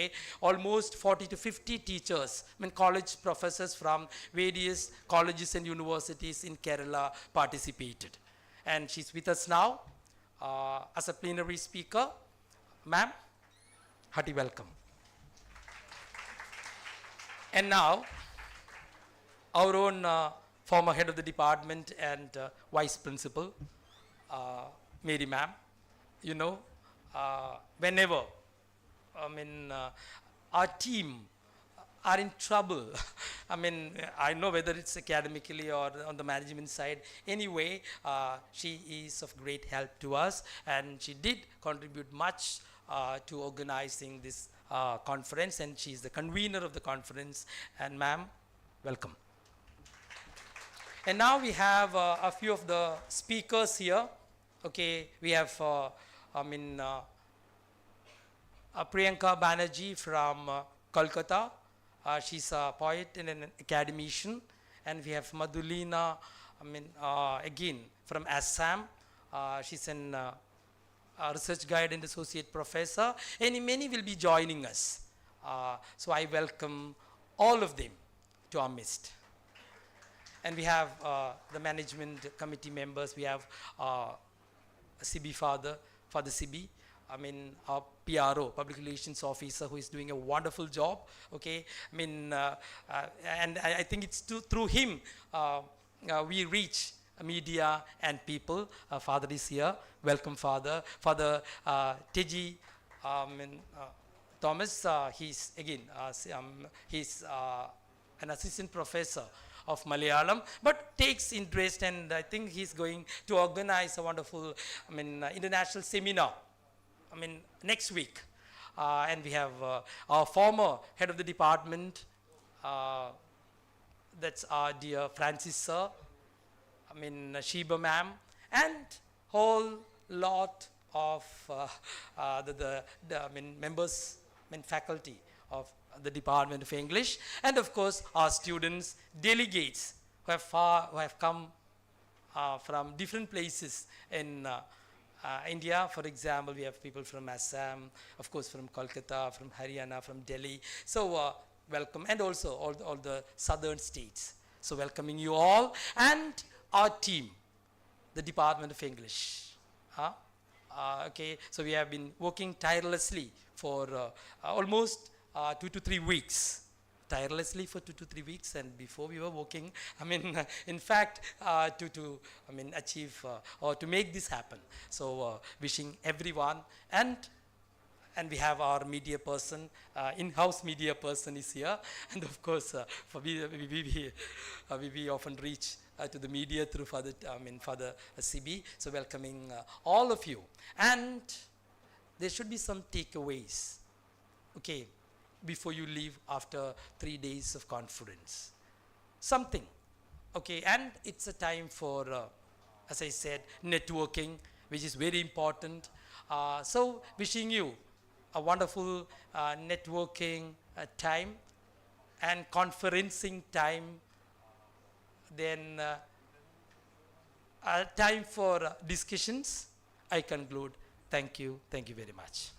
okay, almost 40 to 50 teachers, I mean college professors from various colleges and universities in Kerala participated. And she's with us now as a plenary speaker. Ma'am, hearty welcome. And now, our own former head of the department and vice principal, Mary ma'am, you know, whenever, I mean, our team are in trouble, I mean, I know whether it's academically or on the management side, anyway, she is of great help to us, and she did contribute much to organizing this conference, and she is the convener of the conference. And ma'am, welcome. And now we have a few of the speakers here. Okay, we have, Priyanka Banerjee from Kolkata. She's a poet and an academician. And we have Madhulina, again, from Assam. She's an research guide and associate professor. And many will be joining us. So I welcome all of them to our midst. And we have the management committee members. We have CB Father CB, our PRO, Public Relations Officer, who is doing a wonderful job, okay? And I think it's through him we reach media and people. Father is here. Welcome, Father. Father Teji Thomas, he's again, he's an assistant professor of Malayalam, but takes interest, and I think he's going to organize a wonderful, international seminar, next week. And we have our former head of the department, that's our dear Francis sir, Sheba ma'am, and whole lot of the members, faculty of the Department of English, and of course our students, delegates who have come from different places in India. For example, we have people from Assam, of course from Kolkata, from Haryana, from Delhi. So welcome, and also all the southern states. So welcoming you all, and our team, the Department of English. Okay, so we have been working tirelessly for almost 2 to 3 weeks. Tirelessly for 2 to 3 weeks, and before we were working, in fact, to achieve or to make this happen. So wishing everyone, and we have our media person, in-house media person is here, and of course, we often reach to the media through Father CB. So welcoming all of you, and there should be some takeaways, okay, before you leave after 3 days of conference. Something, okay, and it's a time for, as I said, networking, which is very important. So wishing you a wonderful networking time and conferencing time, then time for discussions. I conclude. Thank you very much.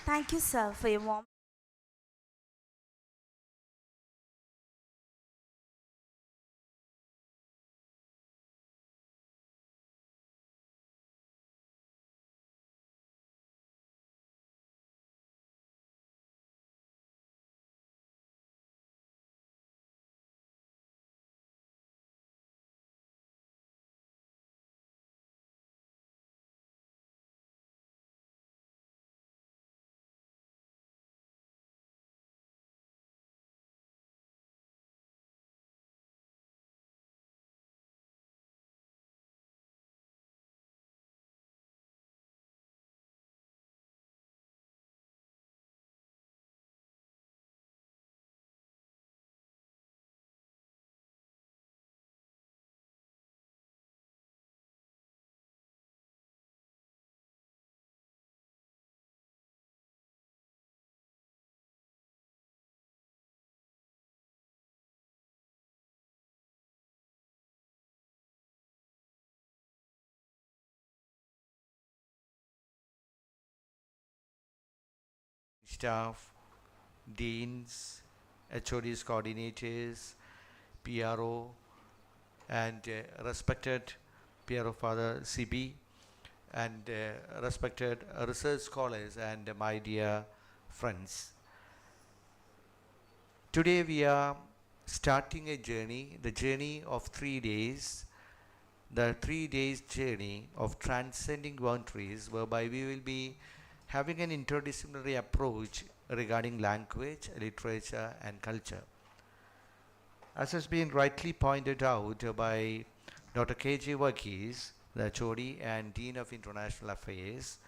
Thank you, sir, for your warm staff, deans, HODs, coordinators, PRO, and respected PRO Father CB, and respected research scholars and my dear friends. Today we are starting a journey, the journey of 3 days, the 3 days journey of transcending boundaries, whereby we will be having an interdisciplinary approach regarding language, literature, and culture. As has been rightly pointed out by Dr. K.J. Varghese, the HOD and Dean of International Affairs,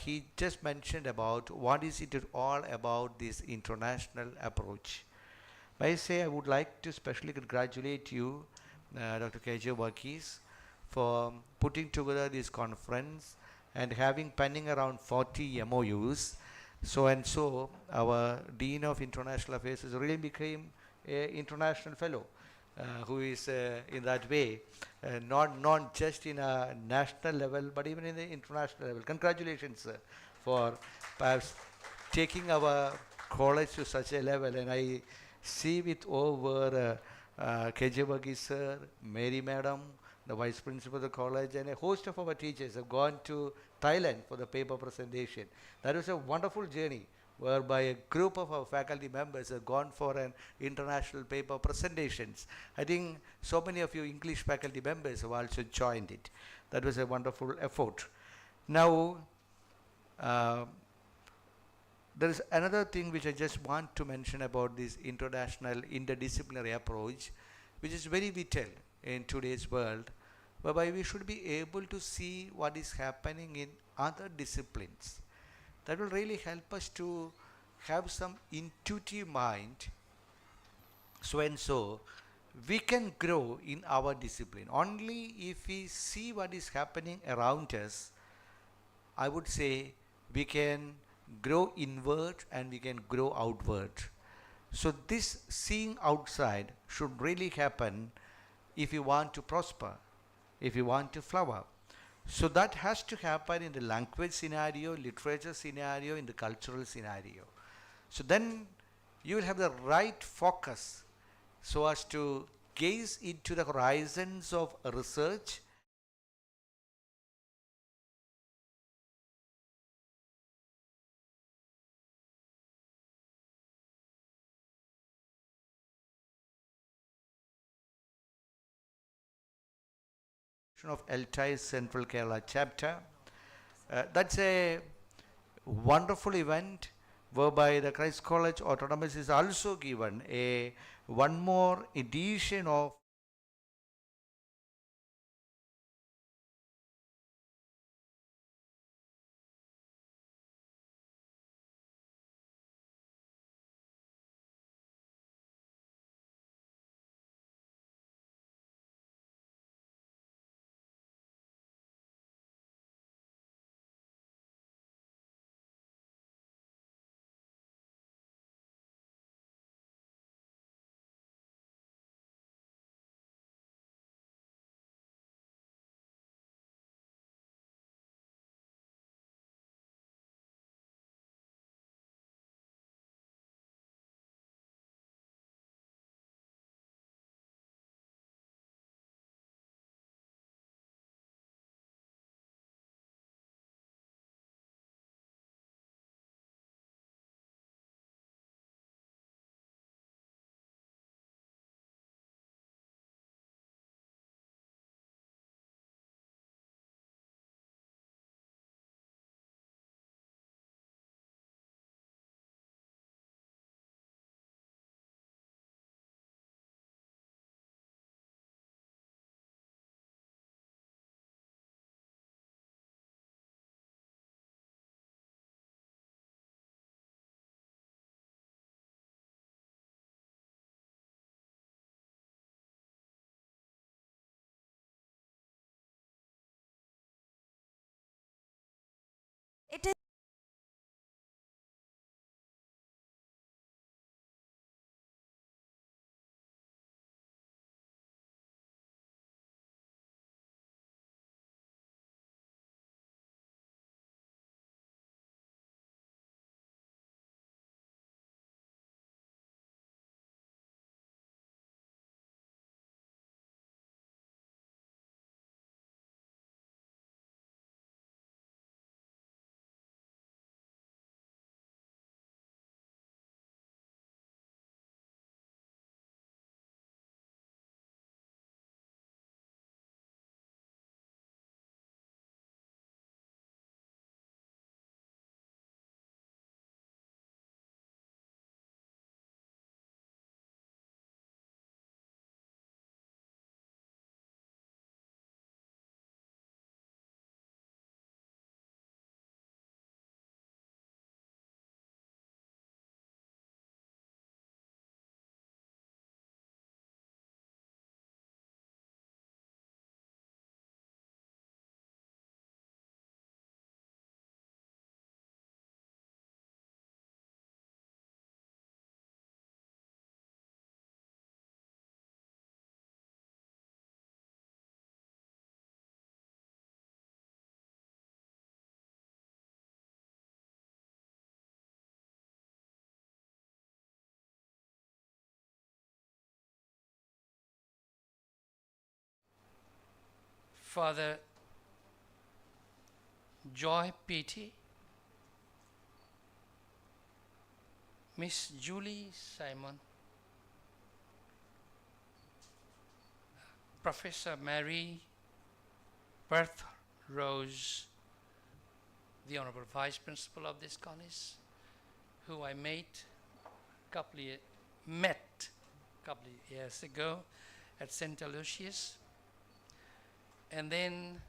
he just mentioned about what is it all about this international approach. I say I would like to specially congratulate you, Dr. K.J. Varghese, for putting together this conference and having pending around 40 MOUs. So and so, our Dean of International Affairs has really became an international fellow who is in that way, not just in a national level, but even in the international level. Congratulations, sir, for perhaps taking our college to such a level. And I see with over K.J. Varghese sir, Mary Madam, the Vice Principal of the college, and a host of our teachers have gone to Thailand for the paper presentation. That was a wonderful journey whereby a group of our faculty members have gone for an international paper presentations. I think so many of you English faculty members have also joined it. That was a wonderful effort. Now, there is another thing which I just want to mention about this international interdisciplinary approach, which is very vital in today's world, whereby we should be able to see what is happening in other disciplines. That will really help us to have some intuitive mind, so and so we can grow in our discipline. Only if we see what is happening around us, I would say we can grow inward and we can grow outward. So this seeing outside should really happen if you want to prosper, if you want to flower. So that has to happen in the language scenario, literature scenario, in the cultural scenario. So then you will have the right focus so as to gaze into the horizons of research of LTI's Central Kerala chapter. That's a wonderful event whereby the Christ College Autonomous is also given a one more edition of Father Joy Petey, Miss Julie Simon, Professor Mary Bertha Rose, the Honorable Vice Principal of this college, who I met a couple of years ago at St. Aloysius, and then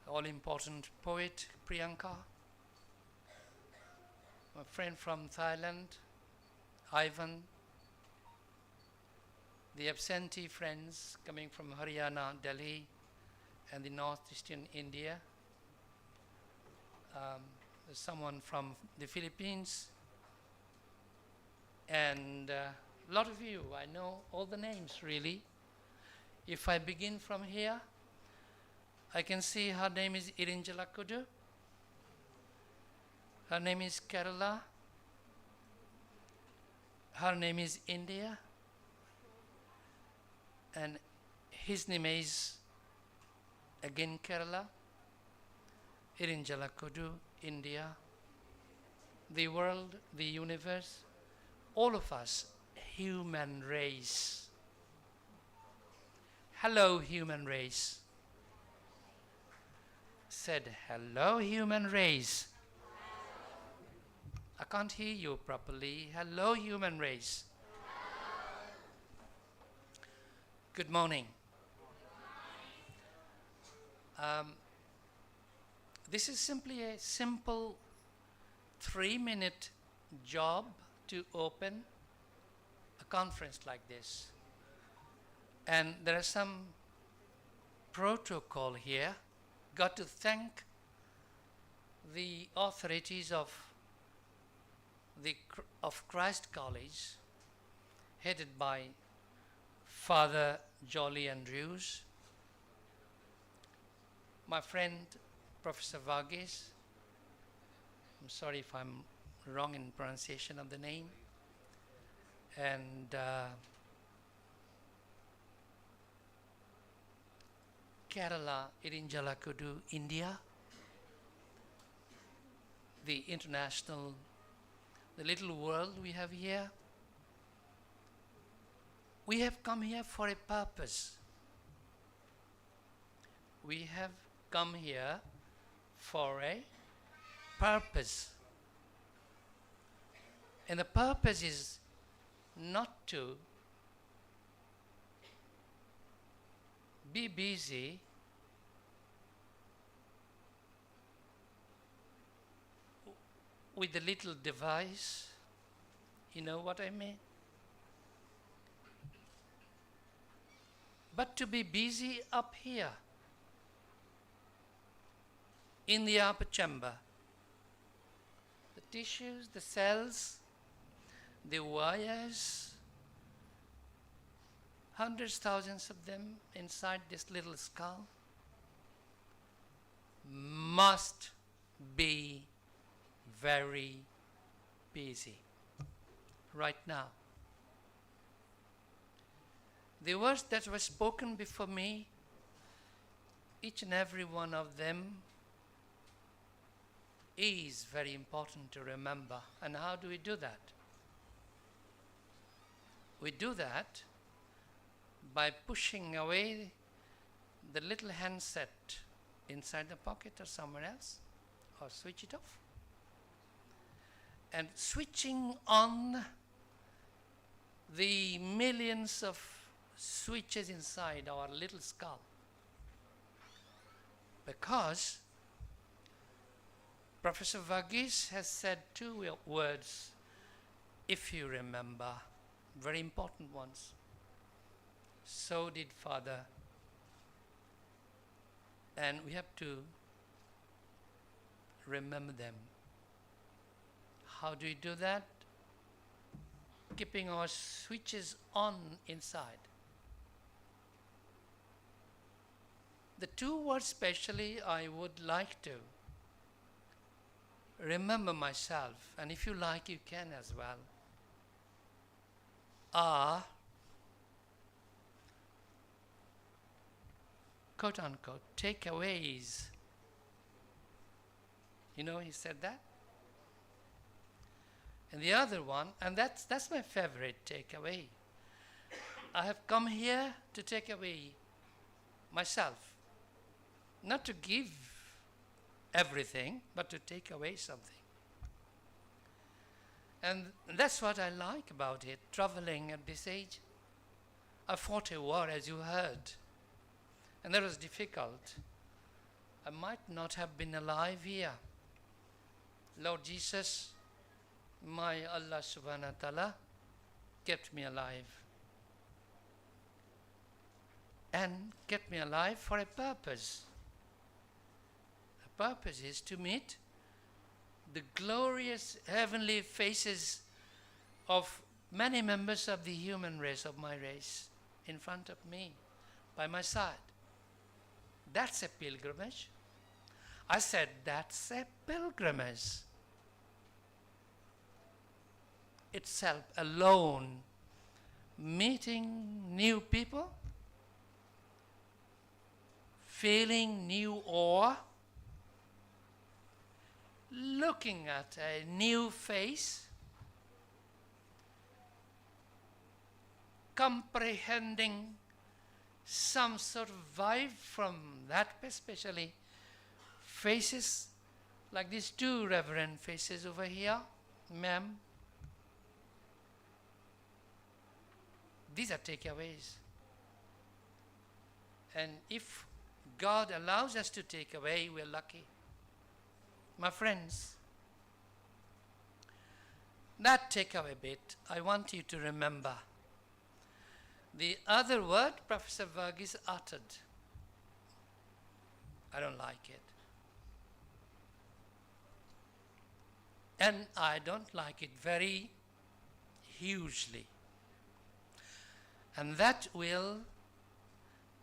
all-important poet Priyanka, my friend from Thailand, Ivan, the absentee friends coming from Haryana, Delhi, and the northeastern India. There's someone from the Philippines, and a lot of you, I know all the names really. If I begin from here, I can see her name is Irinjalakuda, her name is Kerala, her name is India, and his name is again Kerala, Irinjalakuda, India, the world, the universe, all of us, human race. Hello, human race. Said, hello, human race. I can't hear you properly. Hello, human race. Good morning. This is simply a simple 3-minute job to open a conference like this. And there are some protocol here. Got to thank the authorities of Christ College, headed by Father Jolly Andrews, my friend Professor Varghese. I'm sorry if I'm wrong in pronunciation of the name, and Kerala, Irinjalakuda, India, the international, the little world we have here. We have come here for a purpose. We have come here for a purpose. And the purpose is not to be busy with the little device. You know what I mean? But to be busy up here in the upper chamber. The tissues, the cells, the wires, hundreds, thousands of them inside this little skull must be very busy right now. The words that were spoken before me, each and every one of them is very important to remember. And how do we do that? We do that by pushing away the little handset inside the pocket or somewhere else, or switch it off, and switching on the millions of switches inside our little skull. Because Professor Varghese has said 2 words, if you remember, very important ones. So did Father. And we have to remember them. How do we do that? Keeping our switches on inside. The 2 words especially I would like to remember myself, and if you like you can as well, are quote unquote, takeaways. You know, he said that. And the other one, and that's my favorite takeaway. I have come here to take away myself. Not to give everything, but to take away something. And that's what I like about it, traveling at this age. I fought a war, as you heard, and that was difficult. I might not have been alive here. Lord Jesus, my Allah subhanahu wa ta'ala, kept me alive. And kept me alive for a purpose. The purpose is to meet the glorious heavenly faces of many members of the human race, of my race, in front of me, by my side. That's a pilgrimage. I said, that's a pilgrimage. Itself alone, meeting new people, feeling new awe, looking at a new face, comprehending some sort of vibe from that, especially faces like these two reverend faces over here, ma'am. These are takeaways. And if God allows us to take away, we're lucky. My friends, that takeaway bit, I want you to remember. The other word Professor Verghese uttered, I don't like it. And I don't like it very hugely. And that will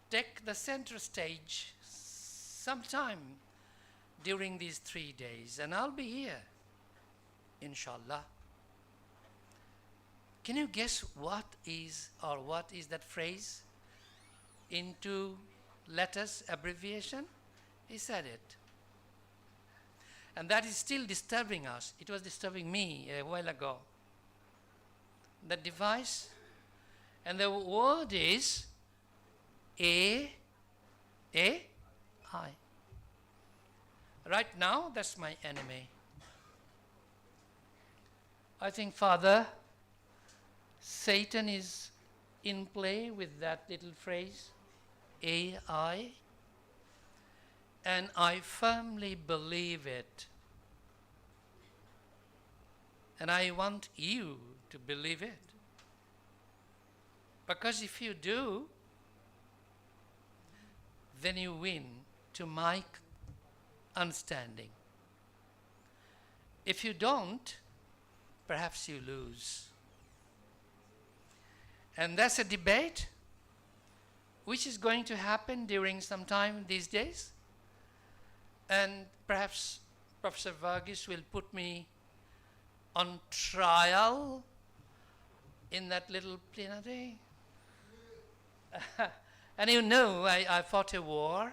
take the center stage sometime during these 3 days. And I'll be here, inshallah. Can you guess what is that phrase? In 2 letters, abbreviation? He said it. And that is still disturbing us. It was disturbing me a while ago. The device, and the word is AI. Right now, that's my enemy. I think, Father, Satan is in play with that little phrase, AI, and I firmly believe it. And I want you to believe it. Because if you do, then you win to my understanding. If you don't, perhaps you lose. And that's a debate which is going to happen during some time these days. And perhaps Professor Verghese will put me on trial in that little plenary. And you know, I fought a war,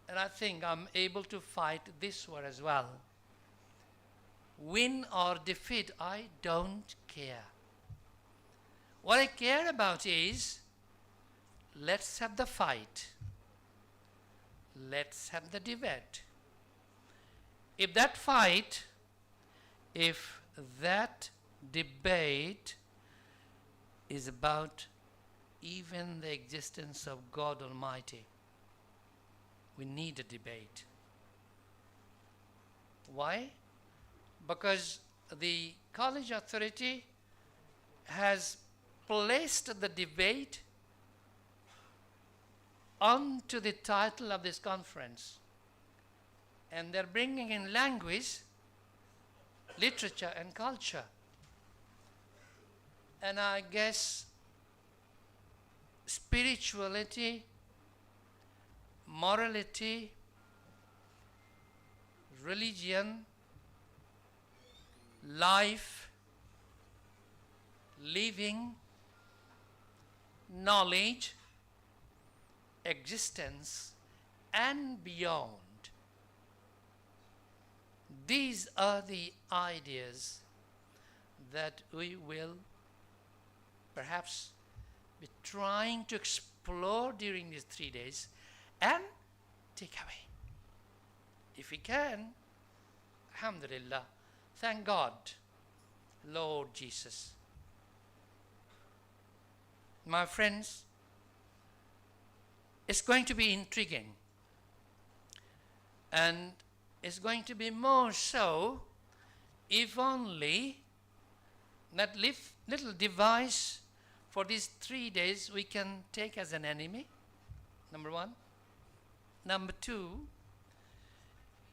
and I think I'm able to fight this war as well. Win or defeat, I don't care. What I care about is, let's have the fight. Let's have the debate. If that fight, if that debate is about even the existence of God Almighty, we need a debate. Why? Because the college authority has placed the debate onto the title of this conference. And they're bringing in language, literature, and culture. And I guess spirituality, morality, religion, life, living, knowledge, existence and beyond. These are the ideas that we will perhaps be trying to explore during these 3 days and take away. If we can, alhamdulillah, thank God, Lord Jesus. My friends, it's going to be intriguing, and it's going to be more so if only that little device for these 3 days we can take as an enemy, number one. Number two,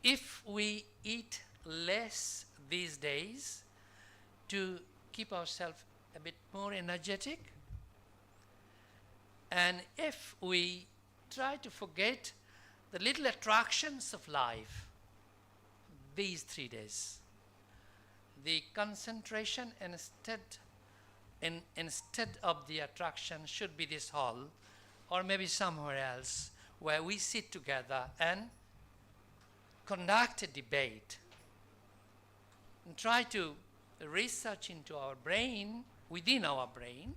if we eat less these days to keep ourselves a bit more energetic, and if we try to forget the little attractions of life these 3 days, the concentration instead of the attraction should be this hall or maybe somewhere else where we sit together and conduct a debate and try to research into our brain, within our brain,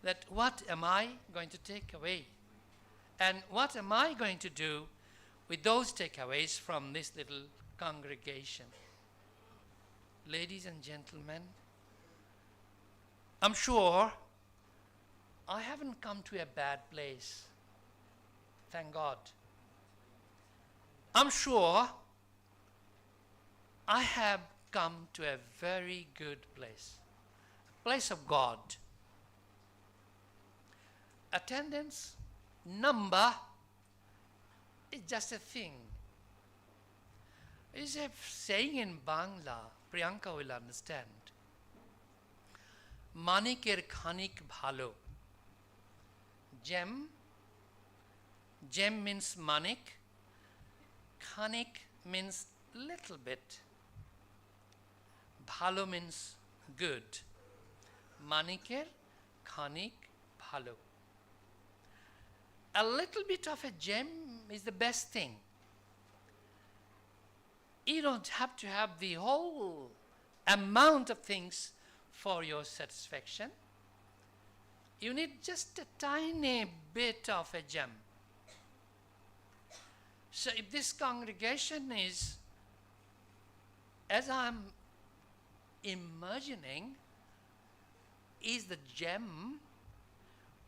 that what am I going to take away and what am I going to do with those takeaways from this little congregation. Ladies and gentlemen, I'm sure I haven't come to a bad place. Thank God. I'm sure I have come to a very good place, a place of God. Attendance number is just a thing. It's a saying in Bangla, Priyanka will understand. Maniker khanik bhalo. Gem means manik. Khanik means little bit. Bhalo means good. Maniker khanik bhalo. A little bit of a gem is the best thing. You don't have to have the whole amount of things for your satisfaction. You need just a tiny bit of a gem. So if this congregation is, as I'm imagining, is the gem,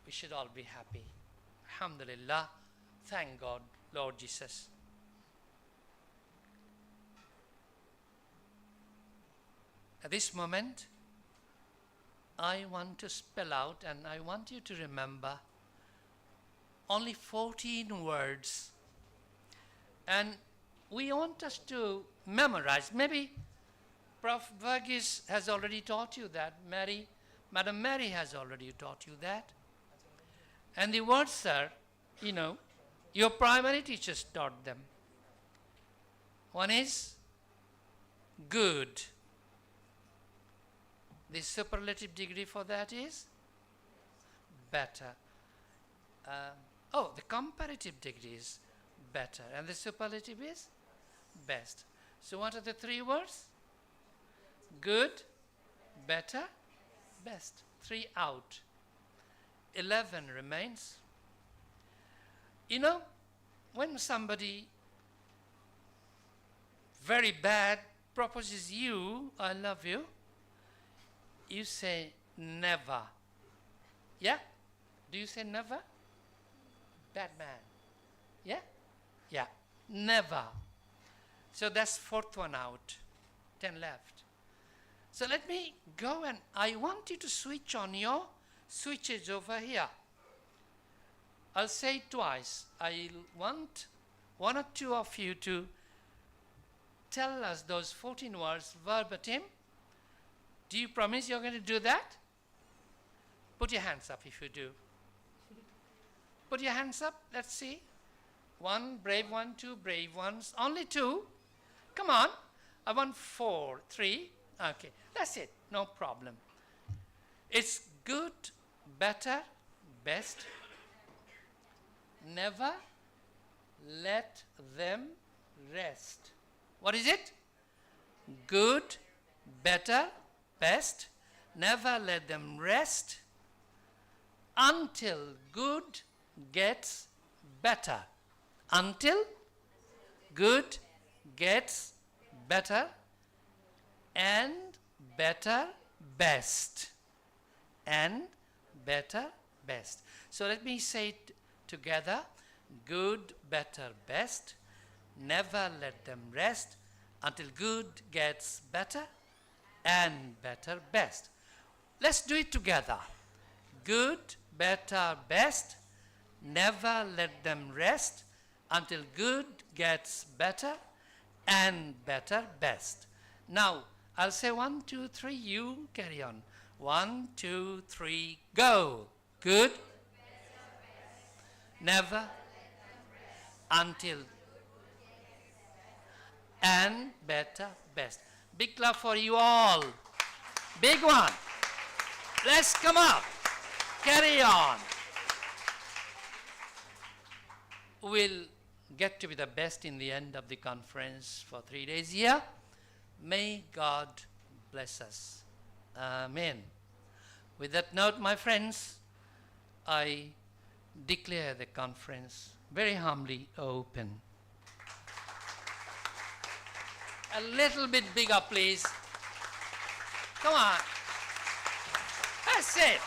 we should all be happy. Alhamdulillah, thank God, Lord Jesus. At this moment, I want to spell out and I want you to remember only 14 words. And we want us to memorize. Maybe Prof. Verghese has already taught you that. Madam Mary has already taught you that. And the words are, your primary teachers taught them. One is good. The superlative degree for that is better. The comparative degree is better. And the superlative is best. So what are the 3 words? Good, better, best. 3 out. 11 remains. When somebody very bad proposes you, I love you, you say never. Yeah? Do you say never? Bad man. Yeah? Yeah. Never. So that's 4th one out. 10 left. So let me go and I want you to switch on your switches over here. I'll say it twice. I want 1 or 2 of you to tell us those 14 words verbatim. Do you promise you're going to do that? Put your hands up if you do. Put your hands up. Let's see. 1 brave one, 2 brave ones. Only 2. Come on. I want 4, 3. Okay. That's it. No problem. It's good, better, best. Never let them rest. What is it? Good, better, best. Never let them rest until good gets better. Until good gets better and better best. And better best. So let me say it together. Good, better, best. Never let them rest until good gets better and better best. Let's do it together. Good, better, best. Never let them rest until good gets better and better best. Now, I'll say 1, 2, 3, you carry on. 1, 2, 3, go. Good. Never. Until. And better, best. Big clap for you all. Big one. Let's come up. Carry on. We'll get to be the best in the end of the conference for 3 days here. May God bless us. Amen. With that note, my friends, I declare the conference very humbly open. A little bit bigger, please. Come on. That's it.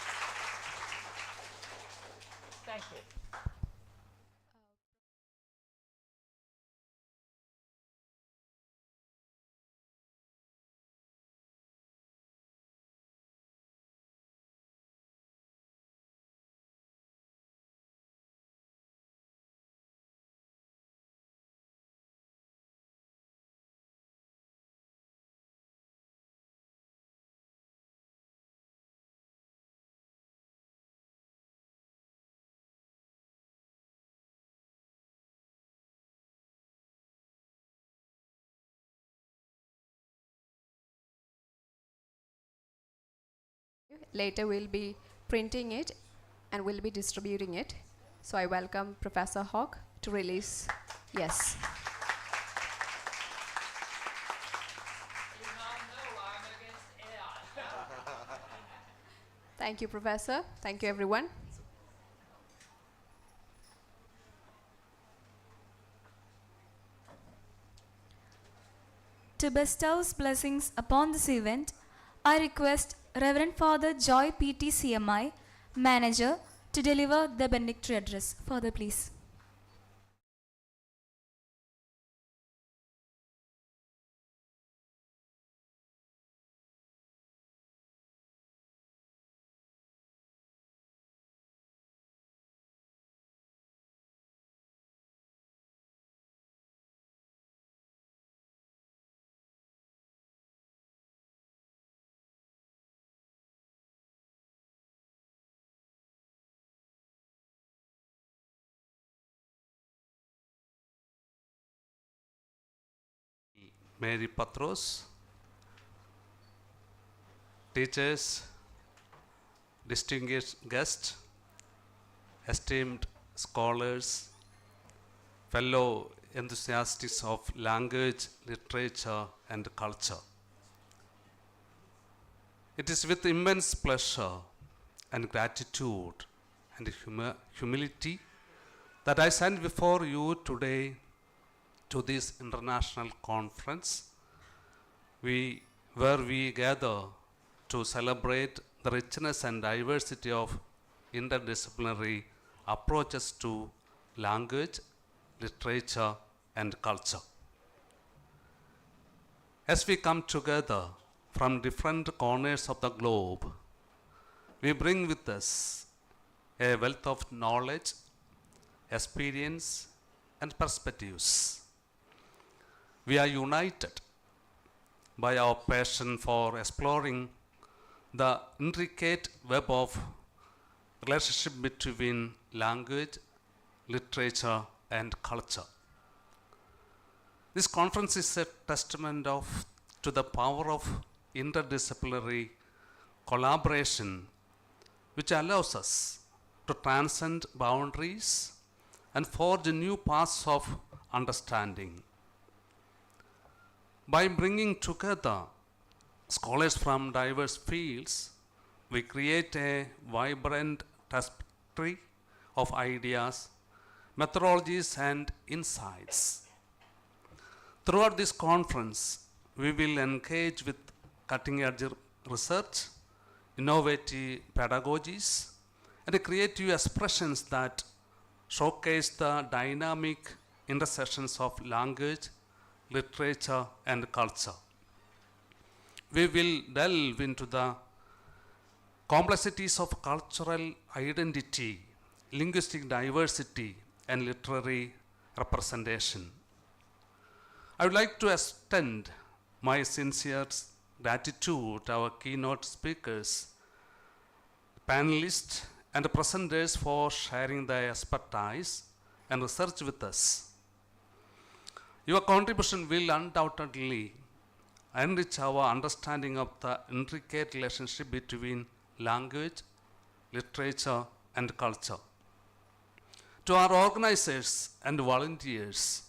Thank you. Later we'll be printing it and we'll be distributing it. So I welcome Professor Hawk to release. Yes. You now know I'm against AI. Thank you, Professor. Thank you, everyone. To bestow blessings upon this event, I request Reverend Father Joy P.T. CMI, Manager, to deliver the benedictory address. Father, please. Mary Patros, teachers, distinguished guests, esteemed scholars, fellow enthusiasts of language, literature, and culture. It is with immense pleasure and gratitude and humility that I stand before you today to this international conference, where we gather to celebrate the richness and diversity of interdisciplinary approaches to language, literature, and culture. As we come together from different corners of the globe, we bring with us a wealth of knowledge, experience, and perspectives. We are united by our passion for exploring the intricate web of relationship between language, literature, and culture. This conference is a testament to the power of interdisciplinary collaboration, which allows us to transcend boundaries and forge new paths of understanding. By bringing together scholars from diverse fields, we create a vibrant tapestry of ideas, methodologies, and insights. Throughout this conference, we will engage with cutting-edge research, innovative pedagogies, and creative expressions that showcase the dynamic intersections of language, literature, and culture. We will delve into the complexities of cultural identity, linguistic diversity, and literary representation. I would like to extend my sincere gratitude to our keynote speakers, panelists, and presenters for sharing their expertise and research with us. Your contribution will undoubtedly enrich our understanding of the intricate relationship between language, literature, and culture. To our organizers and volunteers,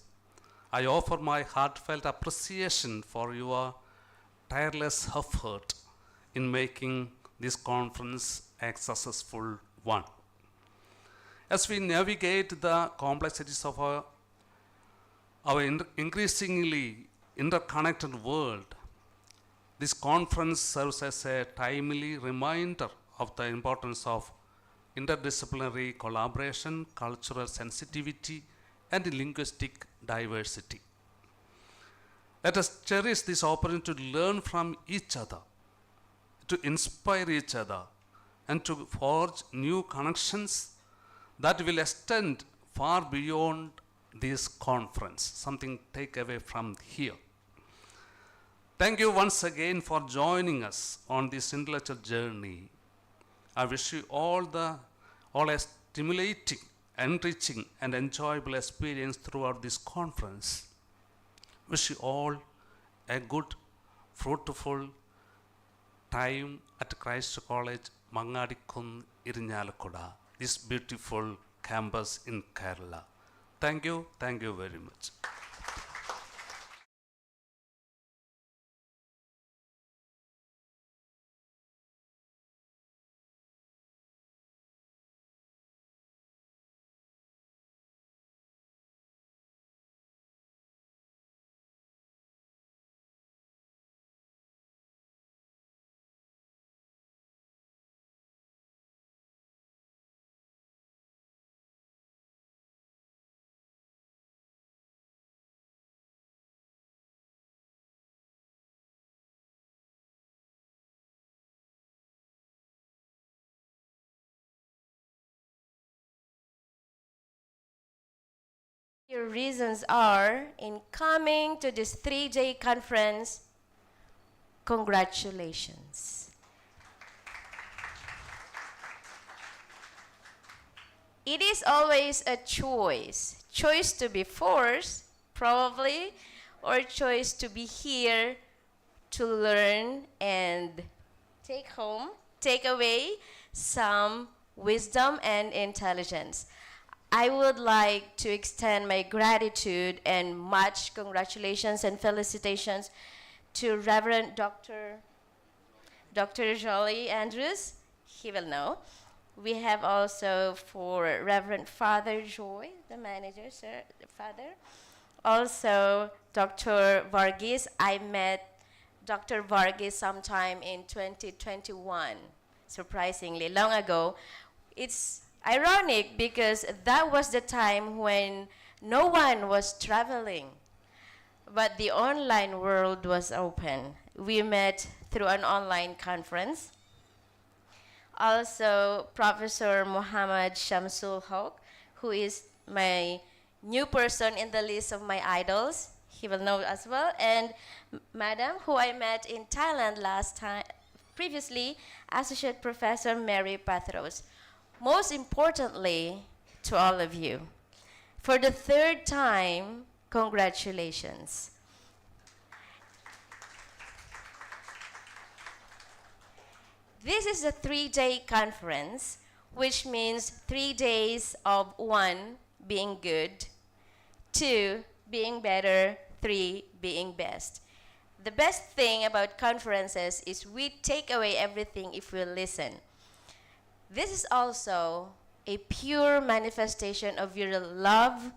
I offer my heartfelt appreciation for your tireless effort in making this conference a successful one. As we navigate the complexities of our increasingly interconnected world, this conference serves as a timely reminder of the importance of interdisciplinary collaboration, cultural sensitivity, and linguistic diversity. Let us cherish this opportunity to learn from each other, to inspire each other, and to forge new connections that will extend far beyond this conference. Something take away from here. Thank you once again for joining us on this intellectual journey. I wish you all a stimulating, enriching, and enjoyable experience throughout this conference. Wish you all a good, fruitful time at Christ College, Mangadikun, Irinjalakuda, this beautiful campus in Kerala. Thank you very much. Your reasons are in coming to this 3-day conference. Congratulations. It is always a choice. Choice to be forced, probably, or choice to be here to learn and take away some wisdom and intelligence. I would like to extend my gratitude and much congratulations and felicitations to Reverend Dr. Jolie Andrews. He will know. We have also for Reverend Father Joy, the manager, sir, the father. Also, Dr. Varghese. I met Dr. Varghese sometime in 2021, surprisingly, long ago. It's ironic because that was the time when no one was traveling, but the online world was open. We met through an online conference. Also, Professor Muhammad Shamsul Haq, who is my new person in the list of my idols. He will know as well. And Madam, who I met in Thailand previously, Associate Professor Mary Patros. Most importantly, to all of you, for the 3rd time, congratulations. This is a 3-day conference, which means 3 days of one being good. 2, being better. 3, being best. The best thing about conferences is we take away everything if we listen. This is also a pure manifestation of your love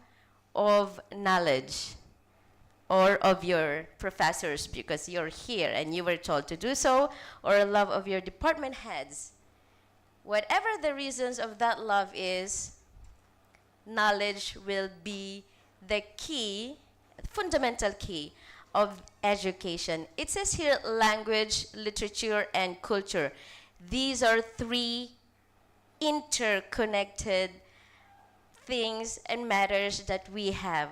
of knowledge or of your professors because you're here and you were told to do so, or a love of your department heads. Whatever the reasons of that love is, knowledge will be the key, fundamental key of education. It says here language, literature, and culture. These are 3 interconnected things and matters that we have.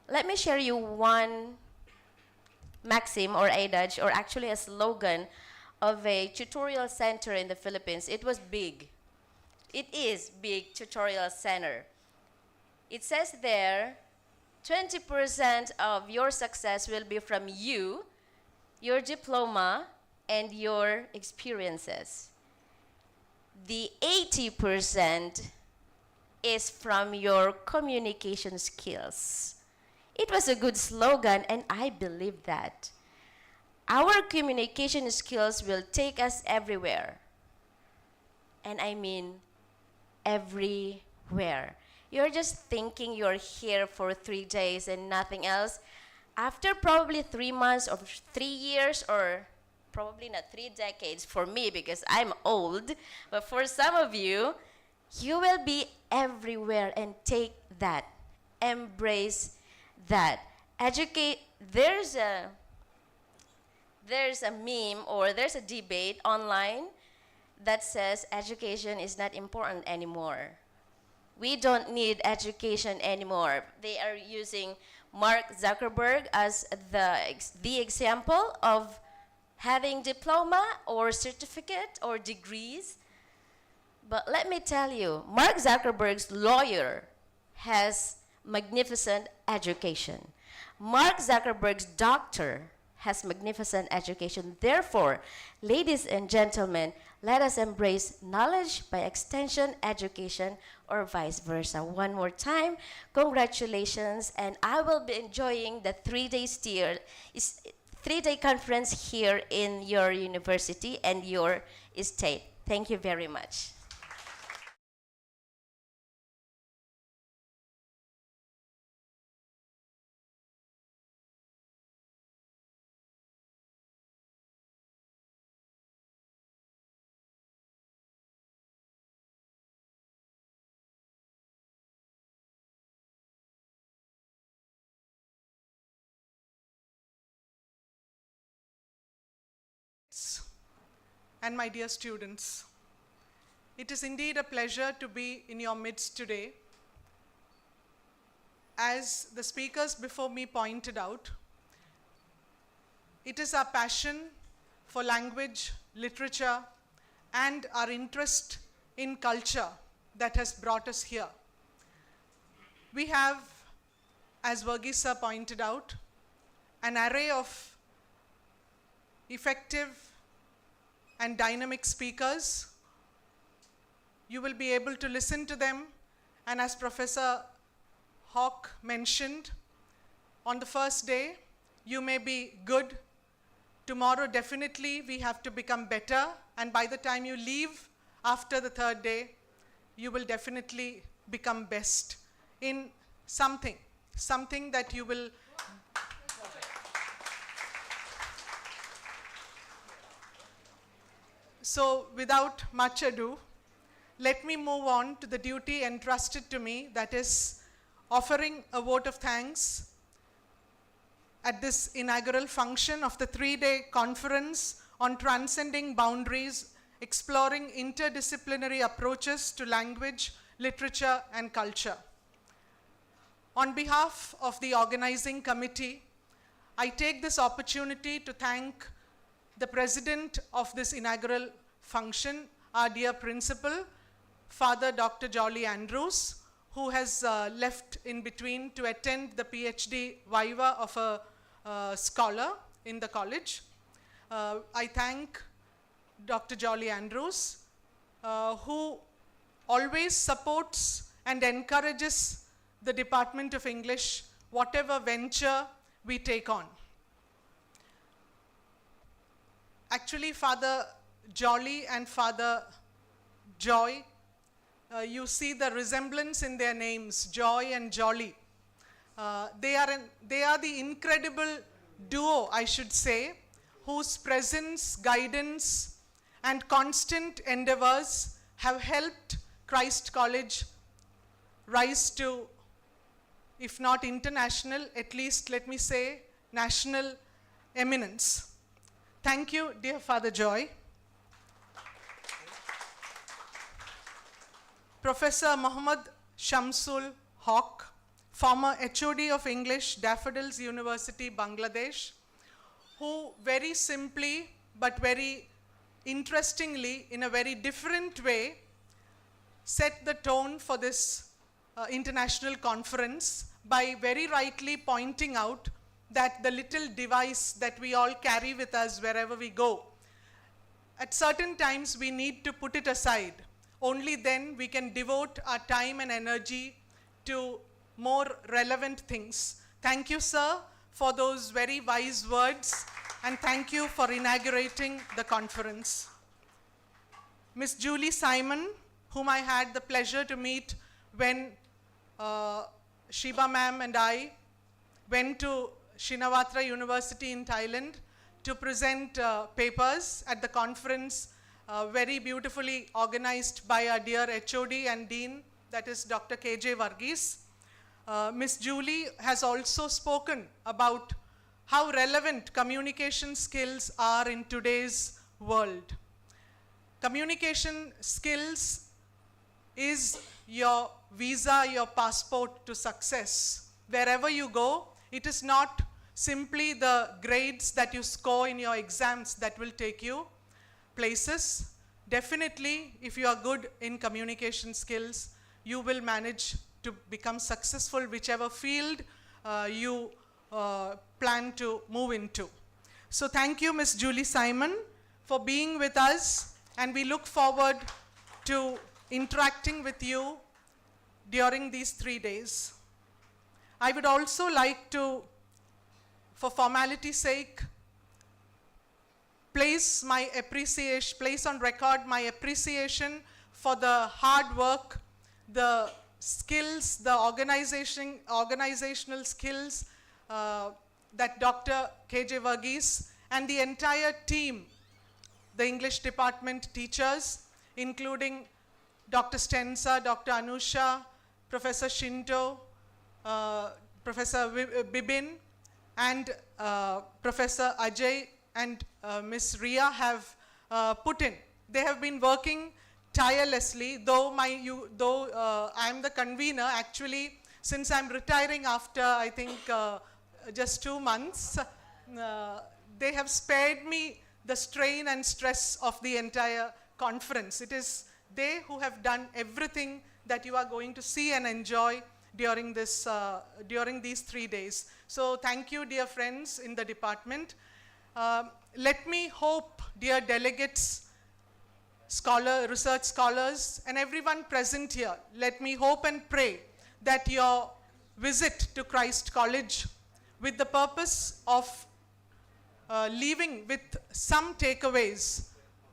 Let me share you one maxim or adage, or actually a slogan of a tutorial center in the Philippines. It was big. It is big tutorial center. It says there, 20% of your success will be from you, your diploma, and your experiences. The 80% is from your communication skills. It was a good slogan, and I believe that. Our communication skills will take us everywhere. And I mean everywhere. You're just thinking you're here for 3 days and nothing else. After probably 3 months or 3 years, or probably not 3 decades for me because I'm old, but for some of you, you will be everywhere, and take that. Embrace that. There's a meme or there's a debate online that says education is not important anymore. We don't need education anymore. They are using Mark Zuckerberg as the example of having diploma or certificate or degrees. But let me tell you, Mark Zuckerberg's lawyer has magnificent education. Mark Zuckerberg's doctor has magnificent education. Therefore, ladies and gentlemen, let us embrace knowledge, by extension, education, or vice versa. One more time, congratulations, and I will be enjoying the 3-day conference here in your university and your state. Thank you very much. And my dear students, it is indeed a pleasure to be in your midst today. As the speakers before me pointed out, it is our passion for language, literature, and our interest in culture that has brought us here. We have, as Verghese sir pointed out, an array of effective and dynamic speakers. You will be able to listen to them, and as Professor Hawk mentioned, on the first day, you may be good. Tomorrow, definitely, we have to become better, and by the time you leave after the 3rd day, you will definitely become best in something that you will. So, without much ado, let me move on to the duty entrusted to me, that is offering a vote of thanks at this inaugural function of the 3-day conference on transcending boundaries, exploring interdisciplinary approaches to language, literature, and culture. On behalf of the organizing committee, I take this opportunity to thank the president of this inaugural function, our dear principal, Father Dr. Jolly Andrews, who has left in between to attend the PhD viva of a scholar in the college. I thank Dr. Jolly Andrews, who always supports and encourages the Department of English, whatever venture we take on. Actually, Father Jolly and Father Joy, you see the resemblance in their names, Joy and Jolly. They are the incredible duo, I should say, whose presence, guidance, and constant endeavors have helped Christ College rise to, if not international, at least let me say, national eminence. Thank you, dear Father Joy. Professor Muhammad Shamsul Haq, former HOD of English, Daffodils University, Bangladesh, who very simply but very interestingly, in a very different way, set the tone for this international conference by very rightly pointing out that the little device that we all carry with us wherever we go, at certain times we need to put it aside. Only then we can devote our time and energy to more relevant things. Thank you, sir, for those very wise words, and thank you for inaugurating the conference. Miss Julie Simon, whom I had the pleasure to meet when Shiba ma'am and I went to Shinawatra University in Thailand to present papers at the conference, very beautifully organized by our dear HOD and Dean, that is Dr. KJ Varghese. Miss Julie has also spoken about how relevant communication skills are in today's world. Communication skills is your visa, your passport to success. Wherever you go, it is not simply the grades that you score in your exams that will take you places. Definitely, if you are good in communication skills, you will manage to become successful whichever field you plan to move into. So thank you, Miss Julie Simon, for being with us, and we look forward to interacting with you during these 3 days. I would also like to, for formality's sake, place on record my appreciation for the hard work, the skills, the organizational skills that Dr. KJ Varghese and the entire team, the English department teachers, including Dr. Stenza, Dr. Anusha, Professor Shinto, Professor Bibin, and Professor Ajay and Ms. Ria have put in. They have been working tirelessly, though I am the convener. Actually, since I'm retiring after, I think, just 2 months, they have spared me the strain and stress of the entire conference. It is they who have done everything that you are going to see and enjoy during these 3 days. So thank you, dear friends in the department. Let me hope, dear delegates, research scholars, and everyone present here, let me hope and pray that your visit to Christ College, with the purpose of leaving with some takeaways,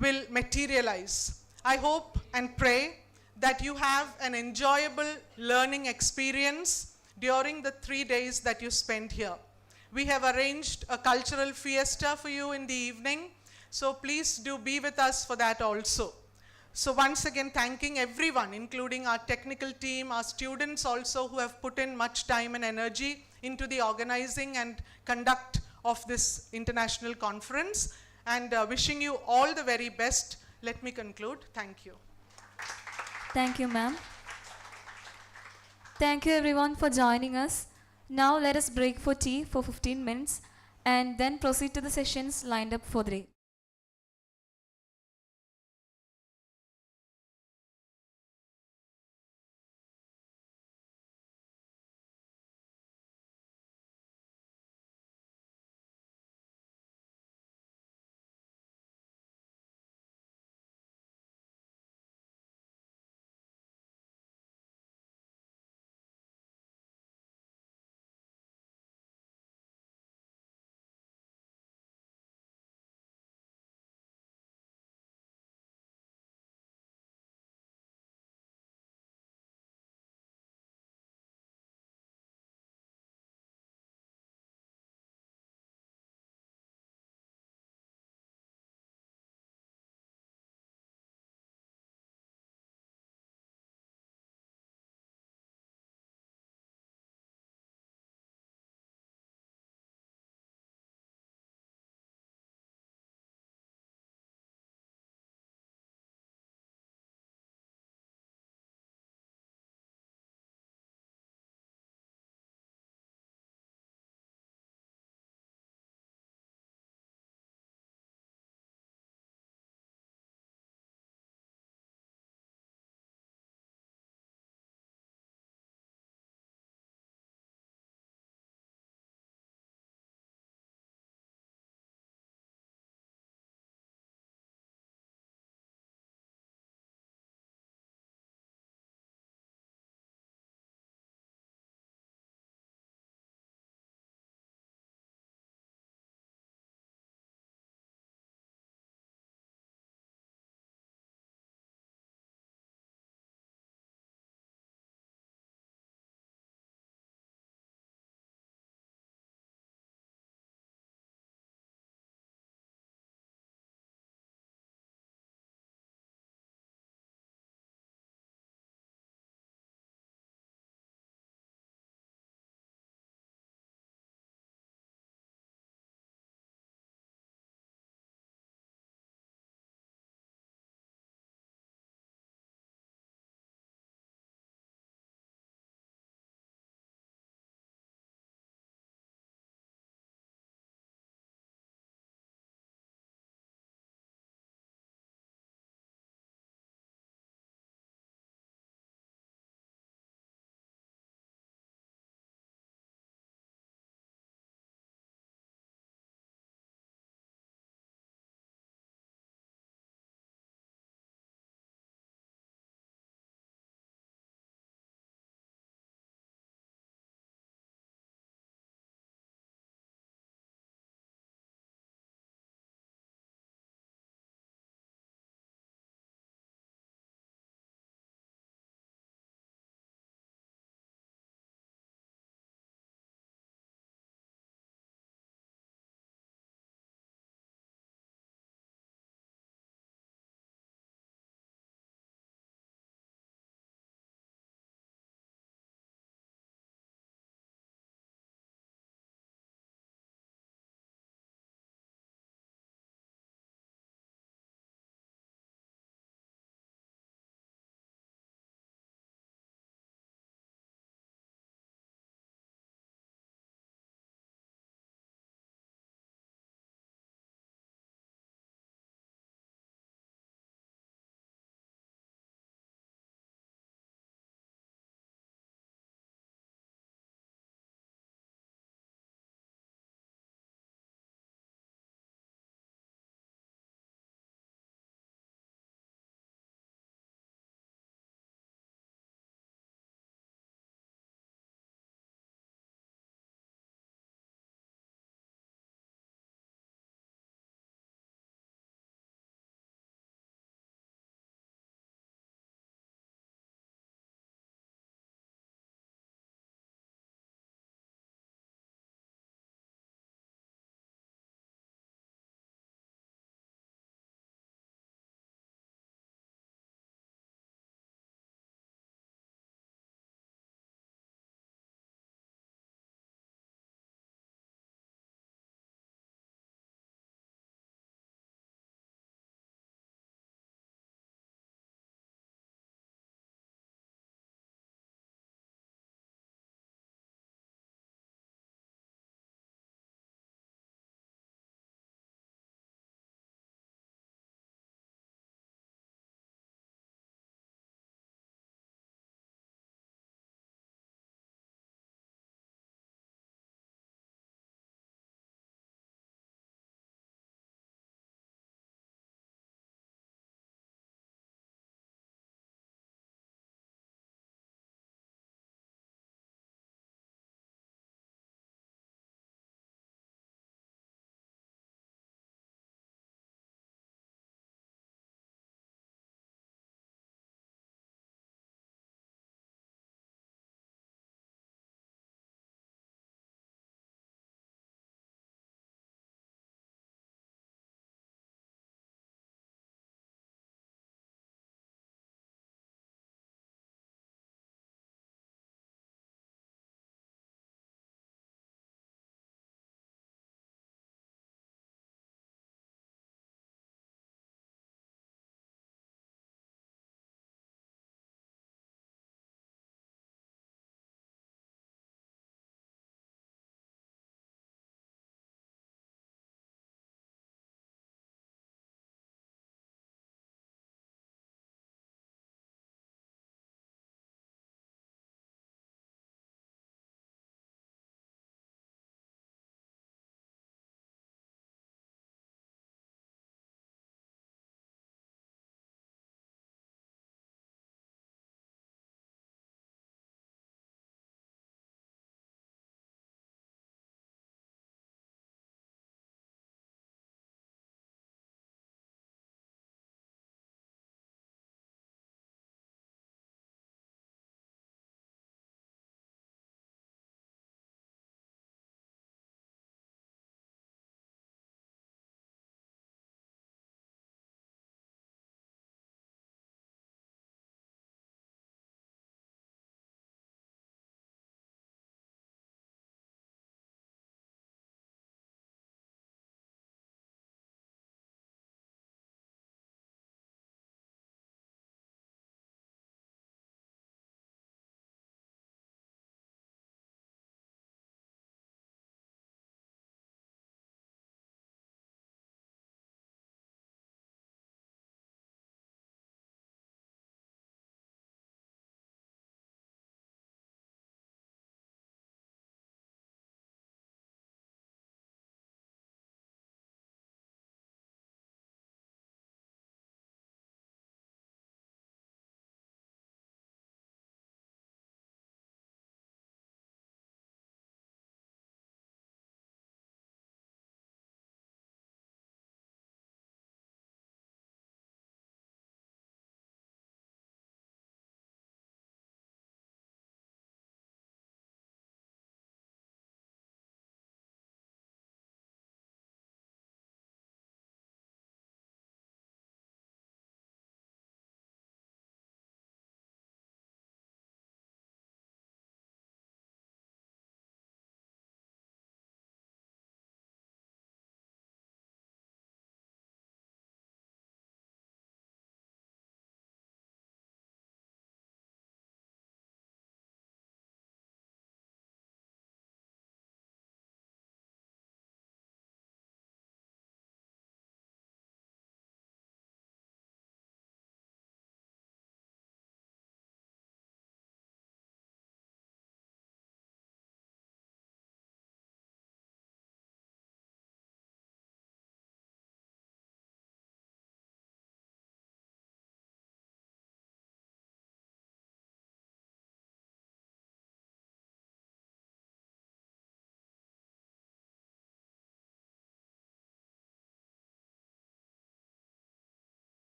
will materialize. I hope and pray that you have an enjoyable learning experience during the 3 days that you spend here. We have arranged a cultural fiesta for you in the evening, so please do be with us for that also. So once again, thanking everyone, including our technical team, our students also, who have put in much time and energy into the organizing and conduct of this international conference, and wishing you all the very best. Let me conclude. Thank you. Thank you, ma'am. Thank you everyone for joining us. Now let us break for tea for 15 minutes and then proceed to the sessions lined up for the day.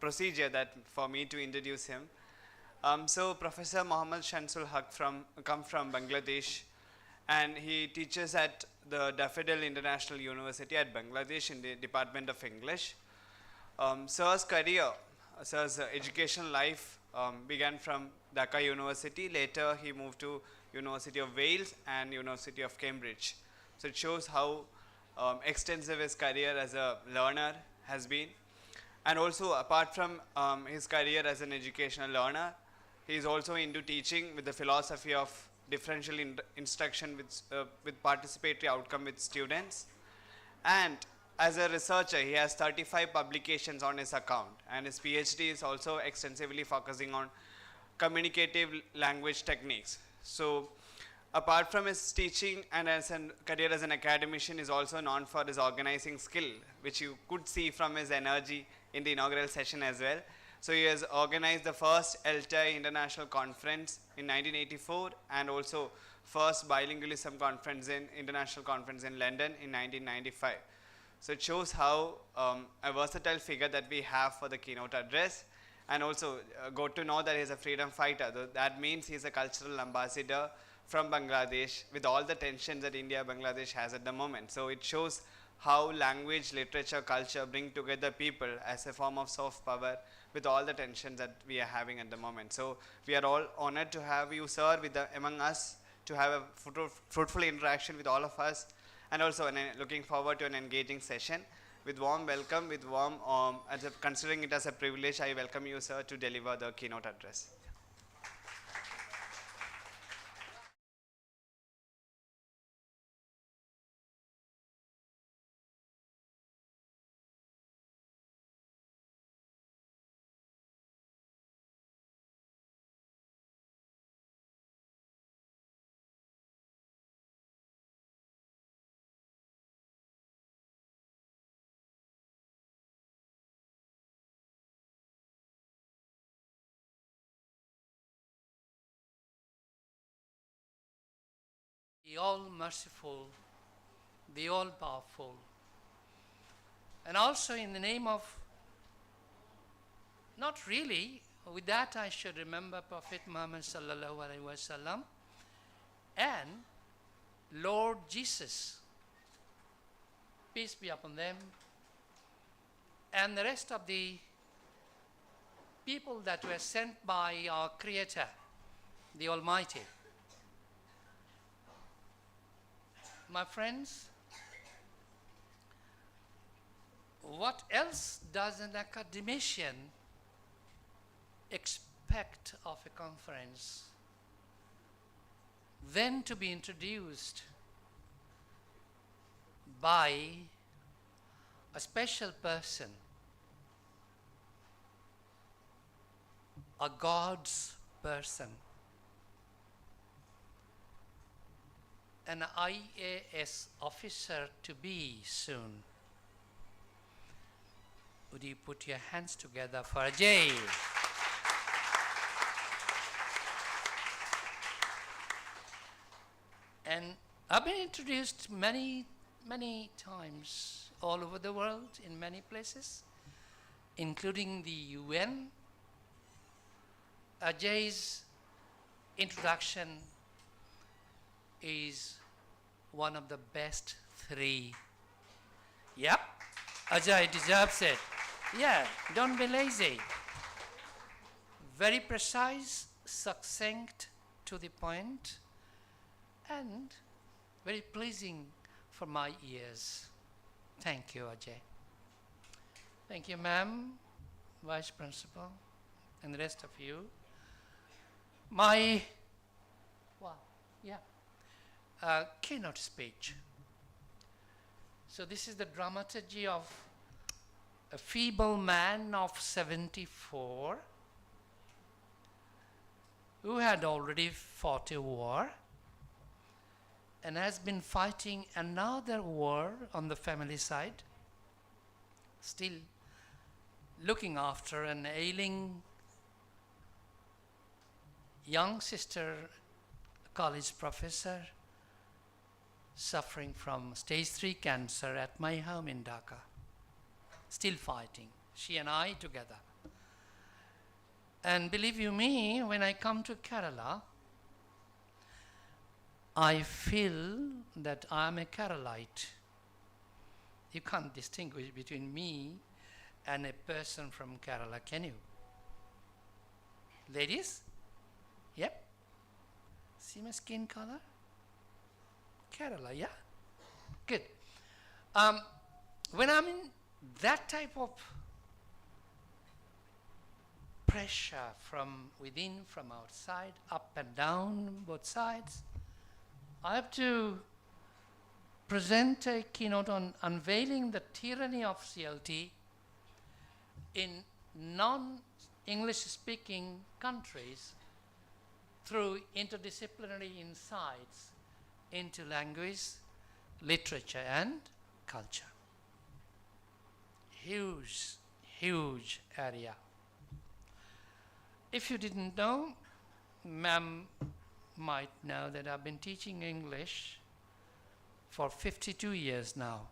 procedure that for me to introduce him. So Professor Mohammad Shamsul Haq comes from Bangladesh, and he teaches at the Daffodil International University at Bangladesh in the Department of English. Sir's career, Sir's education life began from Dhaka University. Later he moved to University of Wales and University of Cambridge. So it shows how extensive his career as a learner has been. And also, apart from his career as an educational learner, he is also into teaching with the philosophy of differential instruction with participatory outcome with students. And as a researcher, he has 35 publications on his account, and his PhD is also extensively focusing on communicative language techniques. So apart from his teaching and as a career as an academician, is also known for his organizing skill, which you could see from his energy in the inaugural session as well. So he has organized the first ELTA International Conference in 1984, and also first bilingualism conference in international conference in London in 1995. So it shows how a versatile figure that we have for the keynote address, and also got to know that he's a freedom fighter. That means he's a cultural ambassador from Bangladesh with all the tensions that India-Bangladesh has at the moment. So it shows how language, literature, culture bring together people as a form of soft power with all the tensions that we are having at the moment. So we are all honored to have you, sir, among us, to have a fruitful interaction with all of us, and also looking forward to an engaging session. With warm welcome, considering it as a privilege, I welcome you, sir, to deliver the keynote address. The all-merciful, the all-powerful. And also in the name of, not really, with that I should remember Prophet Muhammad sallallahu alaihi wasallam and Lord Jesus, peace be upon them, and the rest of the people that were sent by our Creator, the Almighty. My friends, what else does an academician expect of a conference than to be introduced by a special person, a God's person, an IAS officer to be soon? Would you put your hands together for Ajay? And I've been introduced many times all over the world, in many places, including the UN. Ajay's introduction is one of the best three. Yep, Ajay deserves it. Yeah, don't be lazy. Very precise, succinct, to the point, and very pleasing for my ears. Thank you, Ajay. Thank you, ma'am, Vice Principal, and the rest of you. My, keynote speech. So this is the dramaturgy of a feeble man of 74 who had already fought a war and has been fighting another war on the family side, still looking after an ailing young sister, college professor, suffering from stage 3 cancer at my home in Dhaka, still fighting. she and I together. And believe you me, when I come to Kerala, I feel that I am a Keralite. You can't distinguish between me and a person from Kerala, can you? Ladies? Yep. See my skin color? Kerala, yeah? Good. When I'm in that type of pressure from within, from outside, up and down, both sides, I have to present a keynote on unveiling the tyranny of CLT in non-English speaking countries through interdisciplinary insights into language, literature and culture. Huge, huge area. If you didn't know, ma'am might know that I've been teaching English for 52 years now.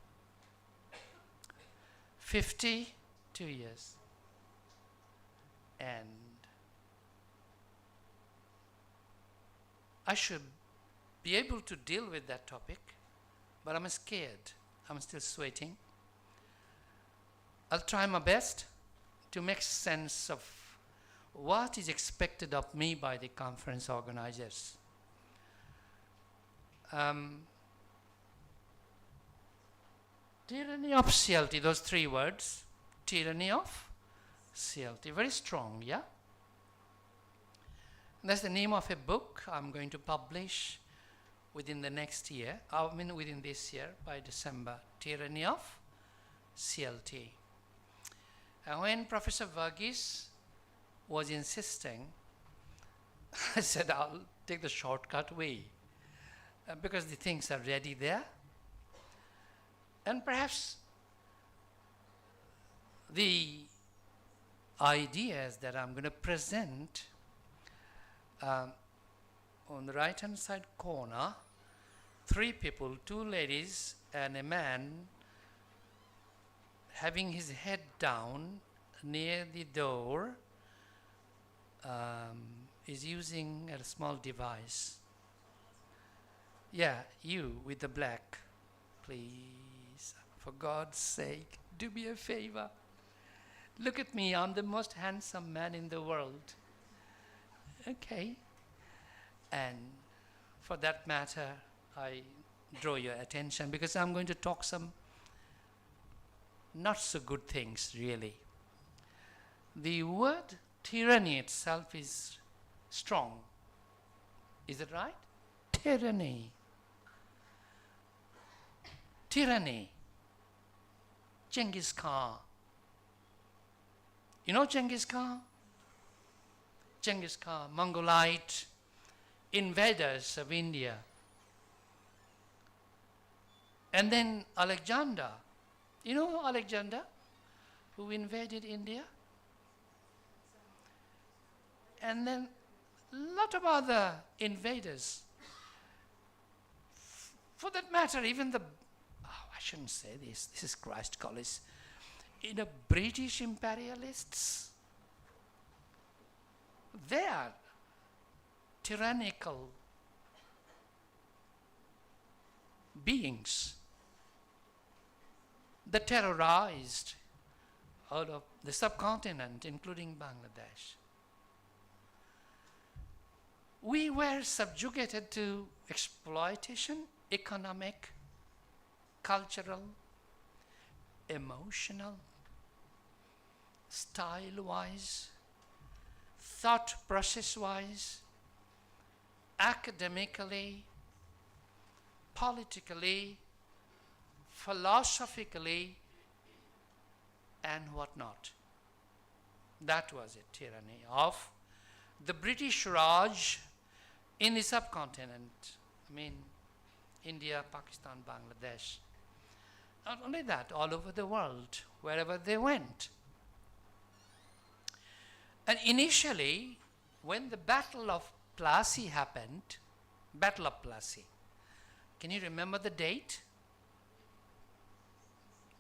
52 years. And I should be able to deal with that topic, but I'm scared. I'm still sweating. I'll try my best to make sense of what is expected of me by the conference organizers. Tyranny of CLT, those three words. Tyranny of CLT, very strong, yeah? That's the name of a book I'm going to publish within the next year, within this year, by December. Tyranny of CLT. And when Professor Verghese was insisting, I said, I'll take the shortcut way, because the things are ready there. And perhaps the ideas that I'm going to present on the right hand side corner, 3 people, 2 ladies and a man having his head down near the door, is using a small device. Yeah, you with the black, please, for God's sake, do me a favor. Look at me, I'm the most handsome man in the world. Okay. And for that matter, I draw your attention because I'm going to talk some not so good things, really. The word tyranny itself is strong. Is it right? Tyranny. Tyranny. Genghis Khan. You know Genghis Khan? Genghis Khan, Mongolite invaders of India. And then Alexander. You know Alexander, who invaded India? And then a lot of other invaders. For that matter, even the, I shouldn't say this is Christ College. British imperialists, they are tyrannical beings that terrorized all of the subcontinent, including Bangladesh. We were subjugated to exploitation, economic, cultural, emotional, style-wise, thought process-wise, academically, politically, philosophically, and whatnot. That was a tyranny of the British Raj in the subcontinent. I mean, India, Pakistan, Bangladesh. Not only that, all over the world, wherever they went. And initially, when the Battle of Plassey happened, Battle of Plassey, can you remember the date?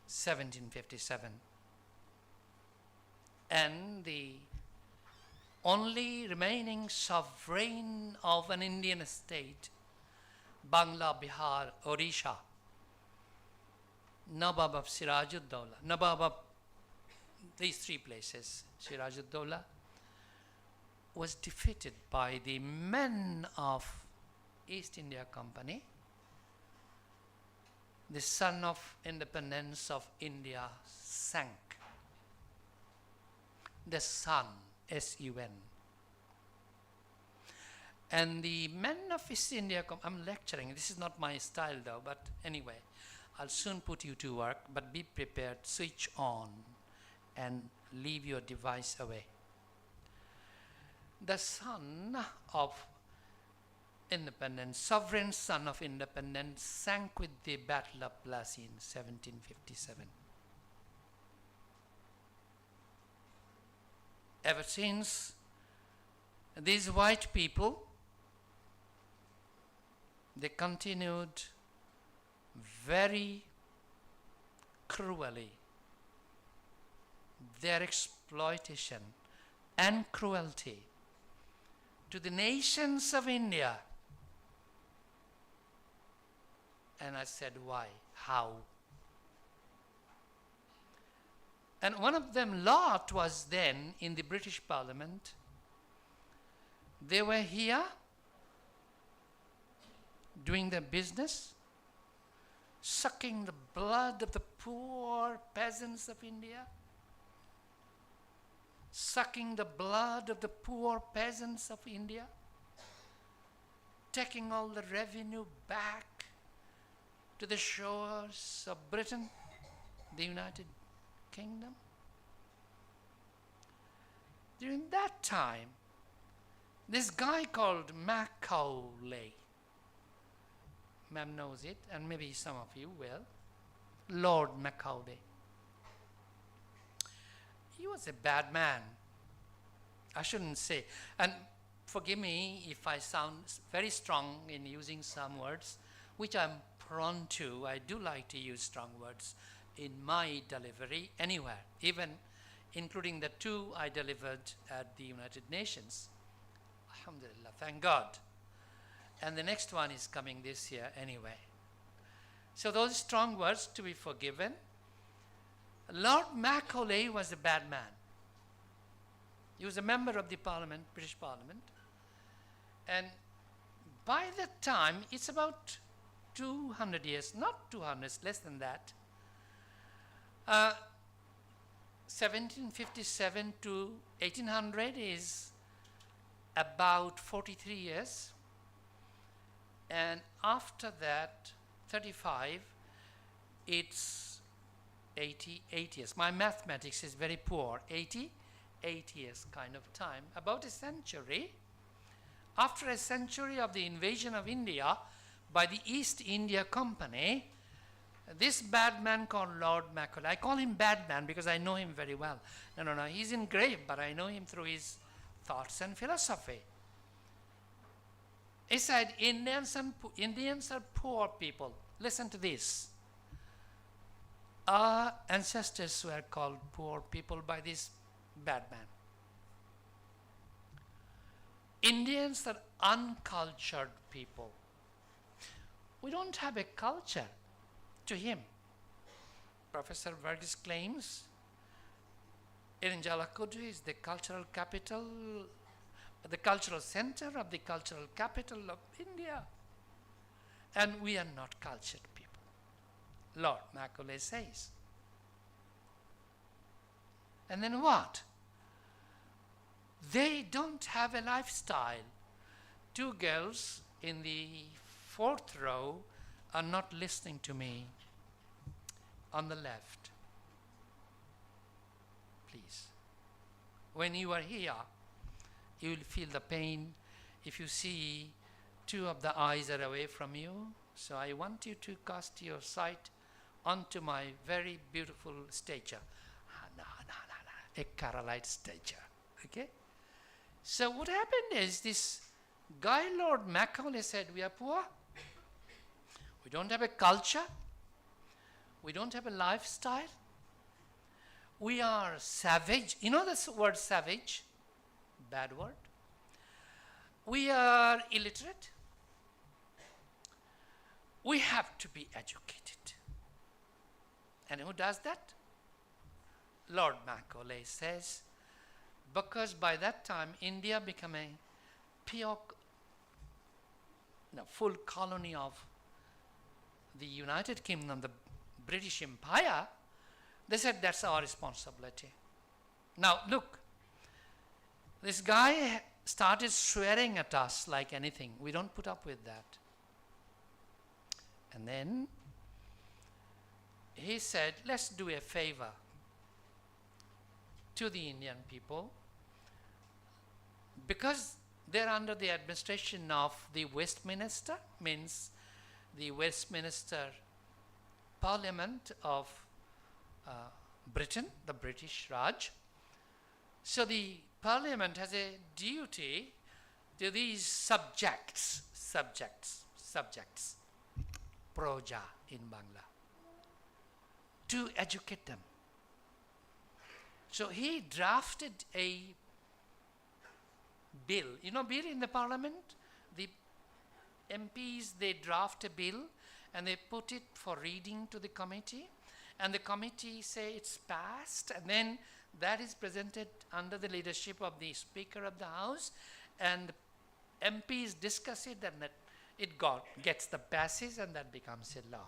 1757. and the only remaining sovereign of an Indian state, Bangla, Bihar, Odisha, Nawab of Sirajuddaulah, Nawab of these three places, Sirajuddaulah, was defeated by the men of East India Company. The sun of independence of India sank. The sun, S-U-N. And the men of East India, I'm lecturing, this is not my style though, but anyway, I'll soon put you to work, but be prepared, switch on and leave your device away. The son of independence, sovereign son of independence, sank with the Battle of Plassey in 1757. Ever since, these white people, they continued very cruelly their exploitation and cruelty to the nations of India. And I said, why? How? And one of them, Lot, was then in the British Parliament. They were here doing their business, sucking the blood of the poor peasants of India, sucking the blood of the poor peasants of India, taking all the revenue back to the shores of Britain, the United Kingdom. During that time, this guy called Macaulay, ma'am knows it, and maybe some of you will, Lord Macaulay. He was a bad man. I shouldn't say, and forgive me if I sound very strong in using some words, which I'm prone to. I do like to use strong words in my delivery anywhere, even including the two I delivered at the United Nations. Alhamdulillah, thank God. And the next one is coming this year anyway. So those strong words to be forgiven. Lord Macaulay was a bad man. He was a member of the Parliament, British Parliament. And by that time, it's about 200 years, not 200, less than that. 1757 to 1800 is about 43 years. And after that, 35, it's 88 years. My mathematics is very poor. 88 years kind of time. About a century. After a century of the invasion of India by the East India Company, this bad man called Lord Macaulay, I call him bad man because I know him very well. No, he's in grave, but I know him through his thoughts and philosophy. He said, Indians are poor people. Listen to this. Our ancestors were called poor people by this bad man. Indians are uncultured people. We don't have a culture to him. Professor Verghese claims Irinjalakuda is the cultural capital, the cultural center of the cultural capital of India. And we are not cultured people. Lord Macaulay says. And then what? They don't have a lifestyle. Two girls in the fourth row are not listening to me. On the left. Please. When you are here, you will feel the pain if you see two of the eyes are away from you. So I want you to cast your sight onto my very beautiful stature. A Carolite stature. Okay? So what happened is this guy, Lord Macaulay, said, we are poor. We don't have a culture. We don't have a lifestyle. We are savage. You know this word savage? Bad word. We are illiterate. We have to be educated. And who does that? Lord Macaulay says, because by that time India became a full colony of the United Kingdom, the British Empire, they said that's our responsibility. Now look, this guy started swearing at us like anything. We don't put up with that. And then he said, let's do a favor to the Indian people, because they're under the administration of the Westminster, means the Westminster Parliament of Britain, the British Raj. So the Parliament has a duty to these subjects, proja in Bangla, to educate them. So he drafted a bill. You know, bill in the Parliament, the MPs, they draft a bill and they put it for reading to the committee, and the committee say it's passed, and then that is presented under the leadership of the Speaker of the House, and MPs discuss it, and it gets the passage, and that becomes a law.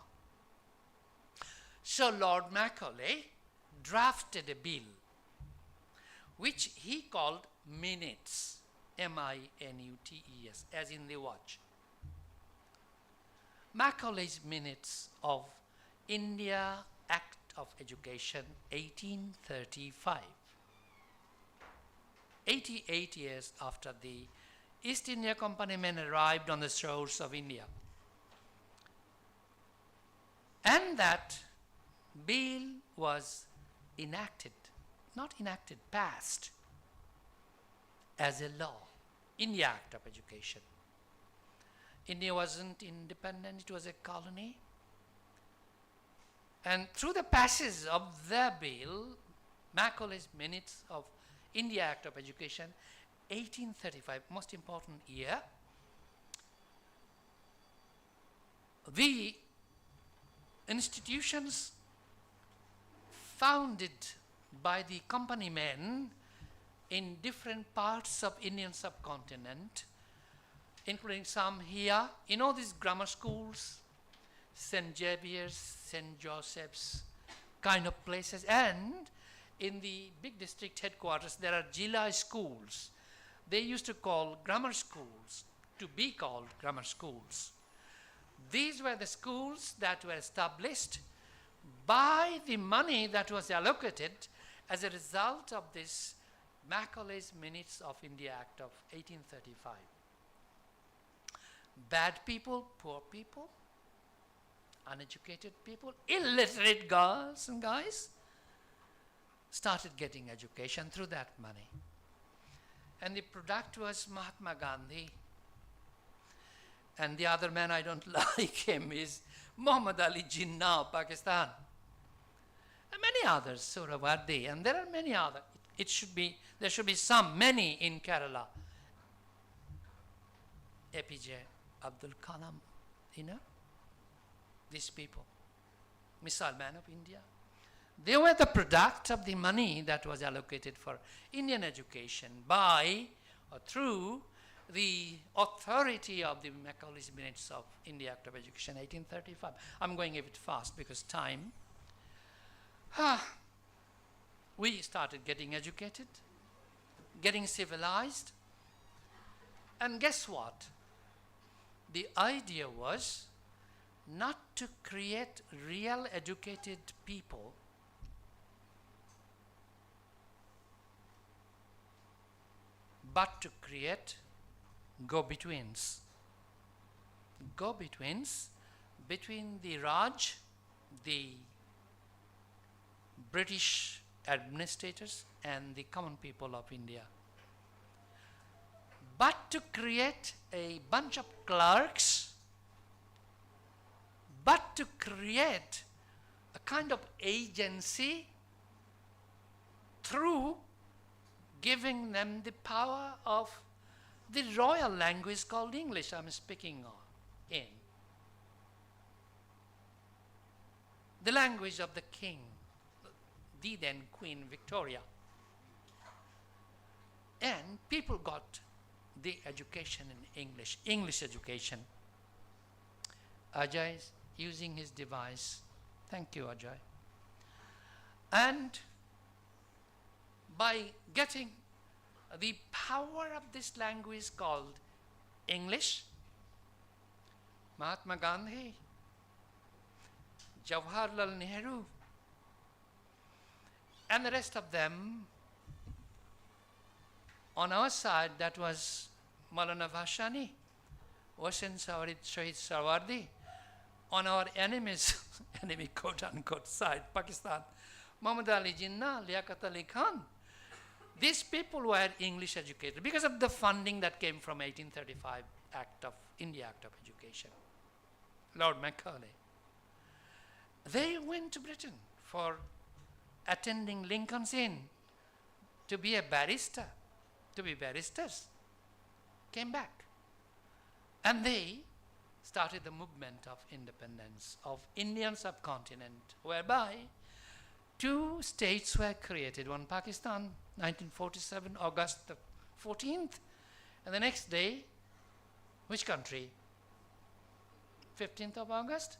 So Lord Macaulay drafted a bill which he called minutes, M-I-N-U-T-E-S, as in the watch. Macaulay's minutes of India Act of Education 1835, 88 years after the East India Company men arrived on the shores of India. And that bill was enacted, not enacted, passed as a law, India Act of Education. India wasn't independent, it was a colony. And through the passage of the bill, Macaulay's minutes of India Act of Education, 1835, most important year, the institutions founded by the company men in different parts of Indian subcontinent, including some here, you know these grammar schools, St. Xavier's, St. Joseph's kind of places, and in the big district headquarters there are Jila schools. They used to call grammar schools, to be called grammar schools. These were the schools that were established by the money that was allocated as a result of this Macaulay's Minutes of India Act of 1835. Bad people, poor people, uneducated people, illiterate girls and guys started getting education through that money. And the product was Mahatma Gandhi. And the other man, I don't like him, is Muhammad Ali Jinnah of Pakistan. And many others, Surawardi, and there are many others. There should be many in Kerala. APJ Abdul Kalam, you know, these people, Missile Man of India. They were the product of the money that was allocated for Indian education by or through the authority of the Macaulay's Minutes of India Act of Education 1835. I'm going a bit fast because time. We started getting educated, getting civilized, and guess what? The idea was not to create real educated people, but to create go-betweens. Go-betweens between the Raj, the British administrators, and the common people of India. But to create a bunch of clerks, but to create a kind of agency through giving them the power of the royal language called English I'm speaking in. The language of the king, the then Queen Victoria. And people got the education in English, English education. Ajay is using his device. Thank you, Ajay. And by getting the power of this language called English, Mahatma Gandhi, Jawaharlal Nehru, and the rest of them, on our side, that was Maulana Bhashani, Hossein Shahid Sarwardi. On our enemies, enemy quote unquote side, Pakistan, Muhammad Ali Jinnah, Liaquat Ali Khan. These people were English educated because of the funding that came from 1835 India Act of Education. Lord Macaulay. They went to Britain for attending Lincoln's Inn to be a barrister, to be barristers. Came back. And they started the movement of independence of Indian subcontinent, whereby two states were created. One Pakistan, 1947, August the 14th. And the next day, which country? 15th of August?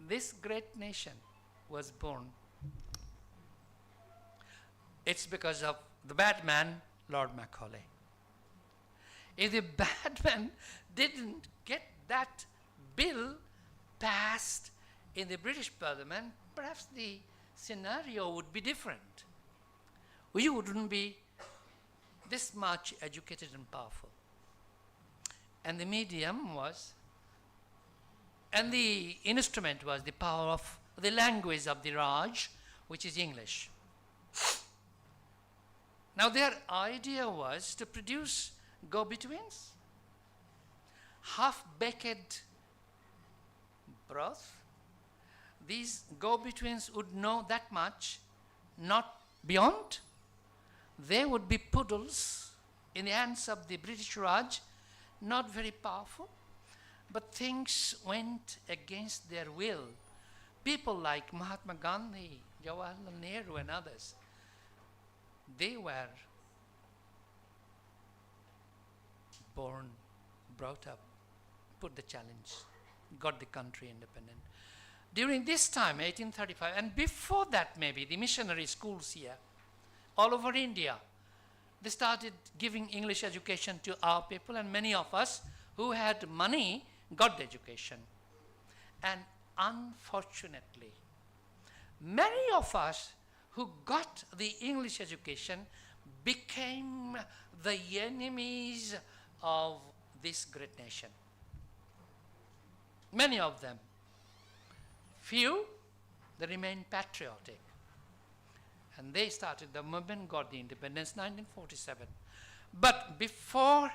This great nation was born. It's because of the bad man, Lord Macaulay. If the bad man didn't get that bill passed in the British Parliament, perhaps the scenario would be different. We wouldn't be this much educated and powerful. And the medium was, and the instrument was the power of the language of the Raj, which is English. Now their idea was to produce go-betweens, half-baked broth. These go-betweens would know that much, not beyond. They would be poodles in the hands of the British Raj, not very powerful, but things went against their will. People like Mahatma Gandhi, Jawaharlal Nehru and others, they were born, brought up, put the challenge, got the country independent. During this time, 1835, and before that maybe, the missionary schools here, all over India, they started giving English education to our people, and many of us who had money got the education. And unfortunately, many of us who got the English education became the enemies of this great nation. Many of them. Few, they remained patriotic. And they started the movement, got the independence, 1947. But before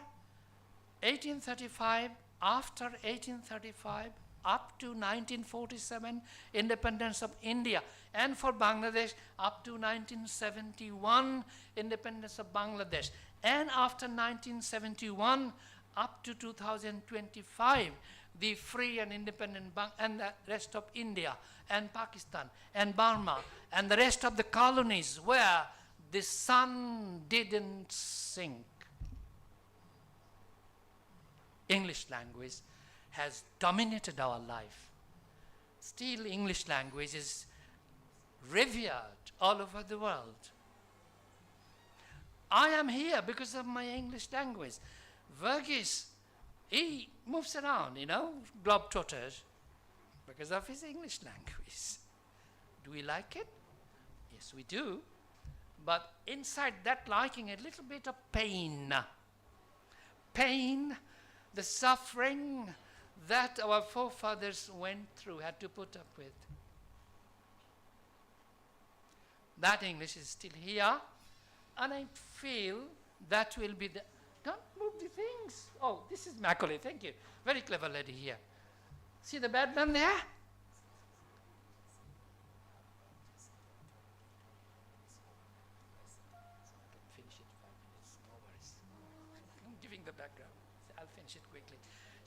1835, after 1835, up to 1947, independence of India, and for Bangladesh, up to 1971, independence of Bangladesh, and after 1971, up to 2025, the free and independent and the rest of India, and Pakistan, and Burma, and the rest of the colonies where the sun didn't sink. English language has dominated our life. Still, English language is revered all over the world. I am here because of my English language. Verghese, he moves around, globetrotters, because of his English language. Do we like it? Yes, we do. But inside that liking, a little bit of pain. Pain, the suffering that our forefathers went through, had to put up with. That English is still here, and I feel that will be the... Don't move the things. Oh, this is Macaulay, thank you. Very clever lady here. See the bad man there?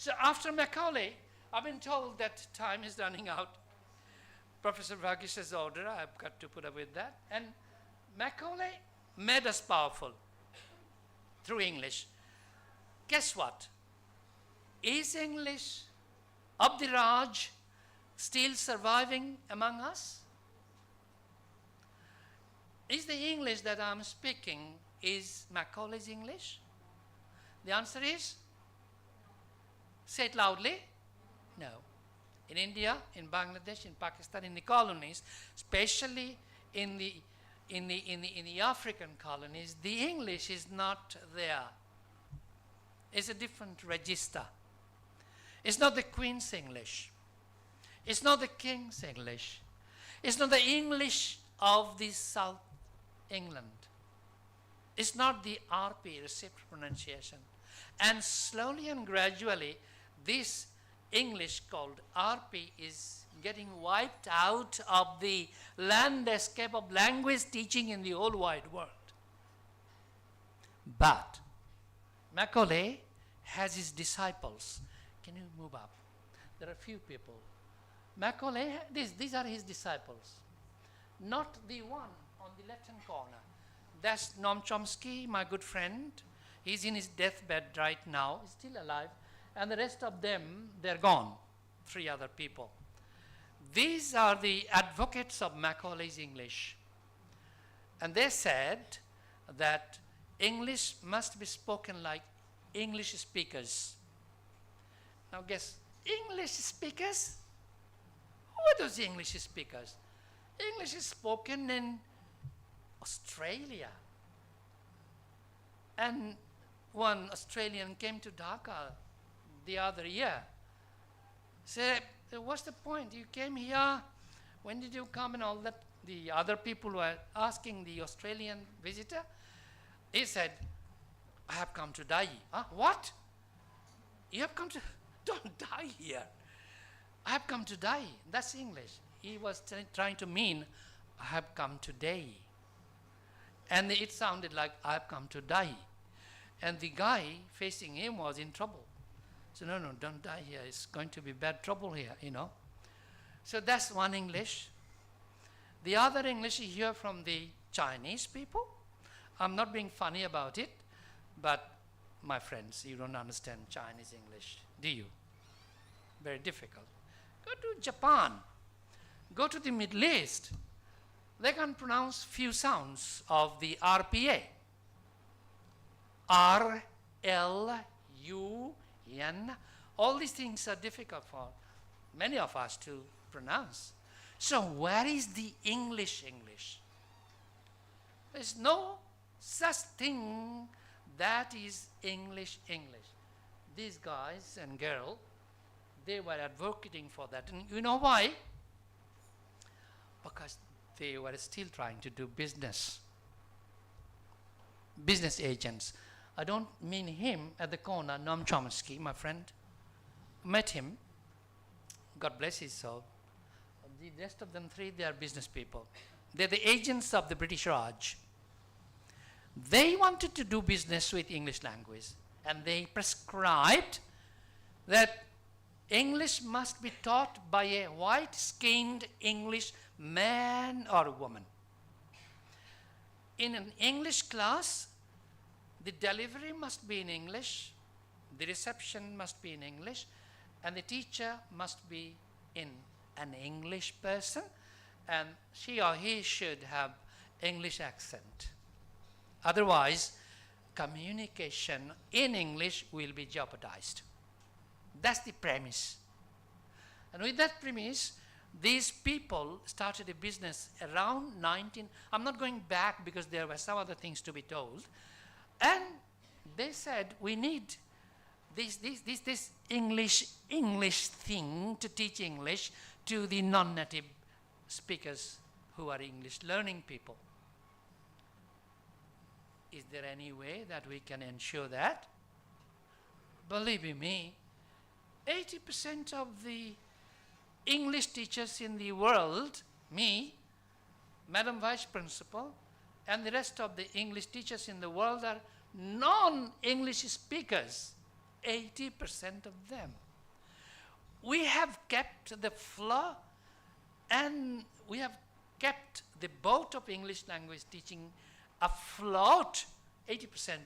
So after Macaulay, I've been told that time is running out. Professor Varghese' order, I've got to put up with that. And Macaulay made us powerful through English. Guess what? Is English of the Raj still surviving among us? Is the English that I'm speaking, is Macaulay's English? The answer is, say it loudly, no. In India, in Bangladesh, in Pakistan, in the colonies, especially in the African colonies, the English is not there. It's a different register. It's not the Queen's English. It's not the King's English. It's not the English of the South England. It's not the RP, received pronunciation. And slowly and gradually, this English called RP is getting wiped out of the landscape of language teaching in the whole wide world. But Macaulay has his disciples. Can you move up? There are a few people. Macaulay, these are his disciples. Not the one on the left-hand corner. That's Noam Chomsky, my good friend. He's in his deathbed right now. He's still alive. And the rest of them, they're gone. 3 other people. These are the advocates of Macaulay's English. And they said that English must be spoken like English speakers. Now guess, English speakers? Who are those English speakers? English is spoken in Australia. And one Australian came to Dhaka the other year. Said, what's the point? You came here, when did you come and all that? The other people were asking the Australian visitor. He said, I have come to die. Huh? What? You have come to, don't die here. I have come to die. That's English. He was trying to mean, I have come today. And it sounded like, I have come to die. And the guy facing him was in trouble. So no, don't die here. It's going to be bad trouble here, you know. So that's one English. The other English you hear from the Chinese people. I'm not being funny about it, but my friends, you don't understand Chinese English, do you? Very difficult. Go to Japan. Go to the Middle East. They can pronounce few sounds of the RPA. R, L, U, N. All these things are difficult for many of us to pronounce. So where is the English? There's no such thing that is English. These guys and girls, they were advocating for that. And you know why? Because they were still trying to do business. Business agents. I don't mean him at the corner, Noam Chomsky, my friend. Met him. God bless his soul. The rest of them 3, they are business people. They're the agents of the British Raj. They wanted to do business with English language. And they prescribed that English must be taught by a white-skinned English man or woman. In an English class, the delivery must be in English, the reception must be in English, and the teacher must be in an English person, and she or he should have English accent. Otherwise, communication in English will be jeopardized. That's the premise. And with that premise, these people started a business around I'm not going back because there were some other things to be told. And they said, we need this English thing to teach English to the non-native speakers who are English learning people. Is there any way that we can ensure that? Believe me, 80% of the English teachers in the world, me, Madam Vice Principal, and the rest of the English teachers in the world are non-English speakers. 80% of them. We have kept the flow and we have kept the boat of English language teaching afloat. 80%,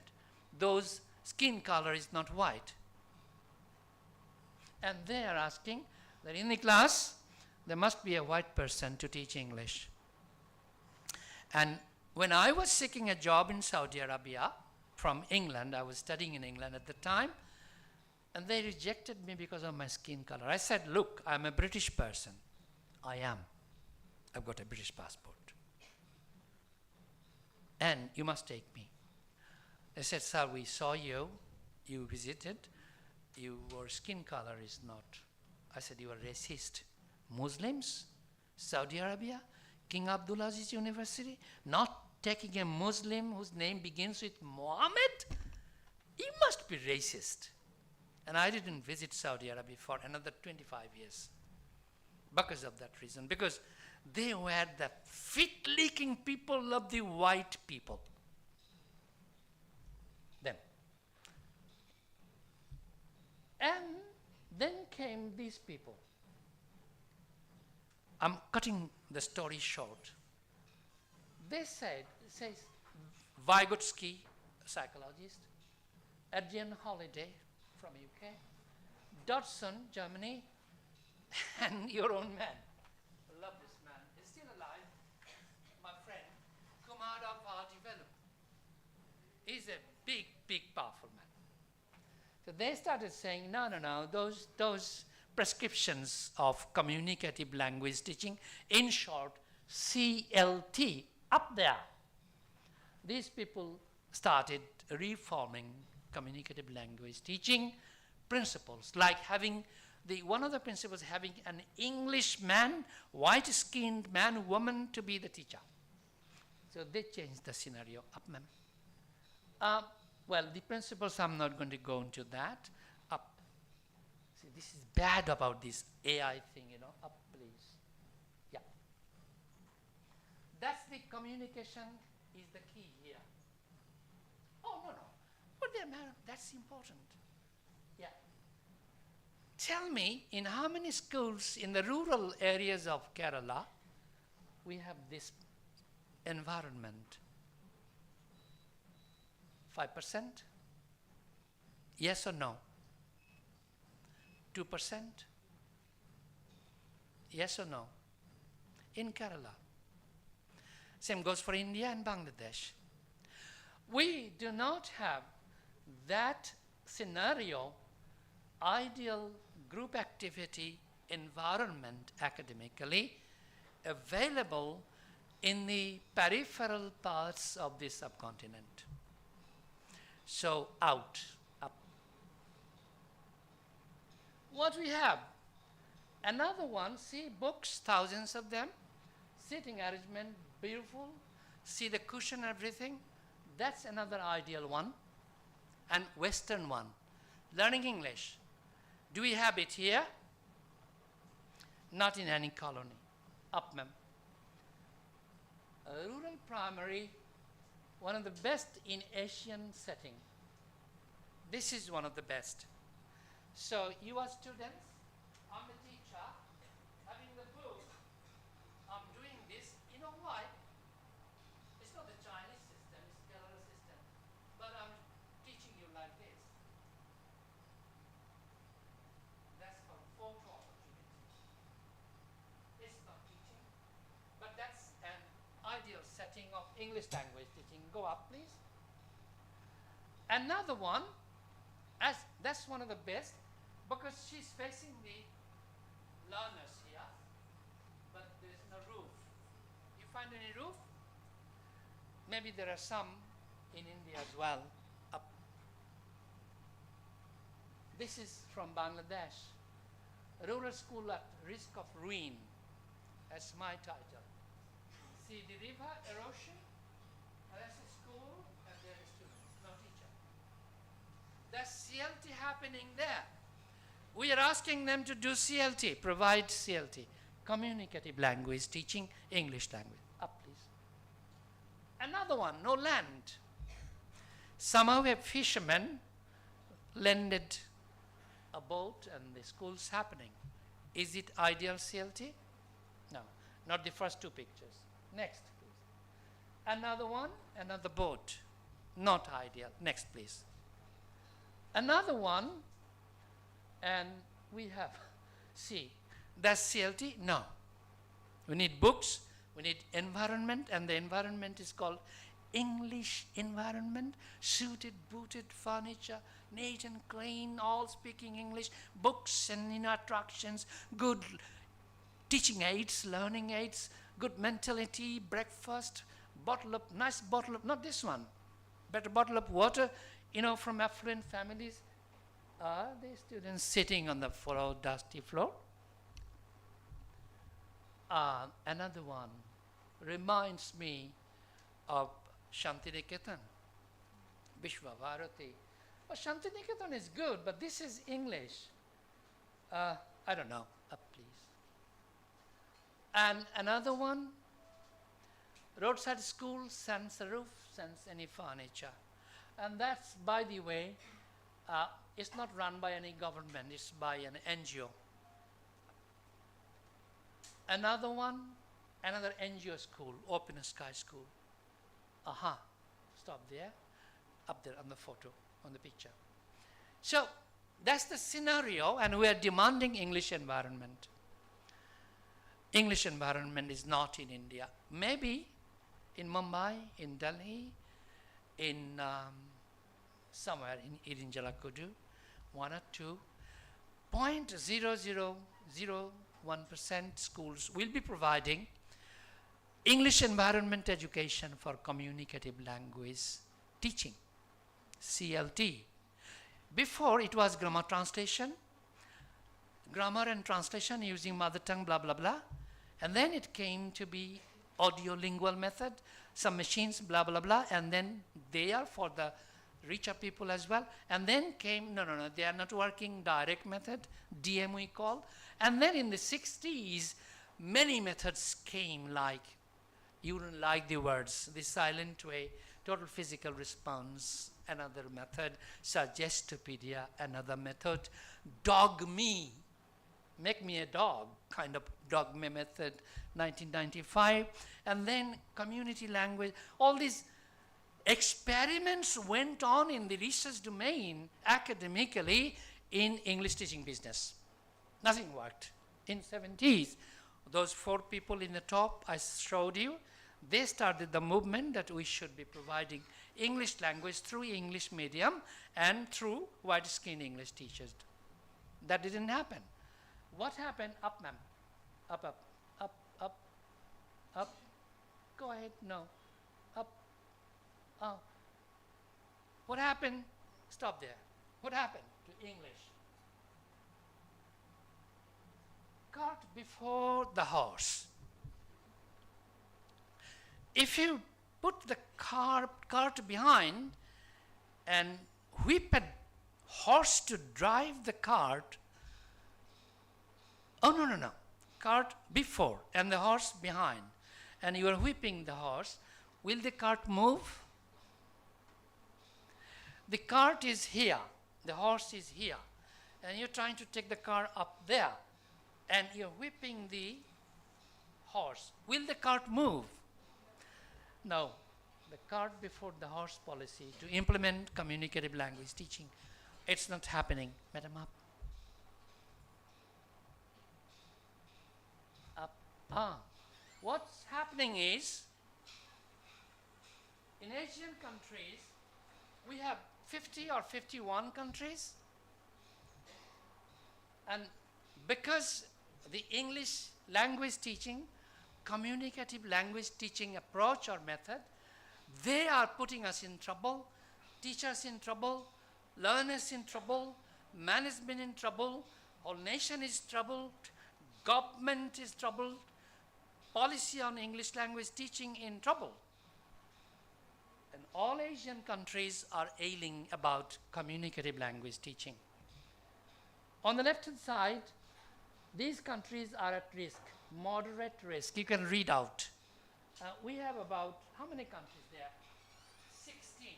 those skin color is not white. And they are asking that in the class, there must be a white person to teach English. And when I was seeking a job in Saudi Arabia from England, I was studying in England at the time, and they rejected me because of my skin color. I said, look, I'm a British person. I am. I've got a British passport. And you must take me. They said, sir, we saw you, you visited, your skin color is not. I said, you are racist. Muslims, Saudi Arabia, King Abdulaziz University, not taking a Muslim whose name begins with Muhammad? You must be racist. And I didn't visit Saudi Arabia for another 25 years because of that reason, because they were the fit-licking people of the white people. Them. And then came these people. I'm cutting the story short. They said, it says Vygotsky, a psychologist, Adrian Holiday from UK, Dodson, Germany, and your own man. I love this man. He's still alive. My friend, Kumar Develop. He's a big, big, powerful man. So they started saying, no, those prescriptions of communicative language teaching, in short, CLT, up there. These people started reforming communicative language teaching principles, like having one of the principles having an English man, white-skinned man, woman to be the teacher. So they changed the scenario up, ma'am. Well, the principles, I'm not going to go into that. Up. See, this is bad about this AI thing, up, please. Yeah. That's the communication is the key here. Oh, no. But there, madam, that's important. Yeah. Tell me, in how many schools in the rural areas of Kerala we have this environment? 5%? Yes or no? 2%? Yes or no? In Kerala. Same goes for India and Bangladesh. We do not have that scenario, ideal group activity environment academically available in the peripheral parts of the subcontinent. So out, up. What we have? Another one, see books, thousands of them, seating arrangement, beautiful, see the cushion, everything. That's another ideal one. And Western one, learning English. Do we have it here? Not in any colony. Up, ma'am. A rural primary, one of the best in Asian setting. This is one of the best. So you are students, I'm a teacher, having the book, I'm doing this. You know why? It's not the Chinese system, it's Kerala system. But I'm teaching you like this. That's called photo opportunity. It's not teaching, but that's an ideal setting of English language teaching. Go up, please. Another one, that's one of the best, because she's facing the learners here, but there's no roof. You find any roof? Maybe there are some in India as well. Up. This is from Bangladesh. Rural school at risk of ruin. That's my title. See the river erosion? That's a school and there is students, no teacher. That's CLT happening there. We are asking them to do CLT, provide CLT, communicative language teaching, English language. Up, please. Another one, no land. Somehow a fisherman landed a boat and the school's happening. Is it ideal CLT? No, not the first two pictures. Next, please. Another one, another boat. Not ideal. Next, please. Another one, and we have, see, that's CLT? No. We need books, we need environment, and the environment is called English environment, suited, booted furniture, neat and clean, all speaking English, books and attractions, good teaching aids, learning aids, good mentality, breakfast, nice bottle of, not this one, but a bottle of water, from affluent families. Are the students sitting on the floor, dusty floor? Another one reminds me of Shantiniketan, Vishwavarati. Well, Shantiniketan is good, but this is English. I don't know. Up, please. And another one, roadside school, sans a roof, sans any furniture. And that's, by the way, it's not run by any government, it's by an NGO. Another one, another NGO school, Open Sky School. Stop there, up there on the photo, on the picture. So that's the scenario, and we are demanding English environment. English environment is not in India. Maybe in Mumbai, in Delhi, in somewhere in Irinjalakuda, 1 or 2, 0.0001% schools will be providing English environment education for communicative language teaching, CLT. Before it was grammar and translation using mother tongue, blah, blah, blah. And then it came to be audio-lingual method, some machines, blah, blah, blah. And then they are for the richer people as well. And then came, no, they are not working direct method, DM we call. And then in the 60s, many methods came like, you don't like the words, the silent way, total physical response, another method, Suggestopedia, another method, dog me, make me a dog, kind of dog me method, 1995, and then community language. All these experiments went on in the research domain academically in English teaching business. Nothing worked. In 70s, those 4 people in the top I showed you, they started the movement that we should be providing English language through English medium and through white-skinned English teachers. That didn't happen. What happened? Up, ma'am. Up, up, up, up, up. Go ahead. No. Up. Oh. What happened? Stop there. What happened to English? Cart before the horse. If you put the cart behind and whip a horse to drive the cart, no. Cart before and the horse behind, and you are whipping the horse, will the cart move? The cart is here, the horse is here, and you're trying to take the car up there, and you're whipping the horse. Will the cart move? No. The cart before the horse policy to implement communicative language teaching. It's not happening. Madam, up. Up. What's happening is, in Asian countries, we have 50 or 51 countries. And because the English language teaching, communicative language teaching approach or method, they are putting us in trouble, teachers in trouble, learners in trouble, management in trouble, whole nation is troubled, government is troubled, policy on English language teaching in trouble. And all Asian countries are ailing about communicative language teaching. On the left-hand side, these countries are at risk, moderate risk. You can read out. We have about, how many countries there? 16.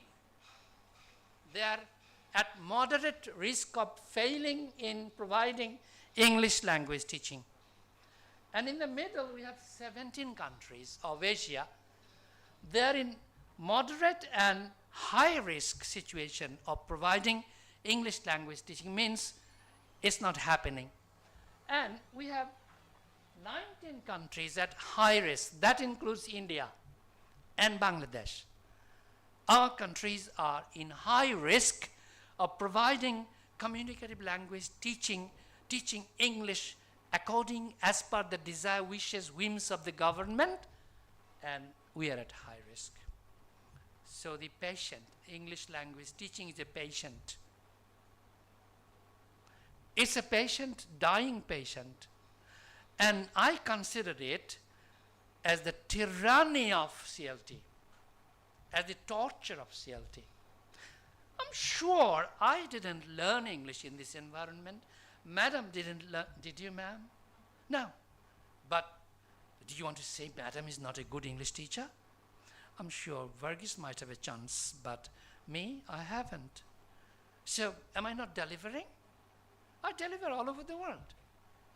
They are at moderate risk of failing in providing English language teaching. And in the middle, we have 17 countries of Asia. They are in moderate and high risk situation of providing English language teaching, means it's not happening. And we have 19 countries at high risk. That includes India and Bangladesh. Our countries are in high risk of providing communicative language teaching English according as per the desire, wishes, whims of the government, and we are at high risk. So the patient, English language teaching is a patient. It's a patient, dying patient. And I consider it as the tyranny of CLT, as the torture of CLT. I'm sure I didn't learn English in this environment. Madam didn't learn, did you, ma'am? No. But do you want to say Madam is not a good English teacher? I'm sure Varghese might have a chance, but me, I haven't. So am I not delivering? I deliver all over the world.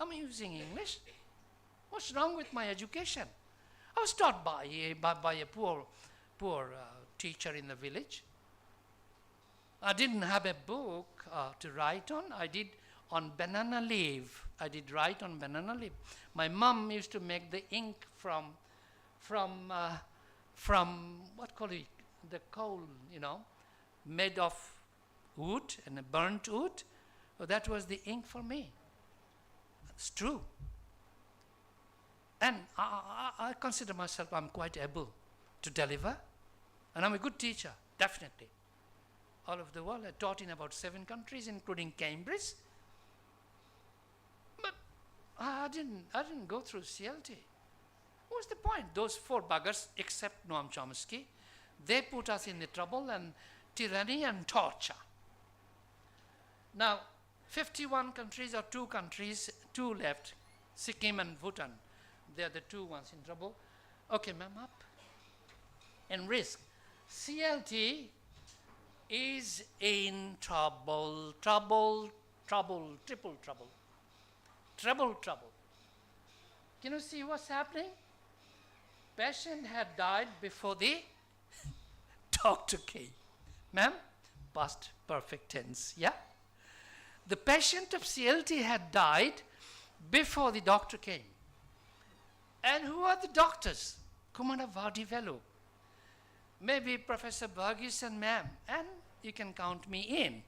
I'm using English. What's wrong with my education? I was taught by a poor teacher in the village. I didn't have a book to write on. I did on banana leaf. I did write on banana leaf. My mom used to make the ink from what call it, the coal, you know, made of wood and a burnt wood. So that was the ink for me. It's true. And I consider myself, I'm quite able to deliver. And I'm a good teacher, definitely. All over the world, I taught in about 7 countries, including Cambridge. But I didn't go through CLT. What's the point? Those 4 buggers, except Noam Chomsky, they put us in the trouble and tyranny and torture. Now, 51 countries or 2 countries, 2 left, Sikkim and Bhutan. They are the 2 ones in trouble. Okay, ma'am, up. And risk. CLT is in trouble, triple trouble. Can you see what's happening? Patient had died before the doctor came. Ma'am, past perfect tense, yeah? The patient of CLT had died before the doctor came. And who are the doctors? Kumara Vardivelu. Maybe Professor Varghese and ma'am, and you can count me in.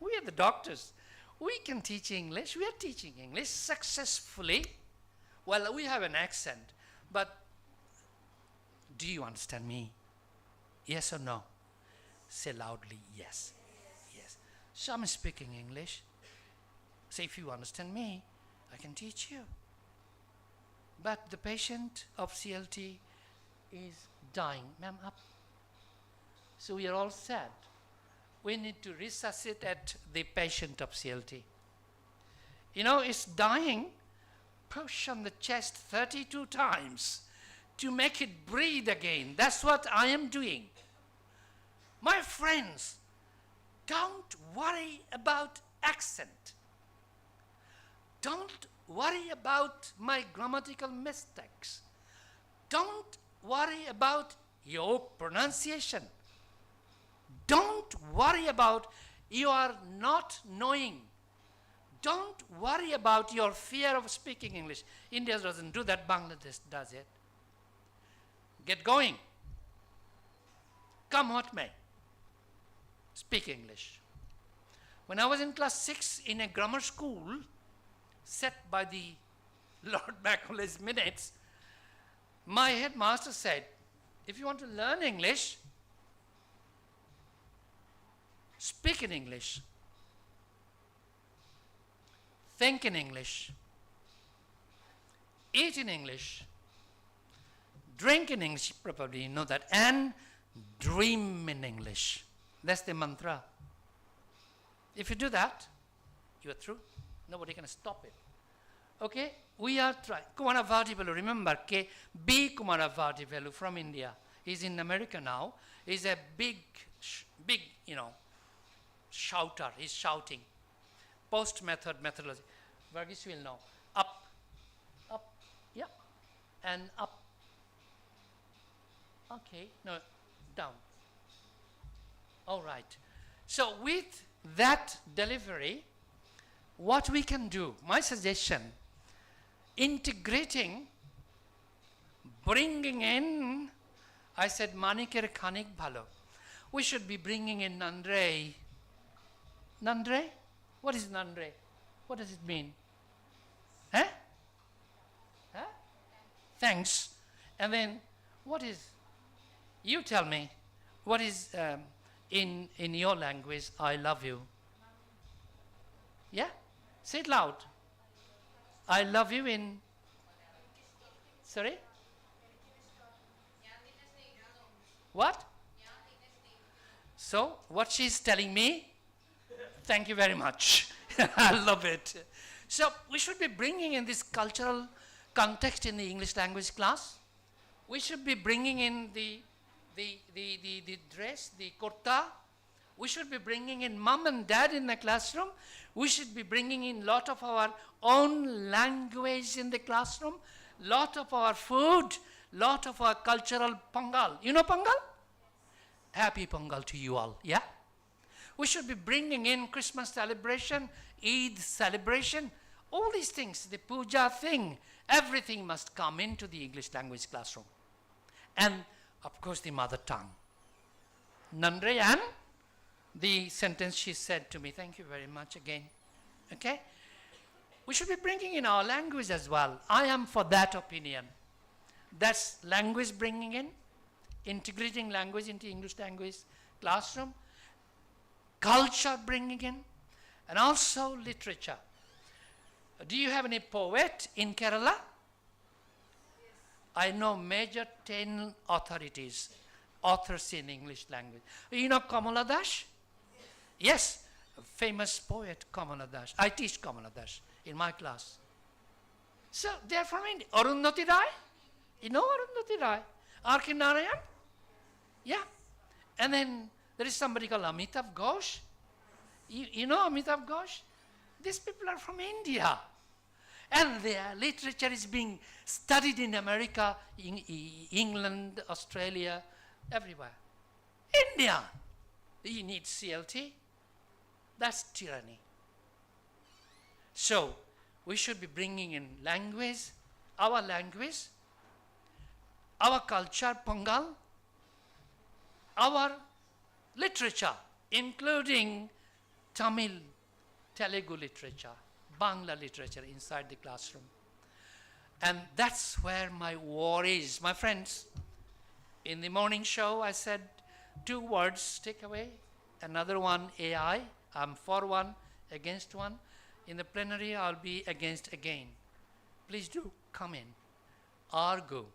We are the doctors. We can teach English. We are teaching English successfully. Well, we have an accent, but do you understand me? Yes or no? Say loudly, yes. Yes. So I'm speaking English. So if you understand me, I can teach you. But the patient of CLT is dying. Ma'am, up. So we are all sad. We need to resuscitate the patient of CLT. You know, it's dying. Push on the chest 32 times to make it breathe again. That's what I am doing. My friends, don't worry about accent. Don't worry about my grammatical mistakes. Don't worry about your pronunciation. Don't worry about your not knowing. Don't worry about your fear of speaking English. India doesn't do that, Bangladesh does it. Get going. Come what may. Speak English. When I was in class 6 in a grammar school, set by the Lord Macaulay's minutes, my headmaster said, if you want to learn English, speak in English, think in English, eat in English, drink in English, probably you know that, and dream in English. That's the mantra. If you do that, you are through. Nobody can stop it. Okay? We are trying. Kumara Vardivelu, remember, B. Kumara Vardivelu from India. He's in America now. He's a big, shouter, he's shouting. Post method, methodology. Varghese will know. Up, up, yeah, and up. Okay, no, down. All right. So with that delivery, what we can do, my suggestion, integrating, bringing in, I said Manikir Khanik Bhalo. We should be bringing in Nandre. Nandre? What is Nandre? What does it mean? Huh? Huh? Thanks. And then what is, you tell me, what is in your language, I love you? Yeah? Say it loud. I love you in, sorry? What? So, what she's telling me, thank you very much. I love it. So, we should be bringing in this cultural context in the English language class. We should be bringing in the dress, the kurta. We should be bringing in mom and dad in the classroom. We should be bringing in lot of our own language in the classroom, lot of our food, lot of our cultural Pongal. You know Pongal? Happy Pongal to you all, yeah? We should be bringing in Christmas celebration, Eid celebration, all these things, the puja thing, everything must come into the English language classroom. And of course the mother tongue. Nandre and the sentence she said to me, thank you very much again, okay? We should be bringing in our language as well. I am for that opinion. That's language bringing in, integrating language into English language classroom, culture bringing in, and also literature. Do you have any poet in Kerala? I know major 10 authorities, authors in English language. You know Kamala Dash? Yes, a famous poet Kamala Dash. I teach Kamala Dash in my class. So they are from India. Arundhati Rai? You know Arundhati Rai? R.K. Narayan? Yeah. And then there is somebody called Amitav Ghosh. You know Amitav Ghosh? These people are from India. And their literature is being studied in America, in England, Australia, everywhere. India. You need CLT. That's tyranny. So, we should be bringing in language, our culture, Pongal, our literature, including Tamil, Telugu literature, Bangla literature inside the classroom. And that's where my war is. My friends, in the morning show I said 2 words, take away. Another one, AI. I'm for one, against one. In the plenary, I'll be against again. Please do come in. Argue.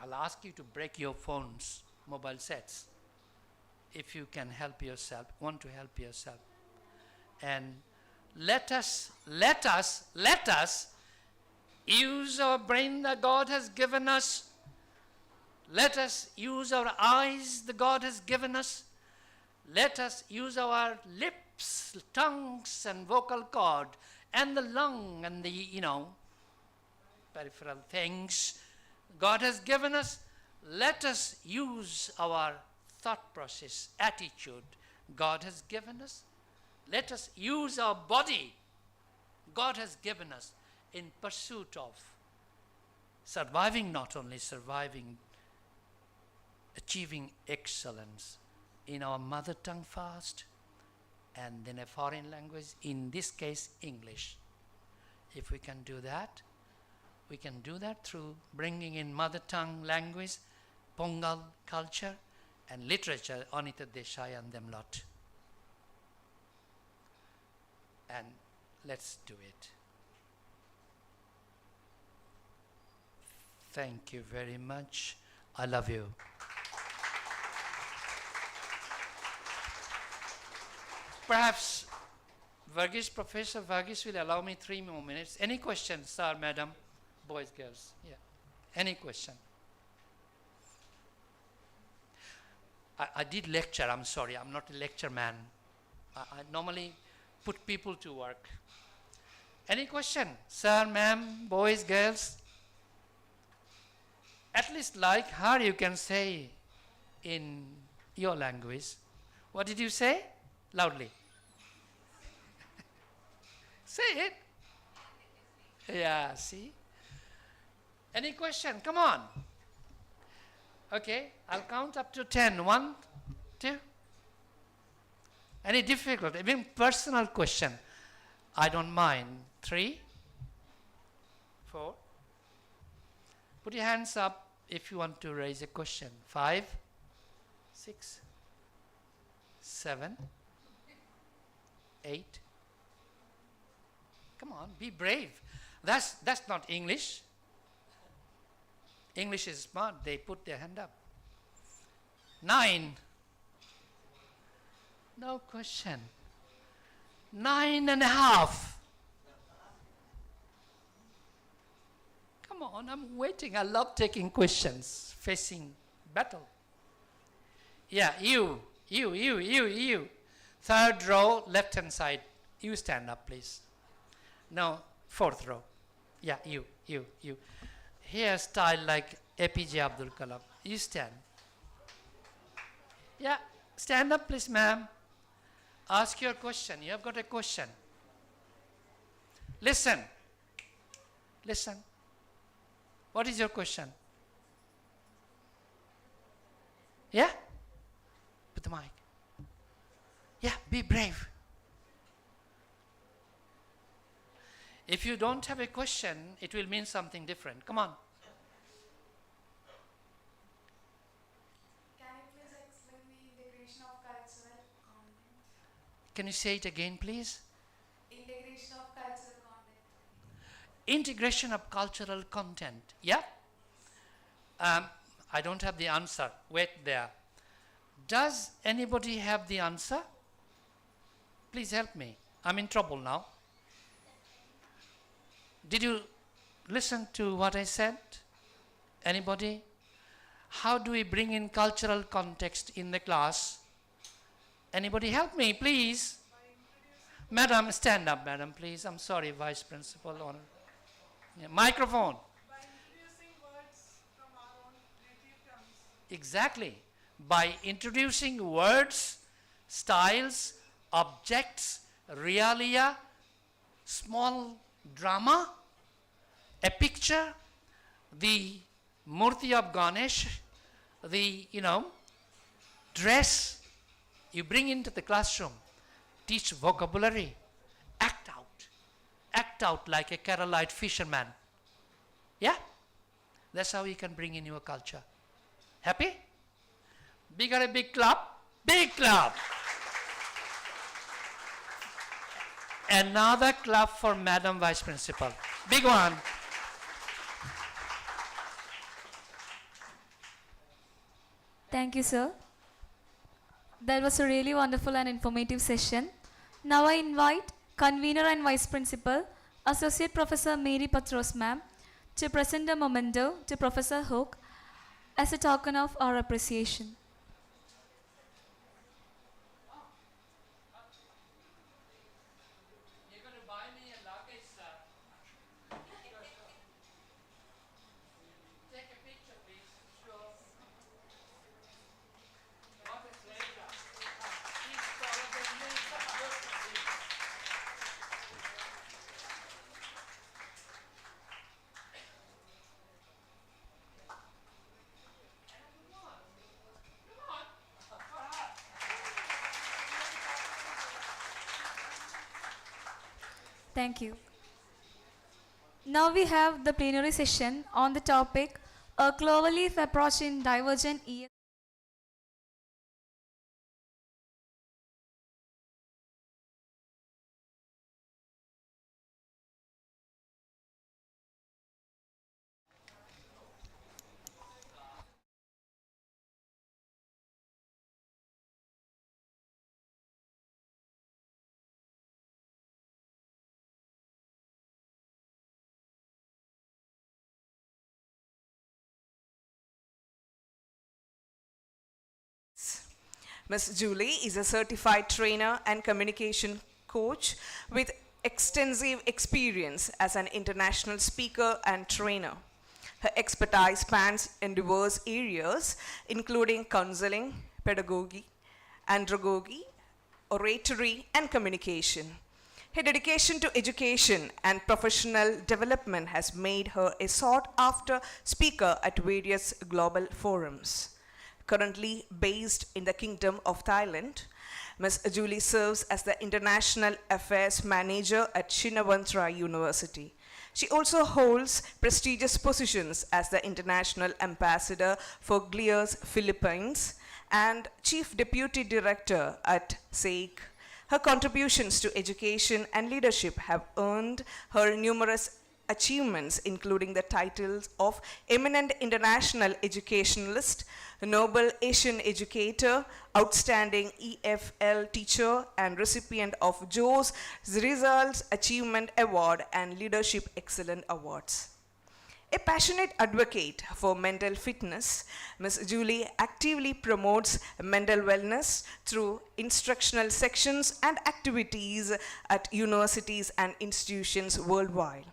I'll ask you to break your phones, mobile sets, if you can help yourself, want to help yourself. And let us use our brain that God has given us. Let us use our eyes that God has given us. Let us use our lips, tongues, and vocal cord, and the lung, and the, peripheral things God has given us. Let us use our thought process, attitude God has given us. Let us use our body God has given us in pursuit of surviving, not only surviving, achieving excellence in our mother tongue first, and then a foreign language, in this case English. If we can do that, we can do that through bringing in mother tongue language, Pongal culture, and literature, Anita Desai and them lot. And let's do it. Thank you very much. I love you. Perhaps Professor Varghese will allow me 3 more minutes. Any questions, sir, madam, boys, girls? Yeah. Any question? I did lecture, I'm sorry, I'm not a lecture man. I normally put people to work. Any question? Sir, ma'am, boys, girls? At least like her you can say in your language. What did you say? Loudly. Say it. Yeah, see? Any question? Come on. Okay, I'll count up to 10. 1, 2. Any difficult, even personal question? I don't mind. 3, 4. Put your hands up if you want to raise a question. 5, 6, 7, 8. Come on, be brave. That's not English. English is smart. They put their hand up. 9. No question. 9.5. Come on, I'm waiting. I love taking questions, facing battle. Yeah, you. Third row, left hand side. You stand up, please. No, fourth row. Yeah, you. Hairstyle like APJ Abdul Kalam. You stand. Yeah, stand up, please, ma'am. Ask your question. You have got a question. Listen. What is your question? Yeah? Put the mic. Yeah, be brave. If you don't have a question, it will mean something different. Come on. Can you please explain the integration of cultural content? Can you say it again, please? Integration of cultural content. Integration of cultural content. Yeah? I don't have the answer. Wait there. Does anybody have the answer? Please help me. I'm in trouble now. Did you listen to what I said? Anybody? How do we bring in cultural context in the class? Anybody help me, please? Madam, stand up, madam, please. I'm sorry, Vice Principal. Yeah, microphone. By introducing words from our own native tongues. Exactly. By introducing words, styles, objects, realia, small drama, a picture, the Murti of Ganesh, the, dress you bring into the classroom, teach vocabulary, act out like a Keralite fisherman. Yeah? That's how you can bring in your culture. Happy? Bigger a big clap? Big clap! Another clap for Madam Vice Principal. Big one. Thank you, sir. That was a really wonderful and informative session. Now I invite Convener and Vice Principal, Associate Professor Mary Patros ma'am, to present a memento to Professor Hook as a token of our appreciation. Thank you. Now we have the plenary session on the topic, a cloverleaf approach in divergent ES. Ms. Julie is a certified trainer and communication coach with extensive experience as an international speaker and trainer. Her expertise spans in diverse areas, including counseling, pedagogy, andragogy, oratory, and communication. Her dedication to education and professional development has made her a sought-after speaker at various global forums. Currently based in the Kingdom of Thailand, Ms. Julie serves as the International Affairs Manager at Shinawantrai University. She also holds prestigious positions as the International Ambassador for GLIAS Philippines and Chief Deputy Director at SAIC. Her contributions to education and leadership have earned her numerous achievements, including the titles of Eminent International Educationalist, Noble Asian Educator, Outstanding EFL Teacher, and recipient of Joe's Results Achievement Award and Leadership Excellence Awards. A passionate advocate for mental fitness, Ms. Julie actively promotes mental wellness through instructional sections and activities at universities and institutions worldwide.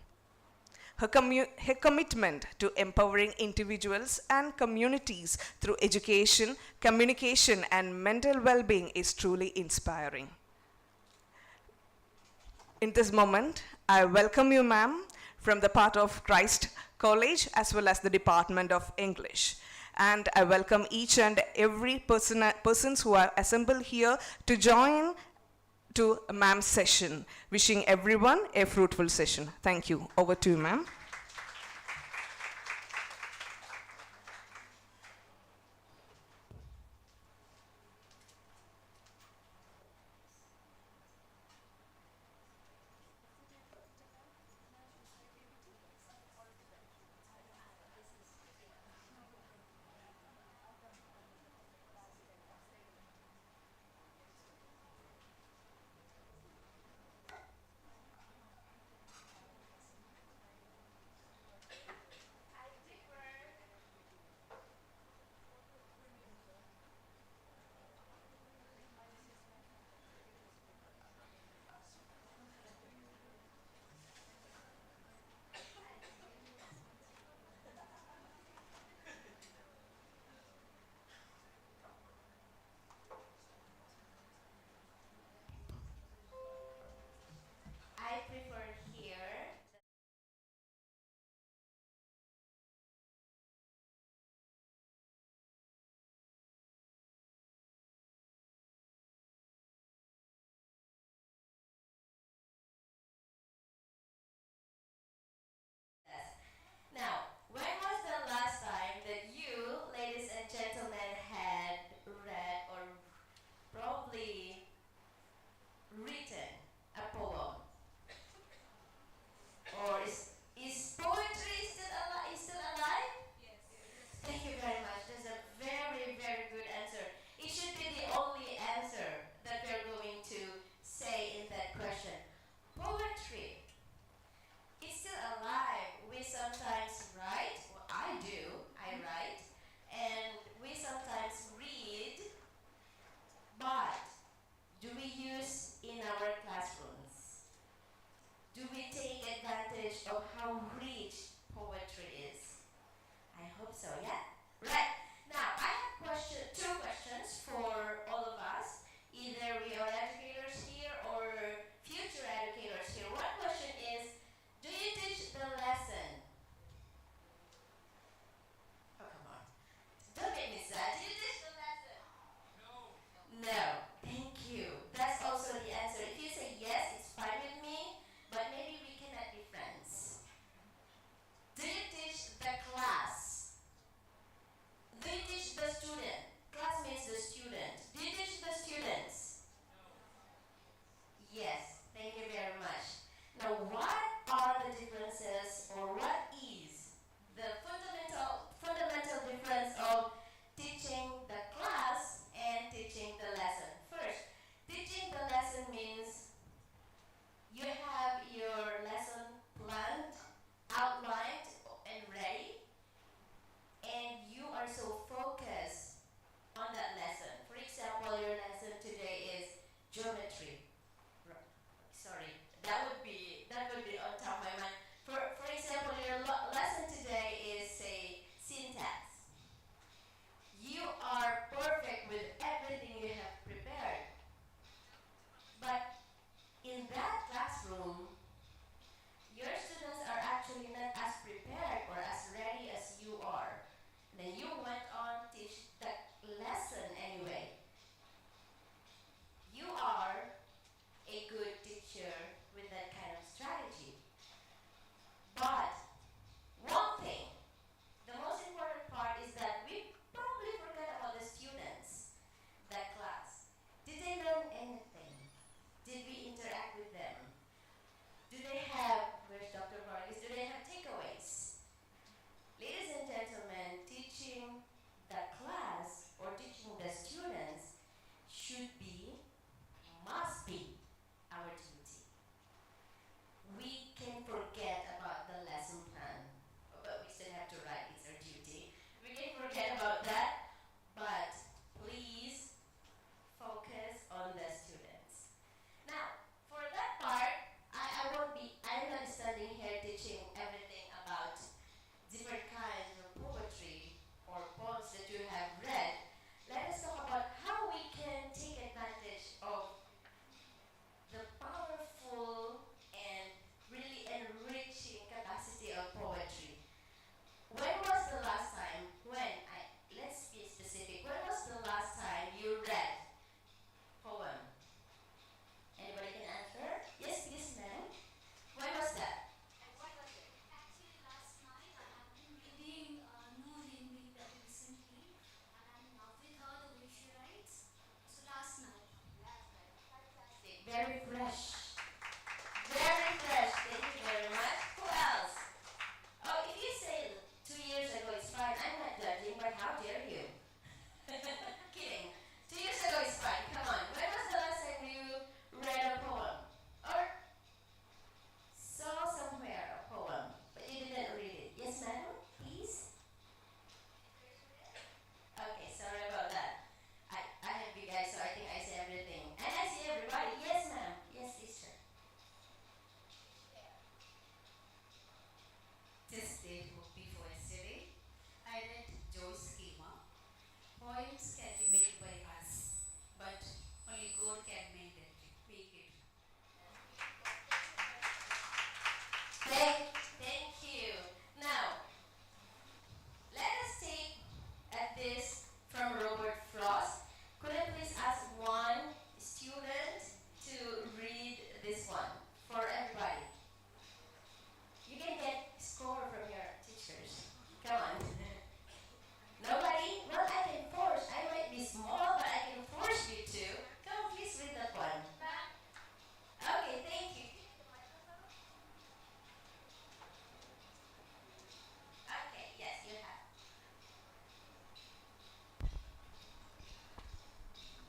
Her commitment to empowering individuals and communities through education, communication, and mental well-being is truly inspiring. In this moment, I welcome you, ma'am, from the part of Christ College as well as the Department of English. And I welcome each and every persons who are assembled here to join to ma'am's session. Wishing everyone a fruitful session. Thank you. Over to you, ma'am.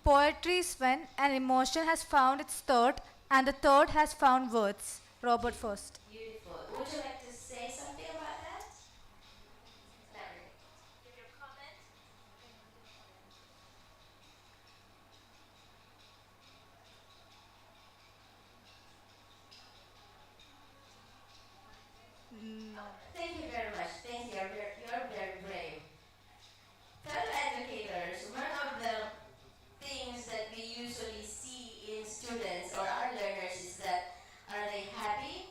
Poetry is when an emotion has found its thought and the thought has found words. Robert Frost. Beautiful. Would you like to say something about that? Larry, give your comment. Thank you very much. Thank you. You're very brave. Fellow educators, one of the things that we usually see in students or our learners is that are they happy?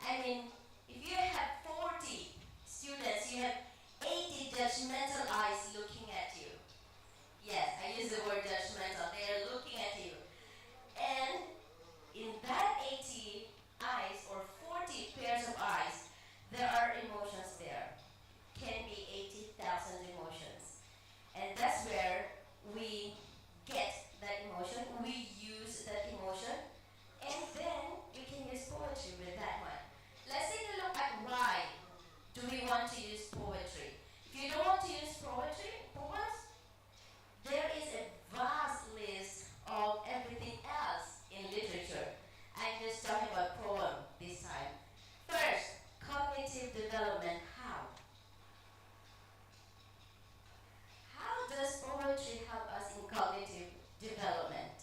I mean, if you have 40 students, you have 80 judgmental eyes looking at you. Yes, I use the word judgmental. They are looking at you. And in that 80 eyes or 40 pairs of eyes, there are emotions there. Can be 80,000 emotions. And that's where we get that emotion, we use that emotion, and then we can use poetry with that one. Let's take a look at why do we want to use poetry. If you don't want to use poems, there is a vast list of everything else in literature. I'm just talking about poem this time. First, cognitive development. How? How does poetry help us in cognitive development?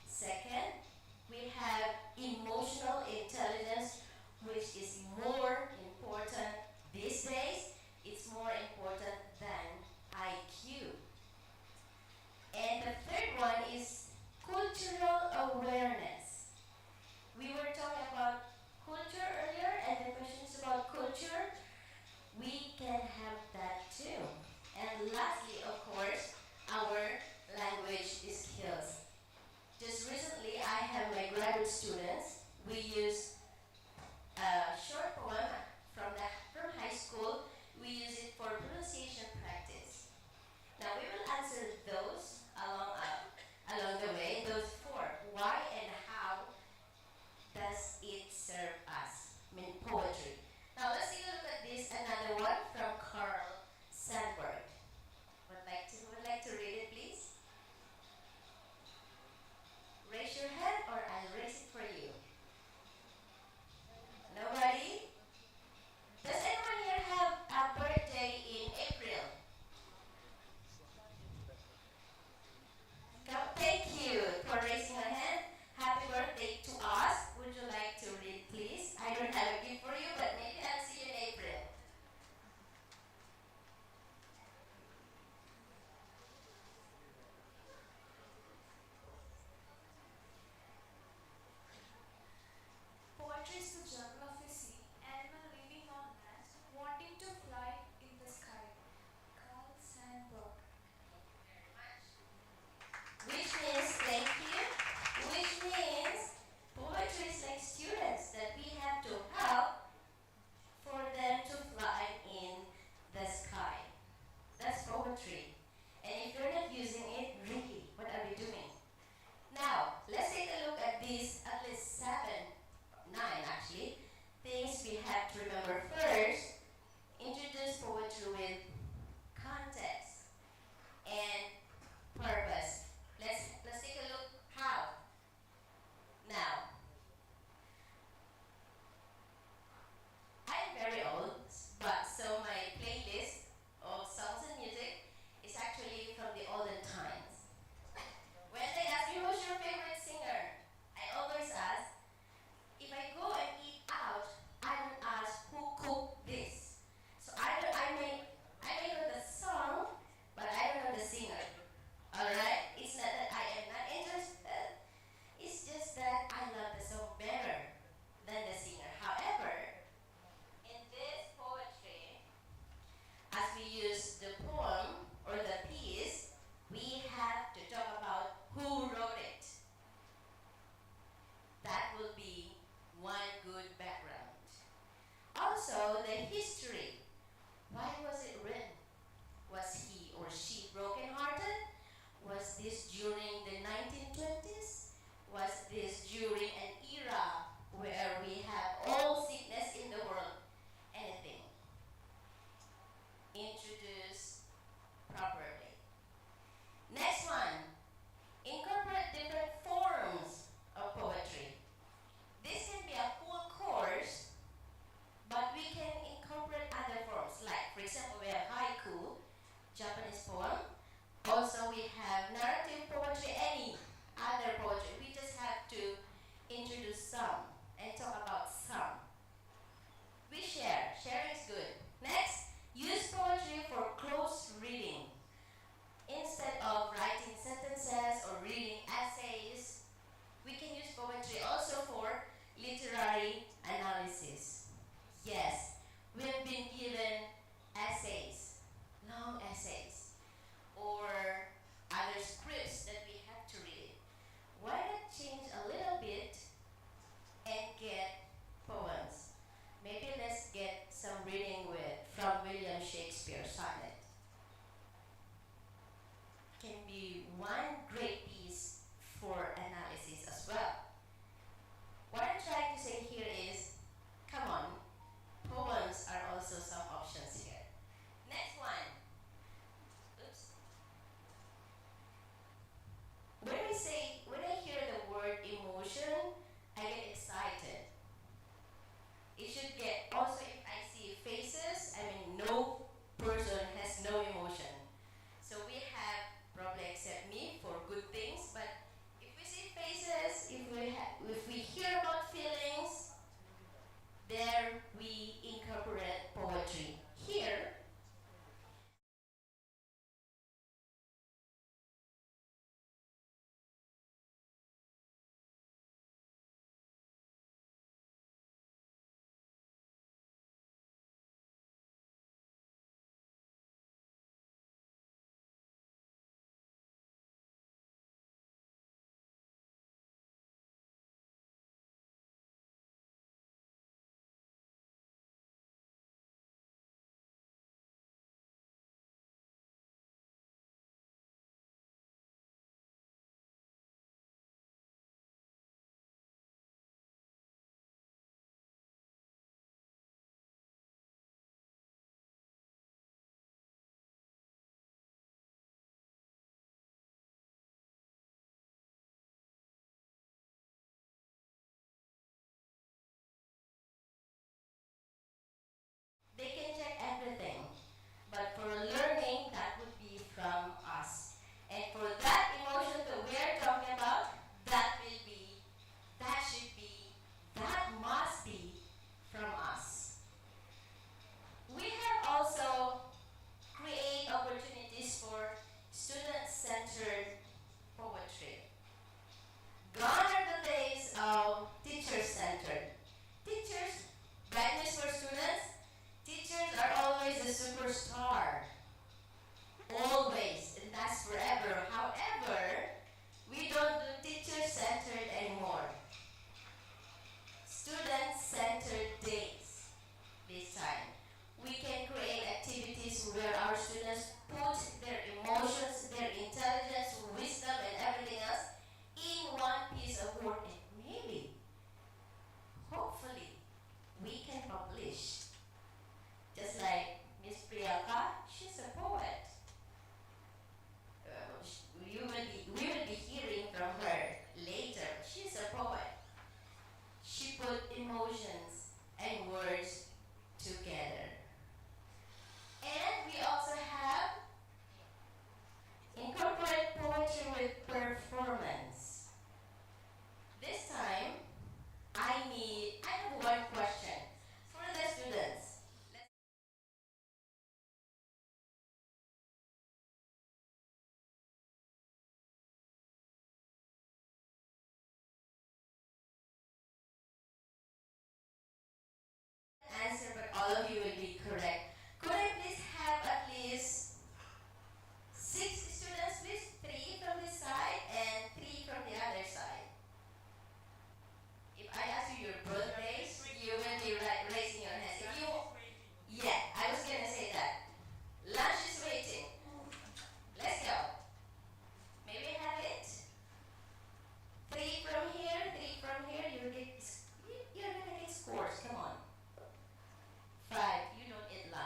Second, we have emotional intelligence, which is more important these days. It's more important than IQ. And the third one is cultural awareness. We were talking about culture earlier, and the question is about culture. We can have that too. And lastly, of course, our language skills. Just recently, I have my graduate students. We use a short poem from high school. We use it for pronunciation practice. Now we will answer those along the way. Those four. Why and how does it serve us? I mean poetry. Now let's take a look at this. Another one from Carl Sandburg. Would like to read it, please? Raise your hand or I'll raise it for you. Nobody? Does anyone here have a birthday in April? Thank you for raising your hand. Happy birthday to us. Would you like to read, please? I don't have a gift for you, but maybe I'll see you in April. Poetry is the journal of a sea animal living on land, wanting to fly in the sky. Carl Sandburg. Which means, thank you, which means poetry is like students that we have to help for them to fly in the sky. That's poetry. And if you're not using it, really, what are we doing? Now, let's take a look at these, at least 9 actually, things we have to remember. First, introduce poetry with context and purpose. Let's take a look how. Now, I'm very old, but so my playlist of songs and music is actually from the olden times. When they ask me who's your favorite singer, I always ask, if I go and eat out, I don't ask who cooked this. So I may know the song, Japanese poem. Also, we have narrative poetry, any other poetry. We just have to introduce some and talk about some. We share. Sharing is good. Next, use poetry for close reading. Instead of writing sentences or reading essays, we can use poetry also for literary analysis. Yes, we have been given essays, long essays, or other scripts that we have to read. Why not change a little bit and get poems? Maybe let's get some reading from William Shakespeare's sonnet. Can be one great piece for analysis as well. What I'm trying to say here is, come on, poems are also some options here. Next one. Oops. When I hear the word emotion, I get excited. It should get, also if I see faces, I mean no person has no emotion. So we have probably accept me for good things, but if we see faces, if we hear about feelings, there we incorporate poetry. Here, they can check everything, but for learning, that would be from us. And for that emotion that we're talking about, that will be, that should be, that must be from us. We have also create opportunities for student-centered poetry. Gone are the days of teacher-centered. Teachers, bad news for students, teachers are always the superstar. Always, and that's forever. However, we don't do teacher-centered anymore. Student-centered days this time. We can create activities where our students put their emotions, their intelligence, wisdom, and everything else in one piece of work. And maybe, hopefully, we can publish. Just like Miss Priyanka, she's a poet. We will be hearing from her later. She's a poet. She put emotions and words together. And we also have incorporate poetry with performance. This time, I have one question for the students. Answer, but all of you will be correct. Could I please have at least 6 students, please? 3 from this side and 3 from the other side. If I ask you your birth race, you will be raising your hands. If you, yeah, I was gonna say that. Lunch is waiting. Let's go. May we have it? 3 from here, 3 from here. You're gonna get scores. Come on. 5. You don't eat lunch.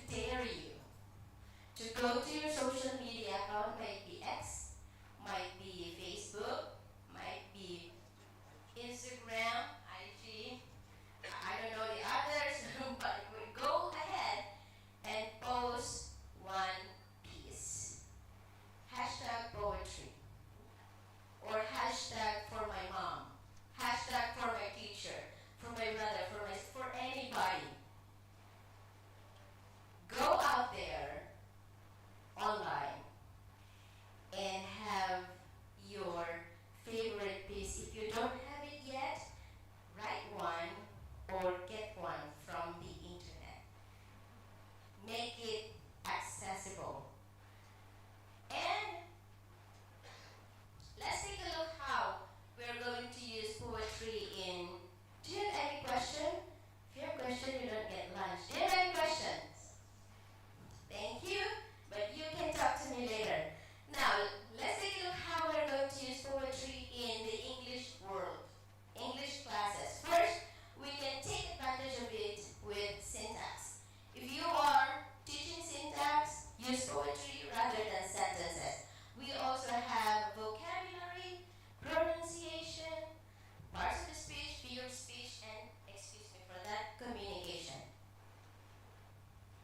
dare you to go to your social media account, might be X, might be Facebook, might be Instagram, IG, I don't know the others, but we go ahead and post one piece. Hashtag poetry. Or hashtag for my mom. Hashtag for my teacher, for my brother, for anybody. Go out there online and have your favorite piece. If you don't have it yet, write one or get one from the internet. Make it accessible. And let's take a look how we're going to use poetry in. Do you have any question? If you have a question, you don't get lunch. Do you have any questions? Thank you, but you can talk to me later. Now, let's take a look how we're going to use poetry in the English world. English classes. First, we can take advantage of it with syntax. If you are teaching syntax, use poetry rather than sentences. We also have vocabulary, pronunciation, parts of the speech, figure of speech, and, excuse me for that, communication.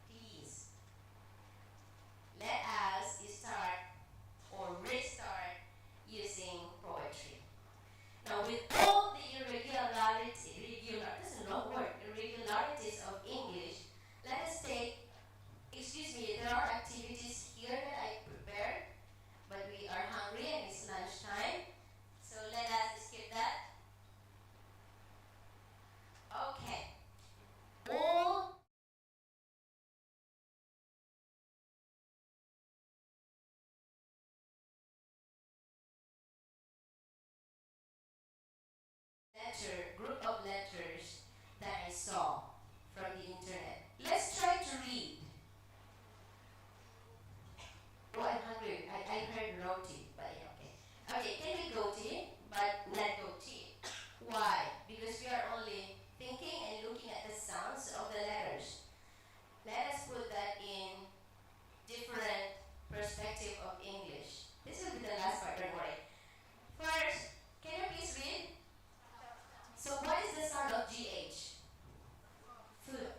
Please, let us start or restart using poetry. Now, with all the irregularities of English, let us take, excuse me, there are activities here that I prepared, but we are hungry and it's lunchtime, so let us skip that. Okay. All group of letters that I saw from the internet. Let's try to read. Oh, I'm hungry. I heard roti, but yeah, okay. Okay, can we goatee, but not goatee? Why? Because we are only thinking and looking at the sounds of the letters. Let us put that in different perspective of English. This will be the last part, don't worry. First, can you please read? So what is the sound of GH? Food.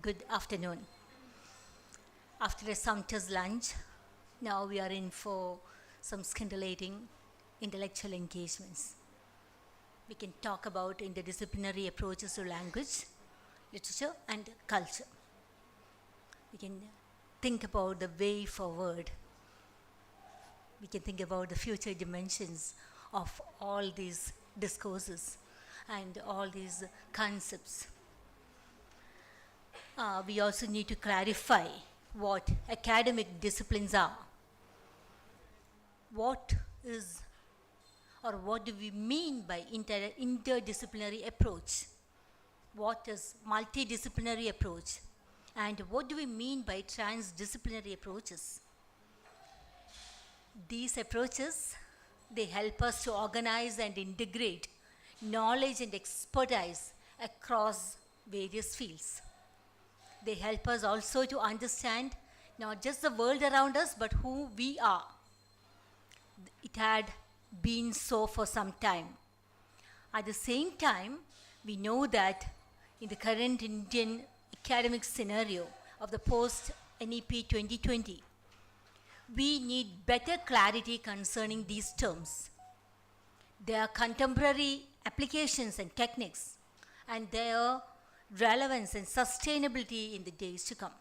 good afternoon. After a sumptuous lunch, now we are in for some scintillating intellectual engagements. We can talk about interdisciplinary approaches to language, literature, and culture. We can think about the way forward. We can think about the future dimensions of all these discourses and all these concepts. We also need to clarify what academic disciplines are. What is or what do we mean by interdisciplinary approach? What is multidisciplinary approach? And what do we mean by transdisciplinary approaches? These approaches, they help us to organize and integrate knowledge and expertise across various fields. They help us also to understand not just the world around us, but who we are. It had been so for some time. At the same time, we know that in the current Indian academic scenario of the post-NEP 2020, we need better clarity concerning these terms. Their contemporary applications and techniques, and their relevance and sustainability in the days to come.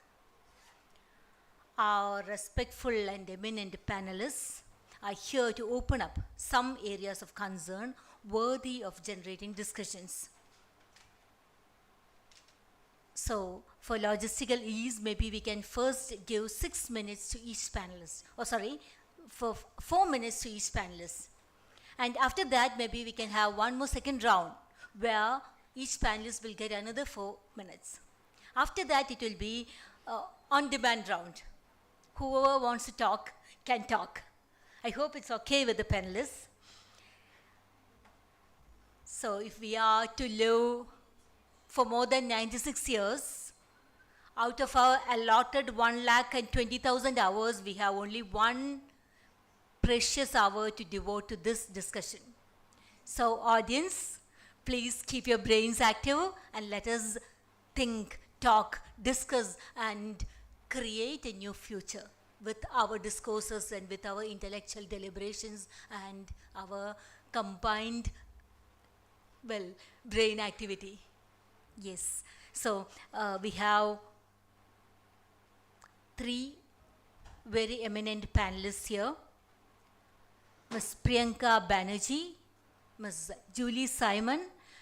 Our respectful and eminent panelists are here to open up some areas of concern worthy of generating discussions. So, for logistical ease, maybe we can first give 6 minutes to each panelist. For 4 minutes to each panelist. And after that, maybe we can have one more second round where each panelist will get another 4 minutes. After that, it will be on-demand round. Whoever wants to talk can talk. I hope it's okay with the panelists. So if we are to live for more than 96 years, out of our allotted 1,20,000 hours, we have only one precious hour to devote to this discussion. So audience, please keep your brains active and let us think, talk, discuss, and create a new future with our discourses and with our intellectual deliberations and our combined, brain activity. Yes. So we have 3 very eminent panelists here. Ms. Priyanka Banerjee, Ms. Julie Simon,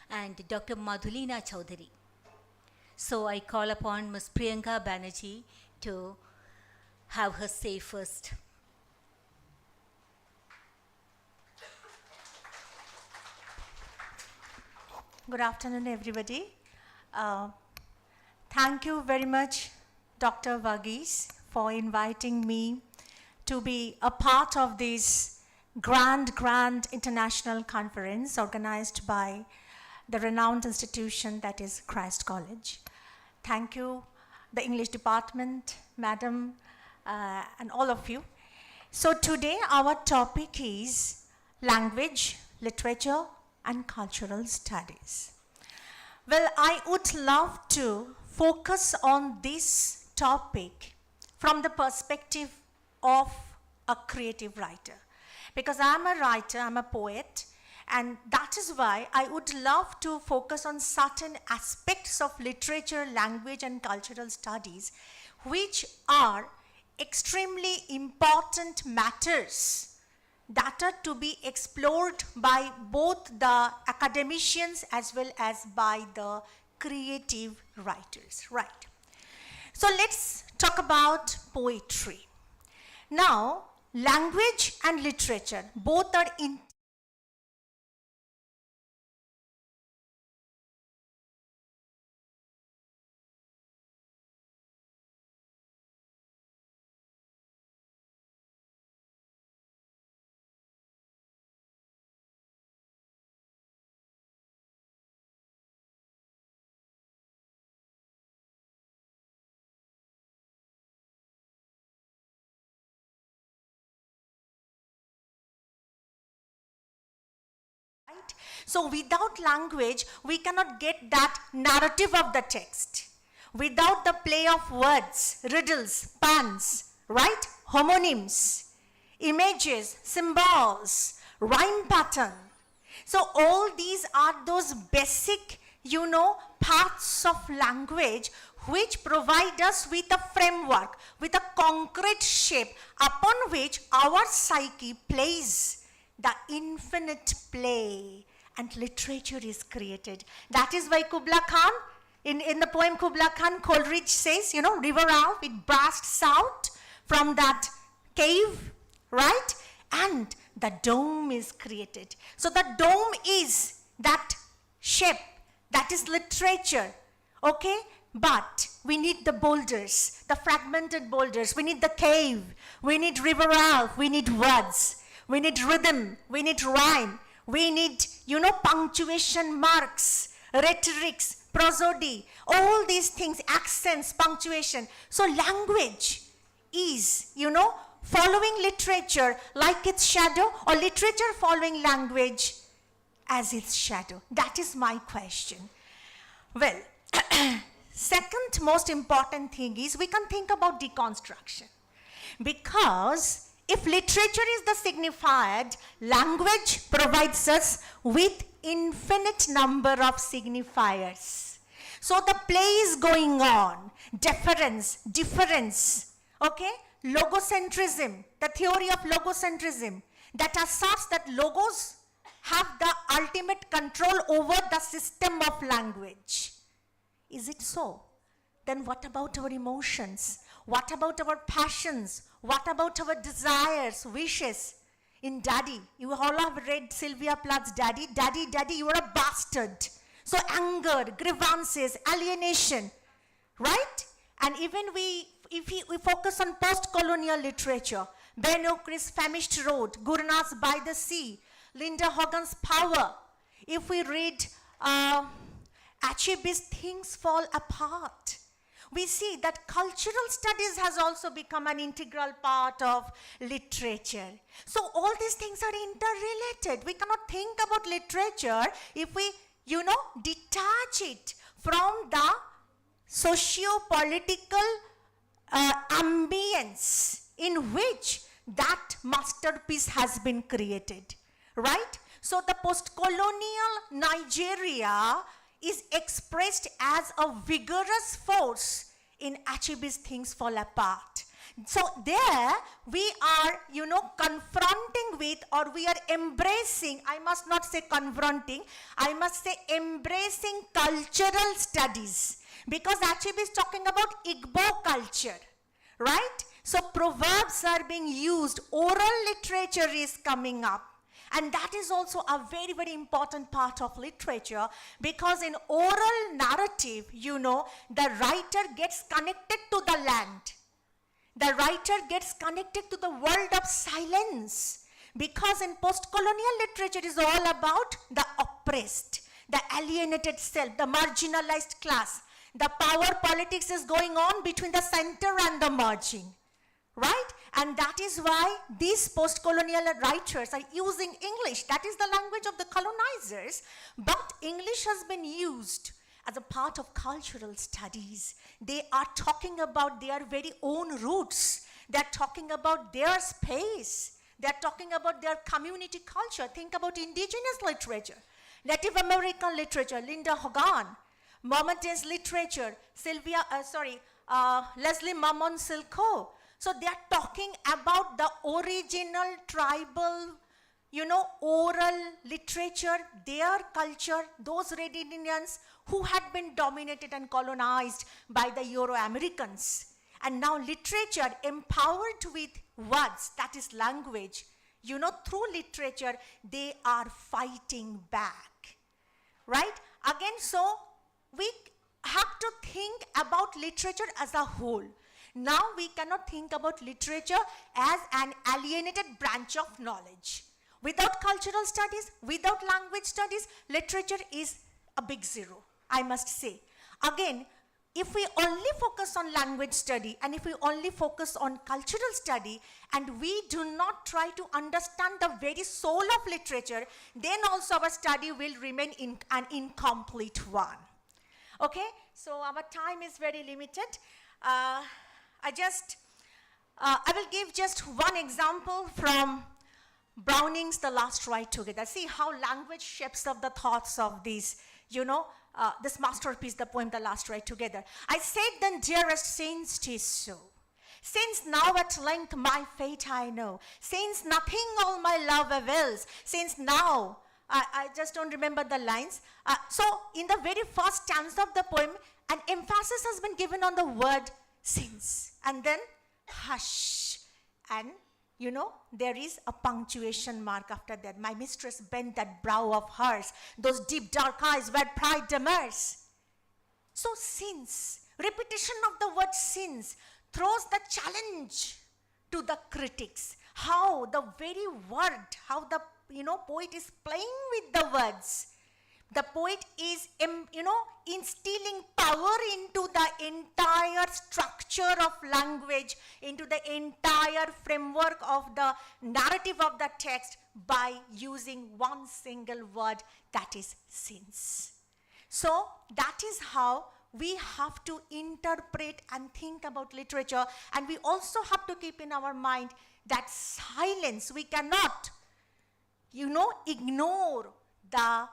and Dr. Madhulina Chowdhury. So I call upon Ms. Priyanka Banerjee to have her say first. Good afternoon, everybody. Thank you very much, Dr. Varghese, for inviting me to be a part of this grand international conference organized by the renowned institution that is Christ College. Thank you, the English department, madam, and all of you. So today our topic is language, literature, and cultural studies. Well, I would love to focus on this topic from the perspective of a creative writer. Because I'm a writer, I'm a poet, and that is why I would love to focus on certain aspects of literature, language, and cultural studies, which are extremely important matters that are to be explored by both the academicians as well as by the creative writers, right? So let's talk about poetry. Now, language and literature, both are So without language, we cannot get that narrative of the text. without the play of words, riddles, puns, right? Homonyms, images, symbols, rhyme pattern. So all these are those basic, parts of language which provide us with a framework, with a concrete shape upon which our psyche plays the infinite play and literature is created. That is why Kubla Khan, in the poem Kubla Khan, Coleridge says, river Alf, it bursts out from that cave, right? And the dome is created. So the dome is that shape, that is literature, okay? But we need the boulders, the fragmented boulders. We need the cave. We need river Alf. We need words. We need rhythm. We need rhyme. We need, punctuation marks, rhetorics, prosody, all these things, accents, punctuation. So language is, following literature like its shadow, or literature following language as its shadow. That is my question. Well, second most important thing is we can think about deconstruction. Because if literature is the signified, language provides us with infinite number of signifiers. So the play is going on, difference, okay? Logocentrism, the theory of logocentrism, that asserts that logos have the ultimate control over the system of language. Is it so? Then what about our emotions? What about our passions? What about our desires, wishes? In Daddy, you all have read Sylvia Plath's Daddy. Daddy, you are a bastard. So anger, grievances, alienation, right? And even if we focus on post-colonial literature, Ben O'Keefe's Famished Road, Gurna's By the Sea, Linda Hogan's Power. If we read Achebe's Things Fall Apart, we see that cultural studies has also become an integral part of literature. So all these things are interrelated. We cannot think about literature if we, detach it from the socio-political ambience in which that masterpiece has been created, right? So the post-colonial Nigeria is expressed as a vigorous force in Achebe's Things Fall Apart. So there we are, confronting with, or we are embracing, I must not say confronting, I must say embracing cultural studies. Because Achebe is talking about Igbo culture, right? So proverbs are being used, oral literature is coming up. And that is also a very, very important part of literature, because in oral narrative, the writer gets connected to the land. The writer gets connected to the world of silence, because in post-colonial literature is all about the oppressed, the alienated self, the marginalized class. The power politics is going on between the center and the margin, right? And that is why these post-colonial writers are using English. That is the language of the colonizers, but English has been used as a part of cultural studies. They are talking about their very own roots. They are talking about their space. They are talking about their community culture. Think about indigenous literature, Native American literature, Linda Hogan, Momentous literature, Leslie Mamon Silko. So they are talking about the original tribal, oral literature, their culture, those Red Indians who had been dominated and colonized by the Euro-Americans. And now literature empowered with words, that is language, through literature, they are fighting back, right? Again, so we have to think about literature as a whole. Now we cannot think about literature as an alienated branch of knowledge. Without cultural studies, without language studies, literature is a big zero, I must say. Again, if we only focus on language study and if we only focus on cultural study and we do not try to understand the very soul of literature, then also our study will remain an incomplete one. Okay, so our time is very limited. I will give just one example from Browning's The Last Ride Together. See how language shapes up the thoughts of these, this masterpiece, the poem The Last Ride Together. I said then, dearest, since 'tis so, since now at length my fate I know, since nothing all my love avails, since now, I just don't remember the lines. So in the very first stanza of the poem, an emphasis has been given on the word since, and then hush, and there is a punctuation mark after that. My mistress bent that brow of hers, those deep dark eyes where pride demurs. So since, repetition of the word since throws the challenge to the critics. How the very word, how the poet is playing with the words. The poet is, instilling power into the entire structure of language, into the entire framework of the narrative of the text by using one single word, that is since. So that is how we have to interpret and think about literature, and we also have to keep in our mind that silence, we cannot, ignore the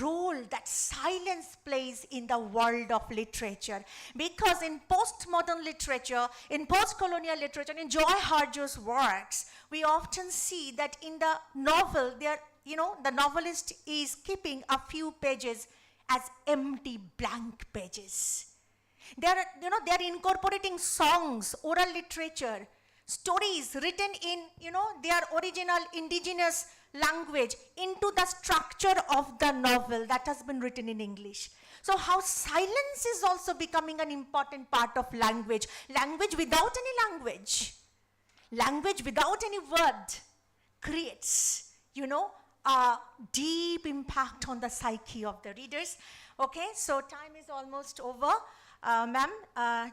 role that silence plays in the world of literature. Because in postmodern literature, in post-colonial literature, in Joy Harjo's works, we often see that in the novel, the novelist is keeping a few pages as empty blank pages. They are incorporating songs, oral literature, stories written in, their original indigenous language into the structure of the novel that has been written in English. So how silence is also becoming an important part of language. Language without any language. Language without any word creates, a deep impact on the psyche of the readers. Okay, so time is almost over. Ma'am, I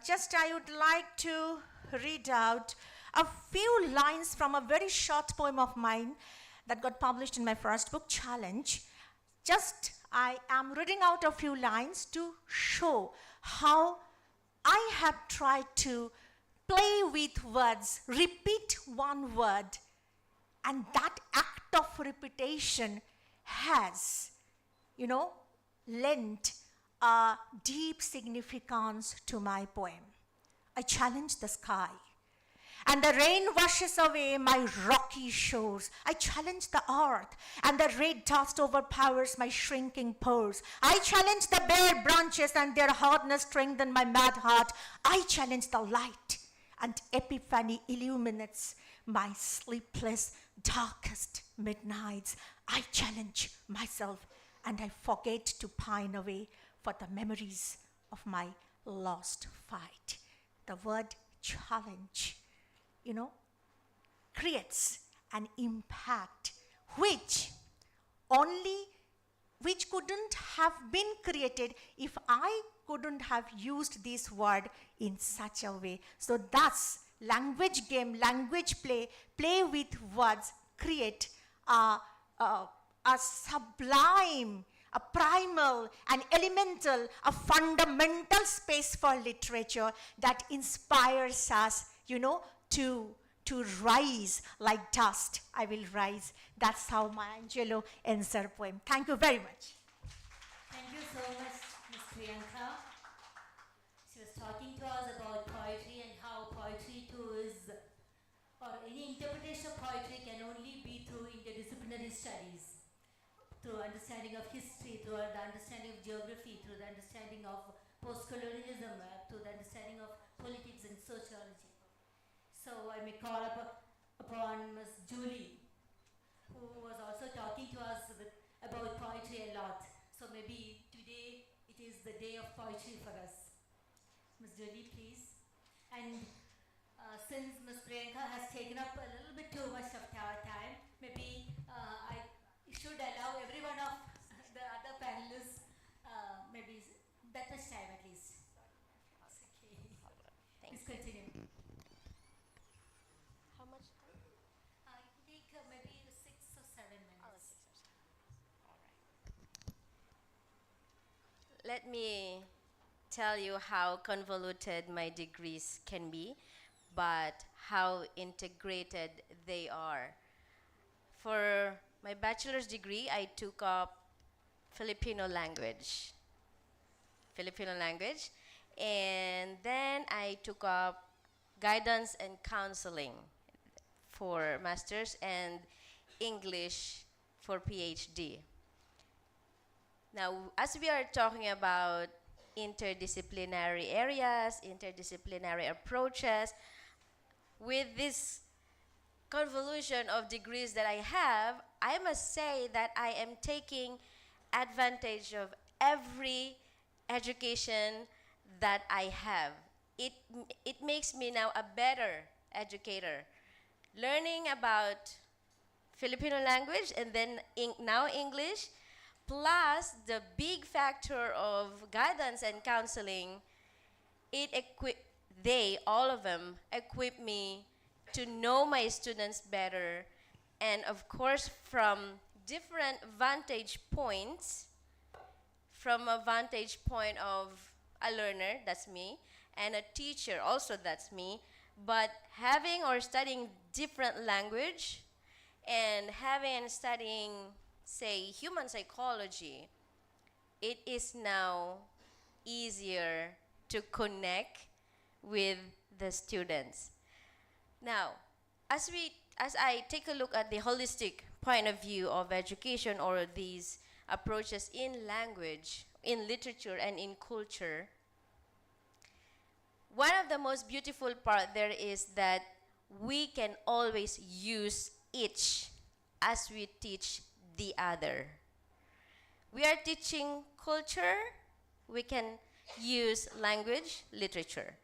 would like to read out a few lines from a very short poem of mine that got published in my first book, Challenge. I am reading out a few lines to show how I have tried to play with words, repeat one word, and that act of repetition has, lent a deep significance to my poem. I challenge the sky, and the rain washes away my rocky shores. I challenge the earth, and the red dust overpowers my shrinking pores. I challenge the bare branches, and their hardness strengthen my mad heart. I challenge the light, and epiphany illuminates my sleepless, darkest midnights. I challenge myself, and I forget to pine away for the memories of my lost fight. The word challenge, creates an impact which couldn't have been created if I couldn't have used this word in such a way. So thus, language game, language play with words create a sublime, a primal, an elemental, a fundamental space for literature that inspires us, to rise like dust. I will rise. That's how Maya Angelou ends her poem. Thank you very much. Thank you so much, Ms. Priyanka. She was talking to us about poetry and how poetry too is, or any interpretation of poetry can only be through interdisciplinary studies, through understanding of history, through the understanding of geography, through the understanding of post-colonialism, through the understanding of politics and sociology. So I may call upon Ms. Julie, who was also talking to us about poetry a lot. So maybe today it is the day of poetry for us. Ms. Julie, please. And since Ms. Priyanka has taken up a little bit too much of our time, maybe I should allow every one of the other panelists maybe that much time at least. It's okay. Please continue. How much time? Take maybe 6 or 7 minutes. Oh, 6 or 7. All right. let me tell you how convoluted my degrees can be, but how integrated they are. For my bachelor's degree, I took up Filipino language. And then I took up guidance and counseling for master's and English for PhD. Now, as we are talking about interdisciplinary areas, interdisciplinary approaches, with this convolution of degrees that I have, I must say that I am taking advantage of every education that I have. It makes me now a better educator. Learning about Filipino language and then now English, plus the big factor of guidance and counseling, all of them equip me to know my students better, and of course from different vantage points, from a vantage point of a learner, that's me, and a teacher, also that's me, but having or studying different language and studying, say, human psychology, it is now easier to connect with the students. Now, as I take a look at the holistic point of view of education or these approaches in language, in literature, and in culture, one of the most beautiful part there is that we can always use each as we teach the other. We are teaching culture, we can use language, literature.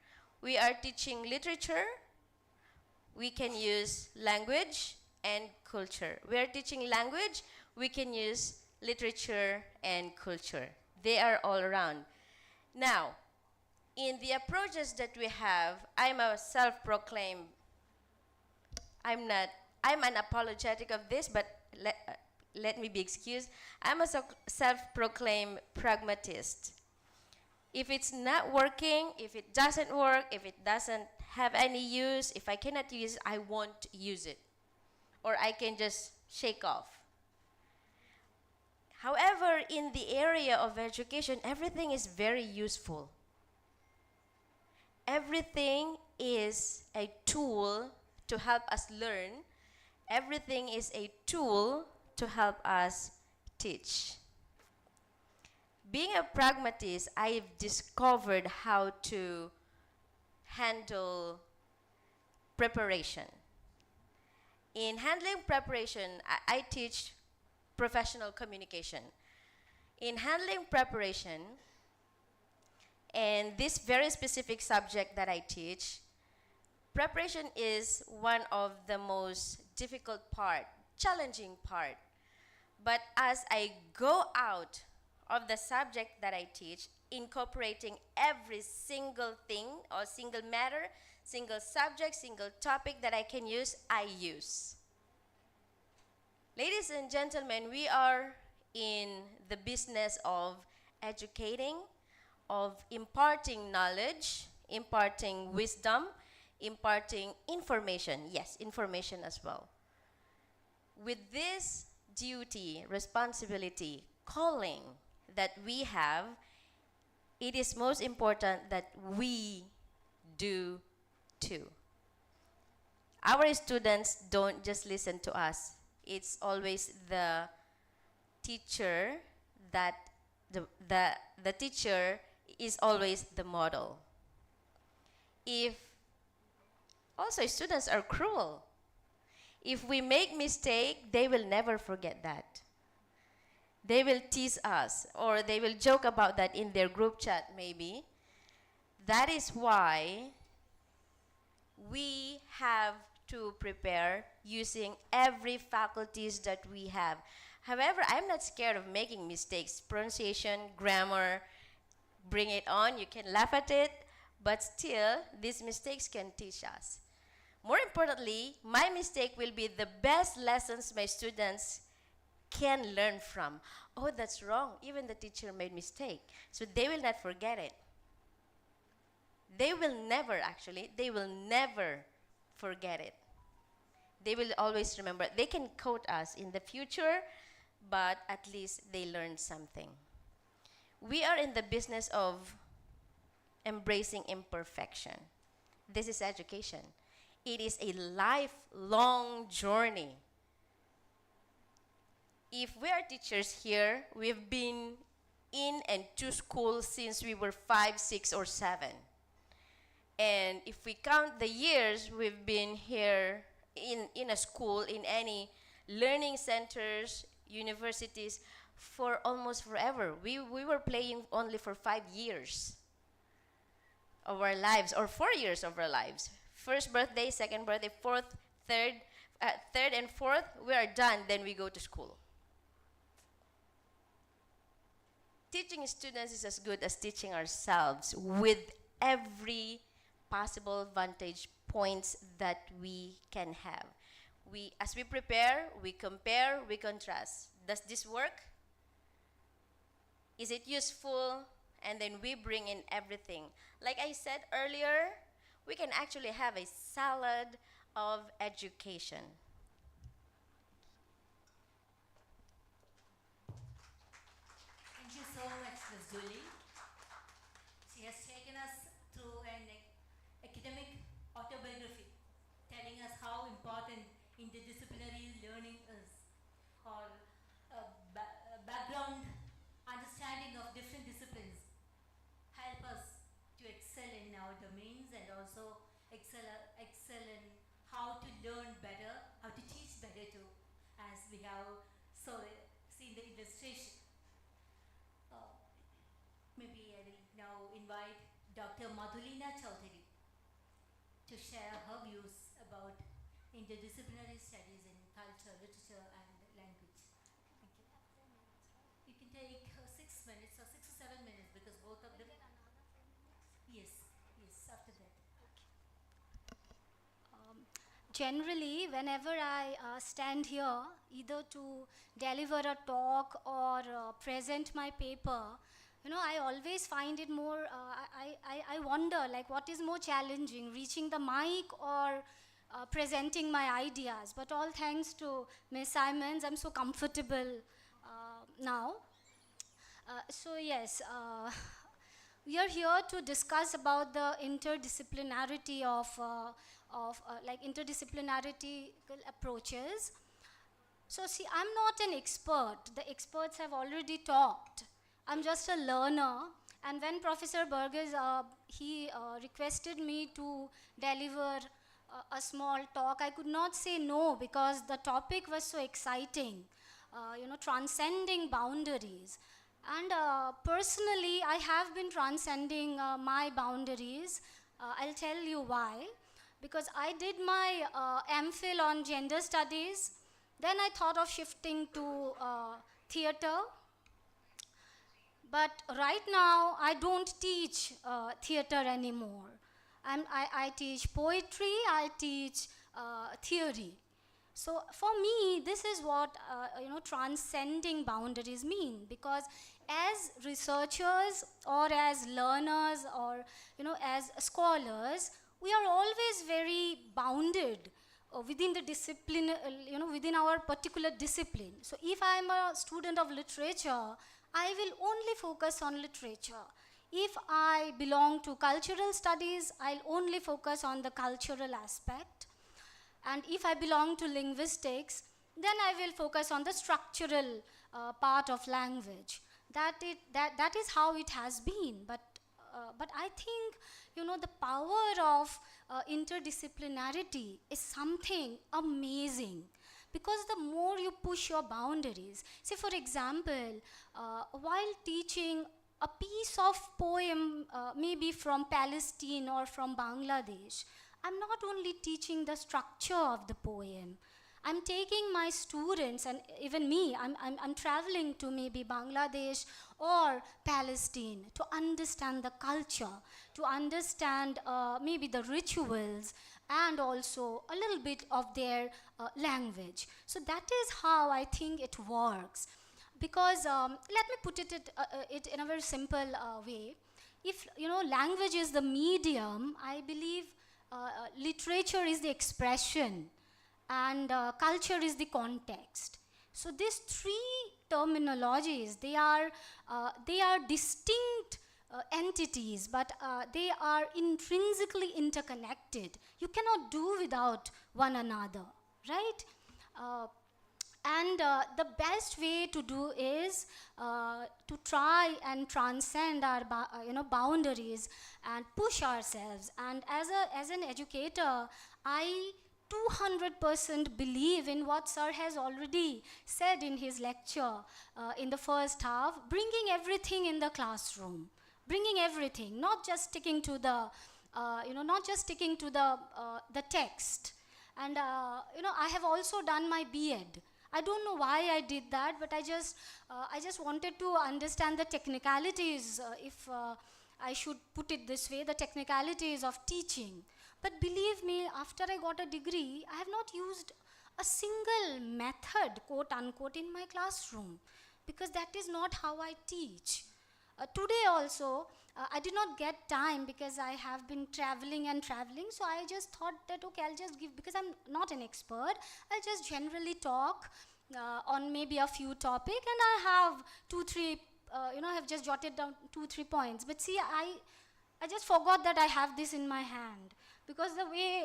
We are teaching literature, we can use language and culture. We are teaching language, we can use literature and culture. They are all around. Now, in the approaches that we have, I'm a self-proclaimed, I'm unapologetic of this, but let me be excused. I'm a self-proclaimed pragmatist. If it's not working, if it doesn't work, if it doesn't have any use, if I cannot use it, I won't use it. Or I can just shake off. However, in the area of education, everything is very useful. Everything is a tool to help us learn. Everything is a tool to help us teach. Being a pragmatist, I've discovered how to handle preparation. In handling preparation, I teach professional communication. In handling preparation, and this very specific subject that I teach, preparation is one of the most difficult part, challenging part. But as I go out of the subject that I teach, incorporating every single thing or single matter, single subject, single topic that I can use, I use. Ladies and gentlemen, we are in the business of educating, of imparting knowledge, imparting wisdom, imparting information. Yes, information as well. With this duty, responsibility, calling that we have, it is most important that we do too. Our students don't just listen to us. It's always the teacher that the teacher is always the model. If also students are cruel. If we make mistake, they will never forget that. They will tease us or they will joke about that in their group chat maybe. That is why we have to prepare using every faculties that we have. However, I'm not scared of making mistakes. Pronunciation, grammar, bring it on. You can laugh at it, but still, these mistakes can teach us. More importantly, my mistake will be the best lessons my students can learn from. Oh, that's wrong. Even the teacher made mistake. So they will not forget it. They will never forget it. They will always remember. They can quote us in the future, but at least they learned something. We are in the business of embracing imperfection. This is education. It is a lifelong journey. If we are teachers here, we've been in and to school since we were 5, 6, or 7. And if we count the years we've been here in a school, in any learning centers, universities, for almost forever. We were playing only for 5 years of our lives, or 4 years of our lives. First birthday, second birthday, fourth, third and fourth, we are done, then we go to school. Teaching students is as good as teaching ourselves, with every possible vantage points that we can have. As we prepare, we compare, we contrast. Does this work? Is it useful? And then we bring in everything. Like I said earlier, we can actually have a salad of education. Thank you so much, Ms. Julie. She has taken us through an academic autobiography, telling us how important interdisciplinary learning is, or background understanding of different disciplines help us to excel in our domains, and also excel in how to learn better, how to teach better too, as we have seen the illustration. Maybe I will now invite Dr. Madhulina Chaudhary to share her views about interdisciplinary studies in culture, literature, and language. Thank you. You can take 6 minutes or 6 or 7 minutes, because both of them. Yes, after that. Generally, whenever I stand here, either to deliver a talk or present my paper, I always find it more, I wonder, like, what is more challenging, reaching the mic or presenting my ideas? But all thanks to Ms. Simons, I'm so comfortable now. So yes, we are here to discuss about the interdisciplinarity of interdisciplinarity approaches. So see, I'm not an expert. The experts have already talked. I'm just a learner. And when Professor Burgess, he requested me to deliver a small talk, I could not say no, because the topic was so exciting, transcending boundaries. And personally, I have been transcending my boundaries. I'll tell you why. Because I did my MPhil on gender studies. Then I thought of shifting to theater. But right now, I don't teach theater anymore. I teach poetry, I teach theory. So for me, this is what transcending boundaries mean, because as researchers or as learners or as scholars, we are always very bounded within the discipline, within our particular discipline. So if I am a student of literature, I will only focus on literature. If I belong to cultural studies, I'll only focus on the cultural aspect. And if I belong to linguistics, then I will focus on the structural part of language. That is how it has been. But I think, the power of interdisciplinarity is something amazing. Because the more you push your boundaries, say for example, while teaching a piece of poem, maybe from Palestine or from Bangladesh, I'm not only teaching the structure of the poem, I'm taking my students, and even me, I'm traveling to maybe Bangladesh or Palestine to understand the culture, to understand maybe the rituals and also a little bit of their language. So that is how I think it works. Because let me put it in a very simple way. If language is the medium, I believe literature is the expression, and culture is the context. So these three terminologies, they are distinct entities, but they are intrinsically interconnected. You cannot do without one another, right? And the best way to do is to try and transcend our boundaries and push ourselves. And as an educator, I 200% believe in what Sir has already said in his lecture in the first half, bringing everything in the classroom, bringing everything, not just sticking to the the text. And I have also done my B.Ed. I don't know why I did that, but I just wanted to understand the technicalities, if I should put it this way, the technicalities of teaching. But believe me, after I got a degree, I have not used a single method, quote unquote, in my classroom, because that is not how I teach. Today also, I did not get time because I have been traveling, so I just thought that, okay, I'll just give, because I'm not an expert, I'll just generally talk on maybe a few topics, and I have 2-3, I have just jotted down 2-3 points. But see, I just forgot that I have this in my hand, because the way,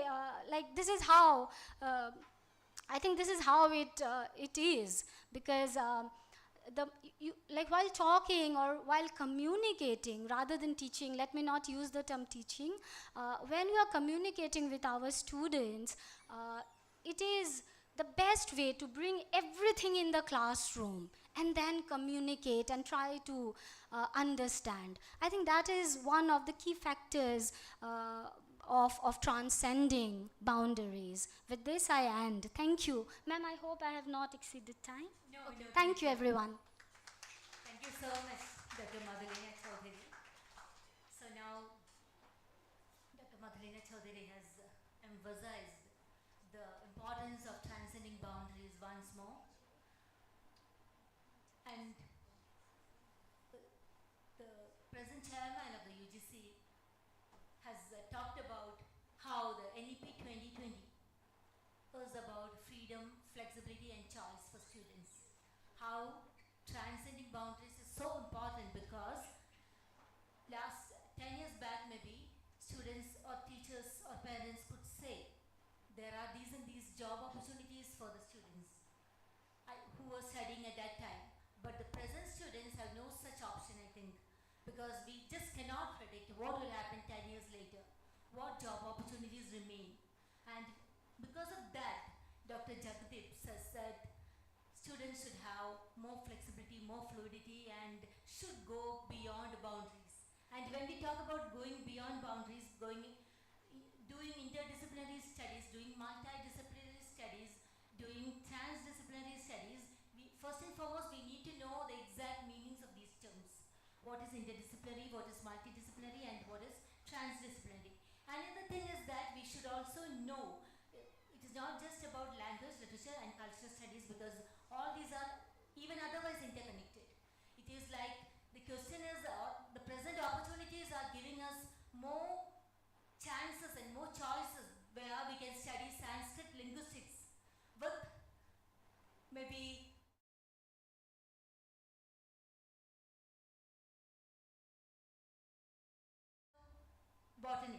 this is how, I think this is how it is, because while talking or while communicating, rather than teaching, let me not use the term teaching, when you are communicating with our students, it is the best way to bring everything in the classroom and then communicate and try to understand. I think that is one of the key factors of transcending boundaries. With this, I end. Thank you. Ma'am, I hope I have not exceeded time. No, okay. no, Thank you, everyone. Thank you so much, Dr. Madhulina Chaudhary. So now, Dr. Madhulina Chaudhary has emphasized the importance of transcending boundaries once more. And the present chairman of the UGC has talked about how the NEP 2020 was about freedom, flexibility and choice for students. How transcending boundaries is so important, because last 10 years back maybe, students or teachers or parents could say there are these and these job opportunities for the students who were studying at that time. But the present students have no such option, I think, because we just cannot predict what will happen 10 years later, what job opportunities remain. And because of that, Dr. Jagdeep has said students should have more flexibility, more fluidity, and should go beyond boundaries. And when we talk about going beyond boundaries, doing interdisciplinary studies, doing multidisciplinary studies, doing transdisciplinary studies, first and foremost, we need to know the exact meanings of these terms. What is interdisciplinary, what is multidisciplinary, and what is transdisciplinary. Another thing is that we should also know it is not just about language, literature and cultural studies, because all these are even otherwise interconnected. It is like the question is the present opportunities are giving us more chances and more choices where we can study Sanskrit linguistics with maybe botany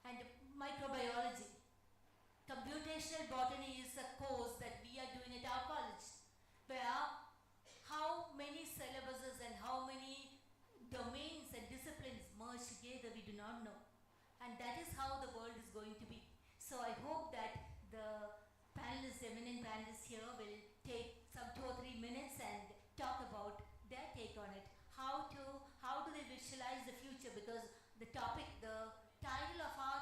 and microbiology. Computational botany is a course that we are doing at our college, where how many syllabuses and how many domains and disciplines merge together, we do not know. And that is how the world is going to be. So I hope that the panelists, eminent panelists here will take some 2 or 3 minutes and talk about their take on it. How do they visualize the future? Because the title of our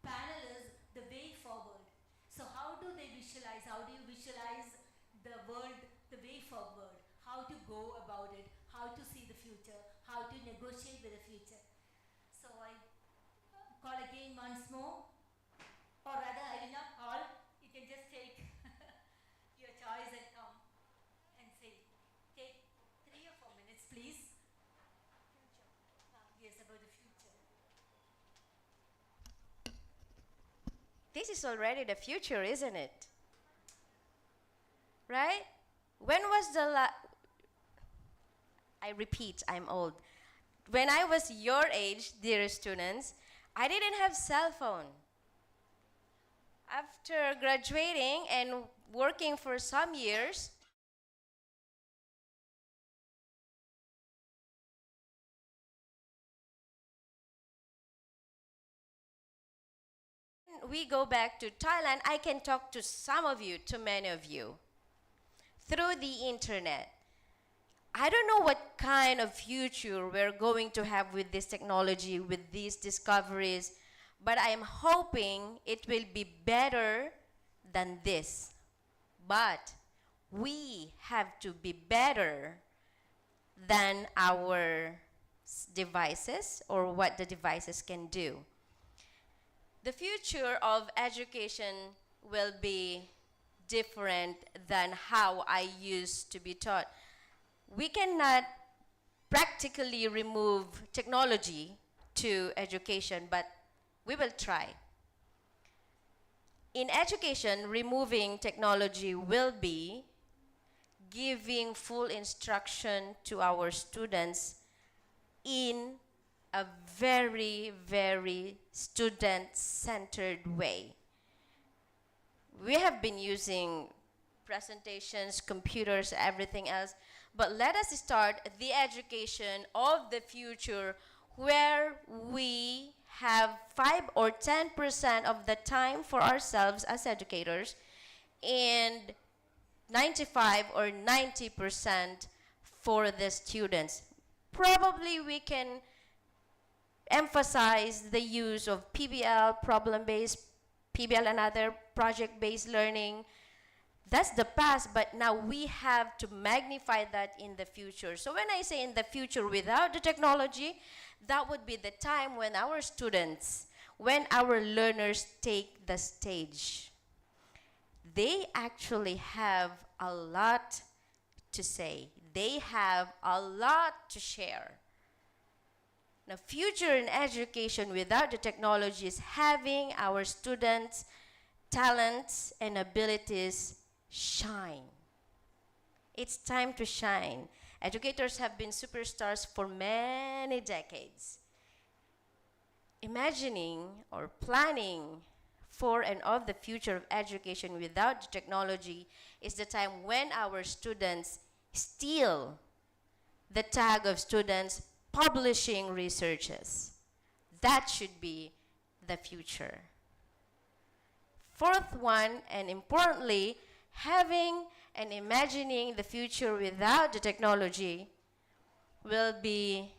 panel is the way forward. So how do they visualize? How do you visualize the world, the way forward? How to go about it? How to see the future? How to negotiate with the future? So I call again once more Or rather, I will not call. You can just take your choice and come and say, take 3 or 4 minutes, please. Yes, about the future. This is already the future, isn't it? Right? When was the I repeat, I'm old. When I was your age, dear students, I didn't have cell phone. After graduating and working for some years, we go back to Thailand, I can talk to some of you, to many of you, through the internet. I don't know what kind of future we're going to have with this technology, with these discoveries, but I am hoping it will be better than this. But we have to be better than our devices or what the devices can do. The future of education will be different than how I used to be taught. We cannot practically remove technology to education, but we will try. In education, removing technology will be giving full instruction to our students in a very, very student-centered way. We have been using presentations, computers, everything else, but let us start the education of the future where we have 5 or 10% of the time for ourselves as educators and 95 or 90% for the students. Probably we can emphasize the use of PBL, problem-based, PBL and other project-based learning. That's the past, but now we have to magnify that in the future. So when I say in the future without the technology, that would be the time when our students, when our learners take the stage. They actually have a lot to say. They have a lot to share. Now, future in education without the technology is having our students' talents and abilities shine. It's time to shine. Educators have been superstars for many decades. Imagining or planning for and of the future of education without technology is the time when our students steal the tag of students publishing researches. That should be the future. Fourth one, and importantly, having and imagining the future without the technology will be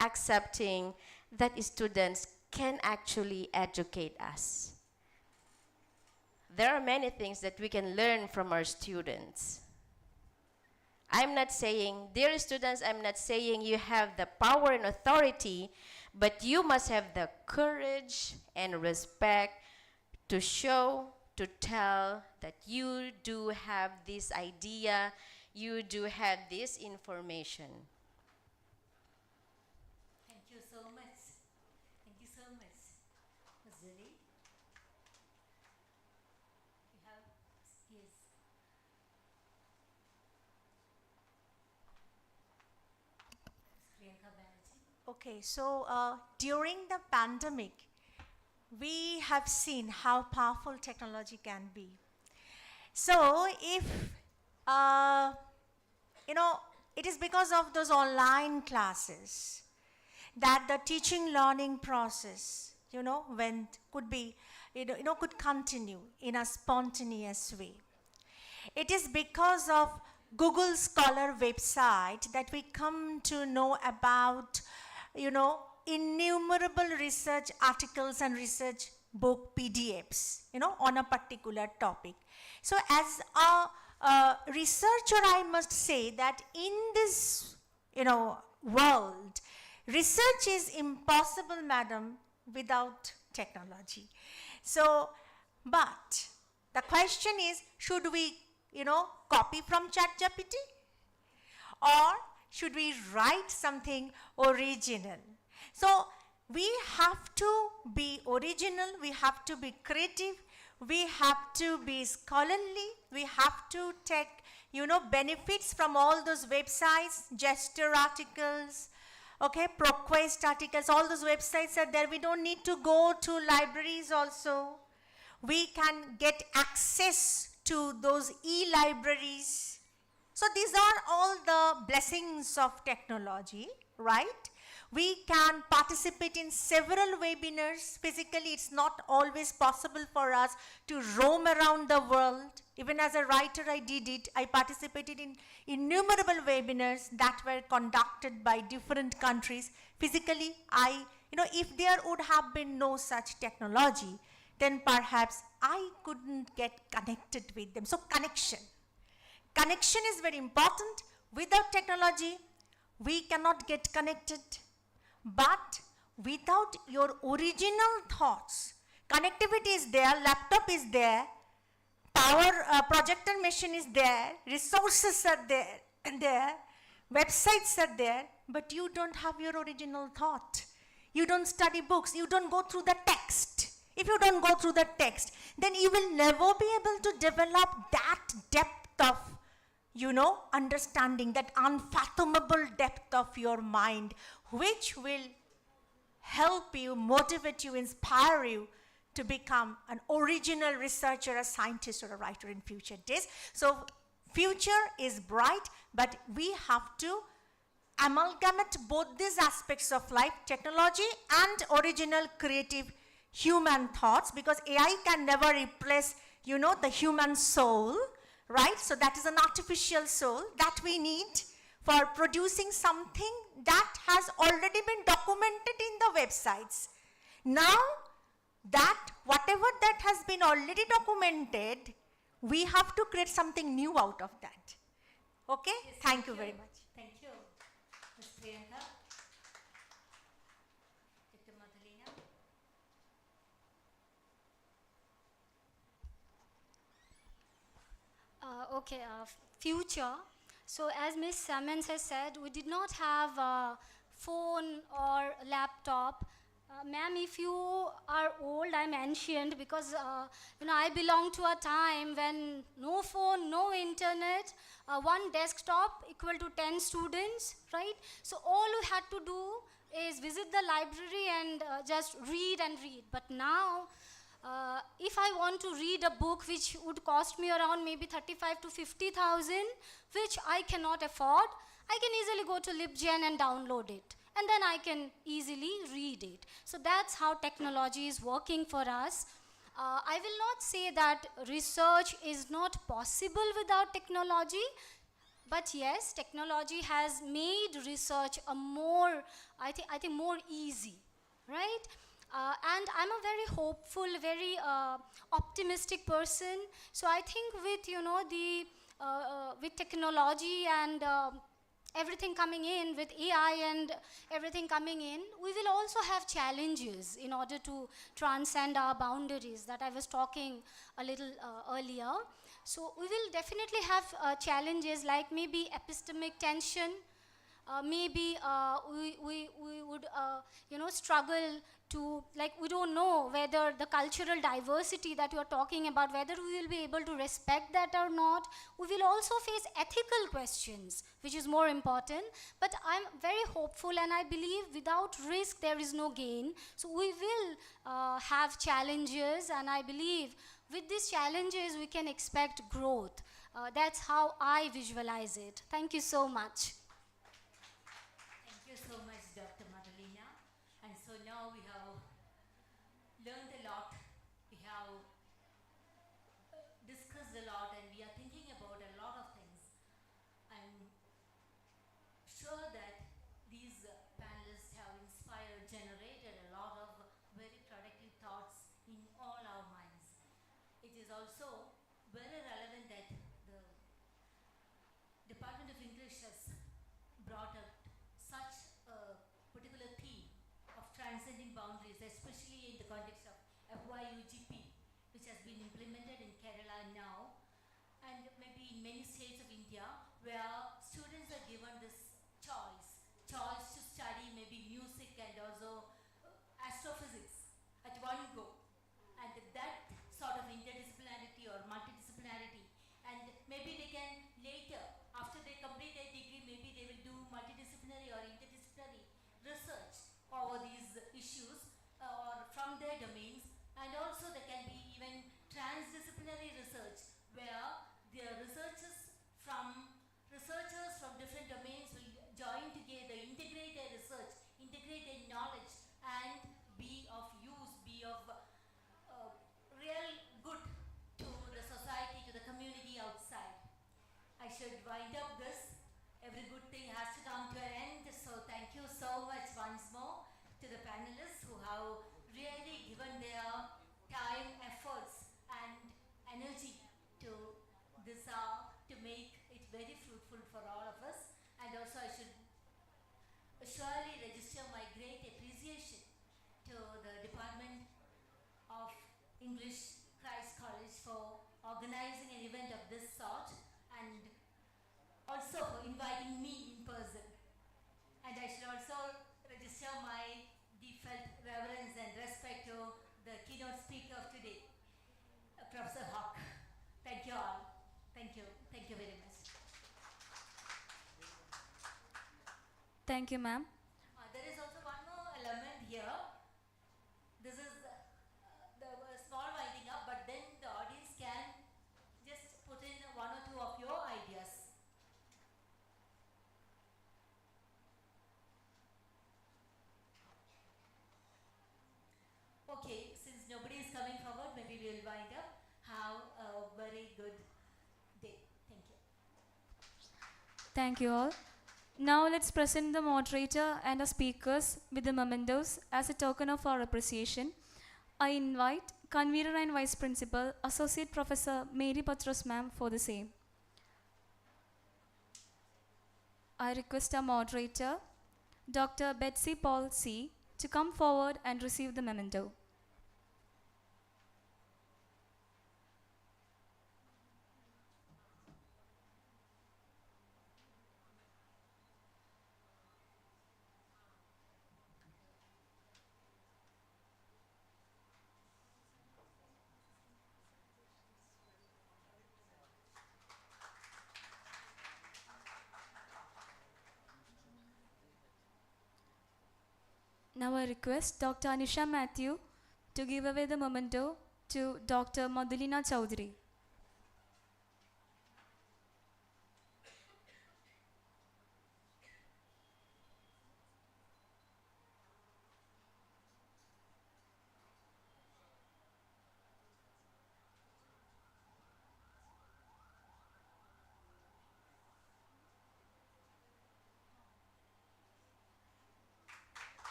accepting that students can actually educate us. There are many things that we can learn from our students. I'm not saying, dear students, I'm not saying you have the power and authority, but you must have the courage and respect to show, to tell that you do have this idea, you do have this information. Thank you so much. Thank you so much. Ms. Lily? You have, yes. Priyanka Banerjee. Okay, so during the pandemic, we have seen how powerful technology can be. So if, it is because of those online classes that the teaching learning process, could continue in a spontaneous way. It is because of Google Scholar website that we come to know about, innumerable research articles and research book PDFs, on a particular topic. So as a researcher, I must say that in this, world, research is impossible, madam, without technology. So But the question is, should we, copy from ChatGPT? Or should we write something original? So we have to be original, we have to be creative, we have to be scholarly, we have to take, benefits from all those websites, gesture articles, ProQuest articles, all those websites are there. We don't need to go to libraries also. We can get access to those e-libraries. So these are all the blessings of technology, right? We can participate in several webinars. Physically, it's not always possible for us to roam around the world. Even as a writer, I did it. I participated in innumerable webinars that were conducted by different countries. Physically, if there would have been no such technology, then perhaps I couldn't get connected with them. So connection. Connection is very important. Without technology, we cannot get connected. But without your original thoughts, connectivity is there, laptop is there, power projector machine is there, resources are there, websites are there, but you don't have your original thought. You don't study books, you don't go through the text. If you don't go through the text, then you will never be able to develop that depth of understanding, that unfathomable depth of your mind, which will help you, motivate you, inspire you to become an original researcher, a scientist, or a writer in future days. So future is bright, but we have to amalgamate both these aspects of life, technology and original creative human thoughts, because AI can never replace, the human soul, right? So that is an artificial soul that we need for producing something that has already been documented in the websites. Now, that whatever that has been already documented, we have to create something new out of that. Okay? Yes, thank you very much. Thank you. Ms. Priyanka. Dr. Madalena. Future. So as Ms. Sammons has said, we did not have a phone or laptop. Ma'am, if you are old, I'm ancient, because I belong to a time when no phone, no internet, one desktop equal to 10 students, right? So all you had to do is visit the library and just read and read. But now, if I want to read a book which would cost me around maybe 35 to 50,000, which I cannot afford, I can easily go to LibGen and download it. And then I can easily read it. So that's how technology is working for us. I will not say that research is not possible without technology, but yes, technology has made research a more, I think more easy, right? And I'm a very hopeful, very optimistic person. So I think with with technology and everything coming in, with AI and everything coming in, we will also have challenges in order to transcend our boundaries that I was talking a little earlier. So we will definitely have challenges like maybe epistemic tension. Maybe we would struggle to, like, we don't know whether the cultural diversity that you are talking about, whether we will be able to respect that or not. We will also face ethical questions, which is more important. But I'm very hopeful, and I believe without risk there is no gain. So we will have challenges, and I believe with these challenges we can expect growth. That's how I visualize it. Thank you so much. Thank you so much, Dr. Madalena. And so now we have learned a lot, we have discussed a lot, and we are thinking about a lot of things. I'm sure that these panelists have inspired, generated a lot of very productive thoughts in all our minds. It is also very relevant that the Department of English has brought up such a particular theme of transcending boundaries, especially in the context of FYUGP, which has been implemented in Kerala now, and maybe in many states of India, where students are given this choice to study maybe music and also astrophysics at one go. And that sort of interdisciplinarity or multidisciplinarity, and maybe they can later, after they complete their degree, maybe they will do multidisciplinary or interdisciplinary research over these issues or from their domains. And also there can be even transdisciplinary research, where the researchers from different domains will join together, integrate their research, integrate their knowledge, and be of use, be of real good to the society, to the community outside. I should wind up this. Every good thing has to come to an end. So thank you so much once more to the panelists who have really given their time, efforts, and energy to this hour to make it very fruitful for all of us. And also I should surely register my great appreciation to the Department of English, Christ College, for organizing an event of this sort, and also for inviting me in person. And I should also register my deepfelt reverence and respect to the keynote speaker of today, Professor Hawk. Thank you all. Thank you. Thank you very much. Thank you, ma'am. There is also one more element here. This is the small winding up, but then the audience can just put in one or two of your ideas. Okay, since nobody is coming forward, maybe we will wind up. Have a very good day. Thank you. Thank you all. Now let's present the moderator and the speakers with the mementos as a token of our appreciation. I invite Convener and Vice Principal, Associate Professor Mary Patros ma'am for the same. I request our moderator, Dr. Betsy Paul C., to come forward and receive the memento. Now I request Dr. Anisha Matthew to give away the memento to Dr. Madhulina Chowdhury.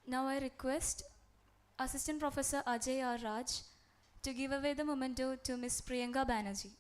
Now I request Assistant Professor Ajay R. Raj to give away the memento to Ms. Priyanka Banerjee.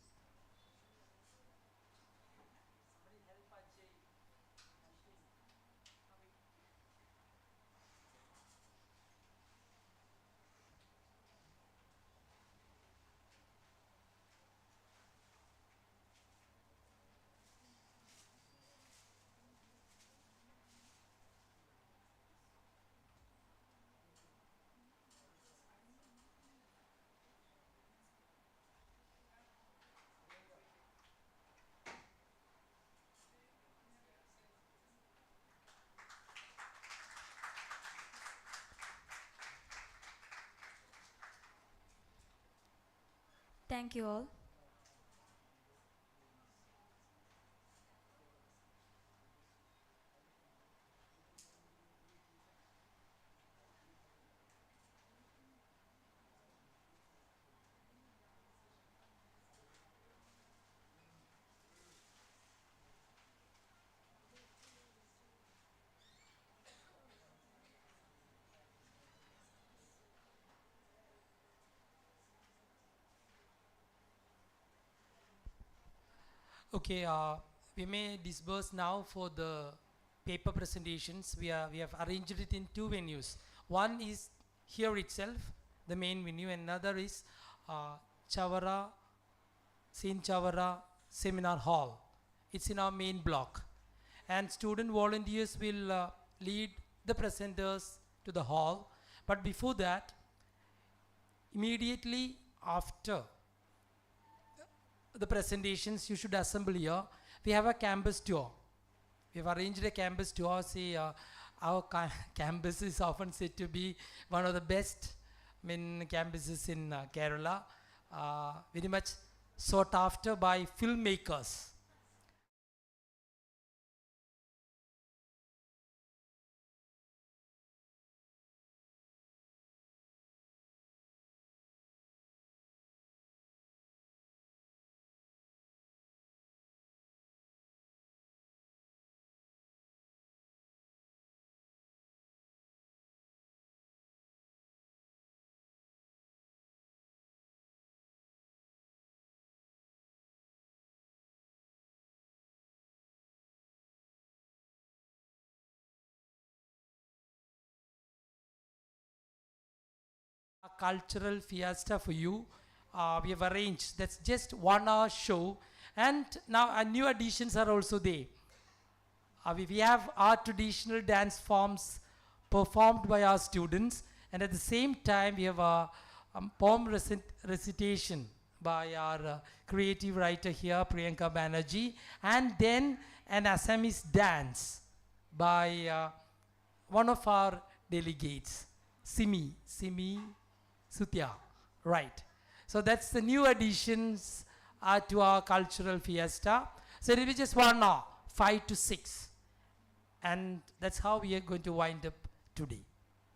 Thank you all. Okay, we may disperse now for the paper presentations. We have arranged it in two venues. One is here itself, the main venue, and another is Chavara, St. Chavara Seminar Hall. It's in our main block. And student volunteers will lead the presenters to the hall. But before that, immediately after the presentations, you should assemble here. We have a campus tour. We have arranged a campus tour. See, our campus is often said to be one of the best campuses in Kerala. Very much sought after by filmmakers. A cultural fiesta for you. We have arranged, that's just 1 hour show, and now new additions are also there. We have our traditional dance forms performed by our students, and at the same time we have a poem recitation by our creative writer here, Priyanka Banerjee, and then an Assamese dance by one of our delegates, Simi Sutya, right. So that's the new additions to our cultural fiesta. So it will be just 1 hour, 5 to 6. And that's how we are going to wind up today.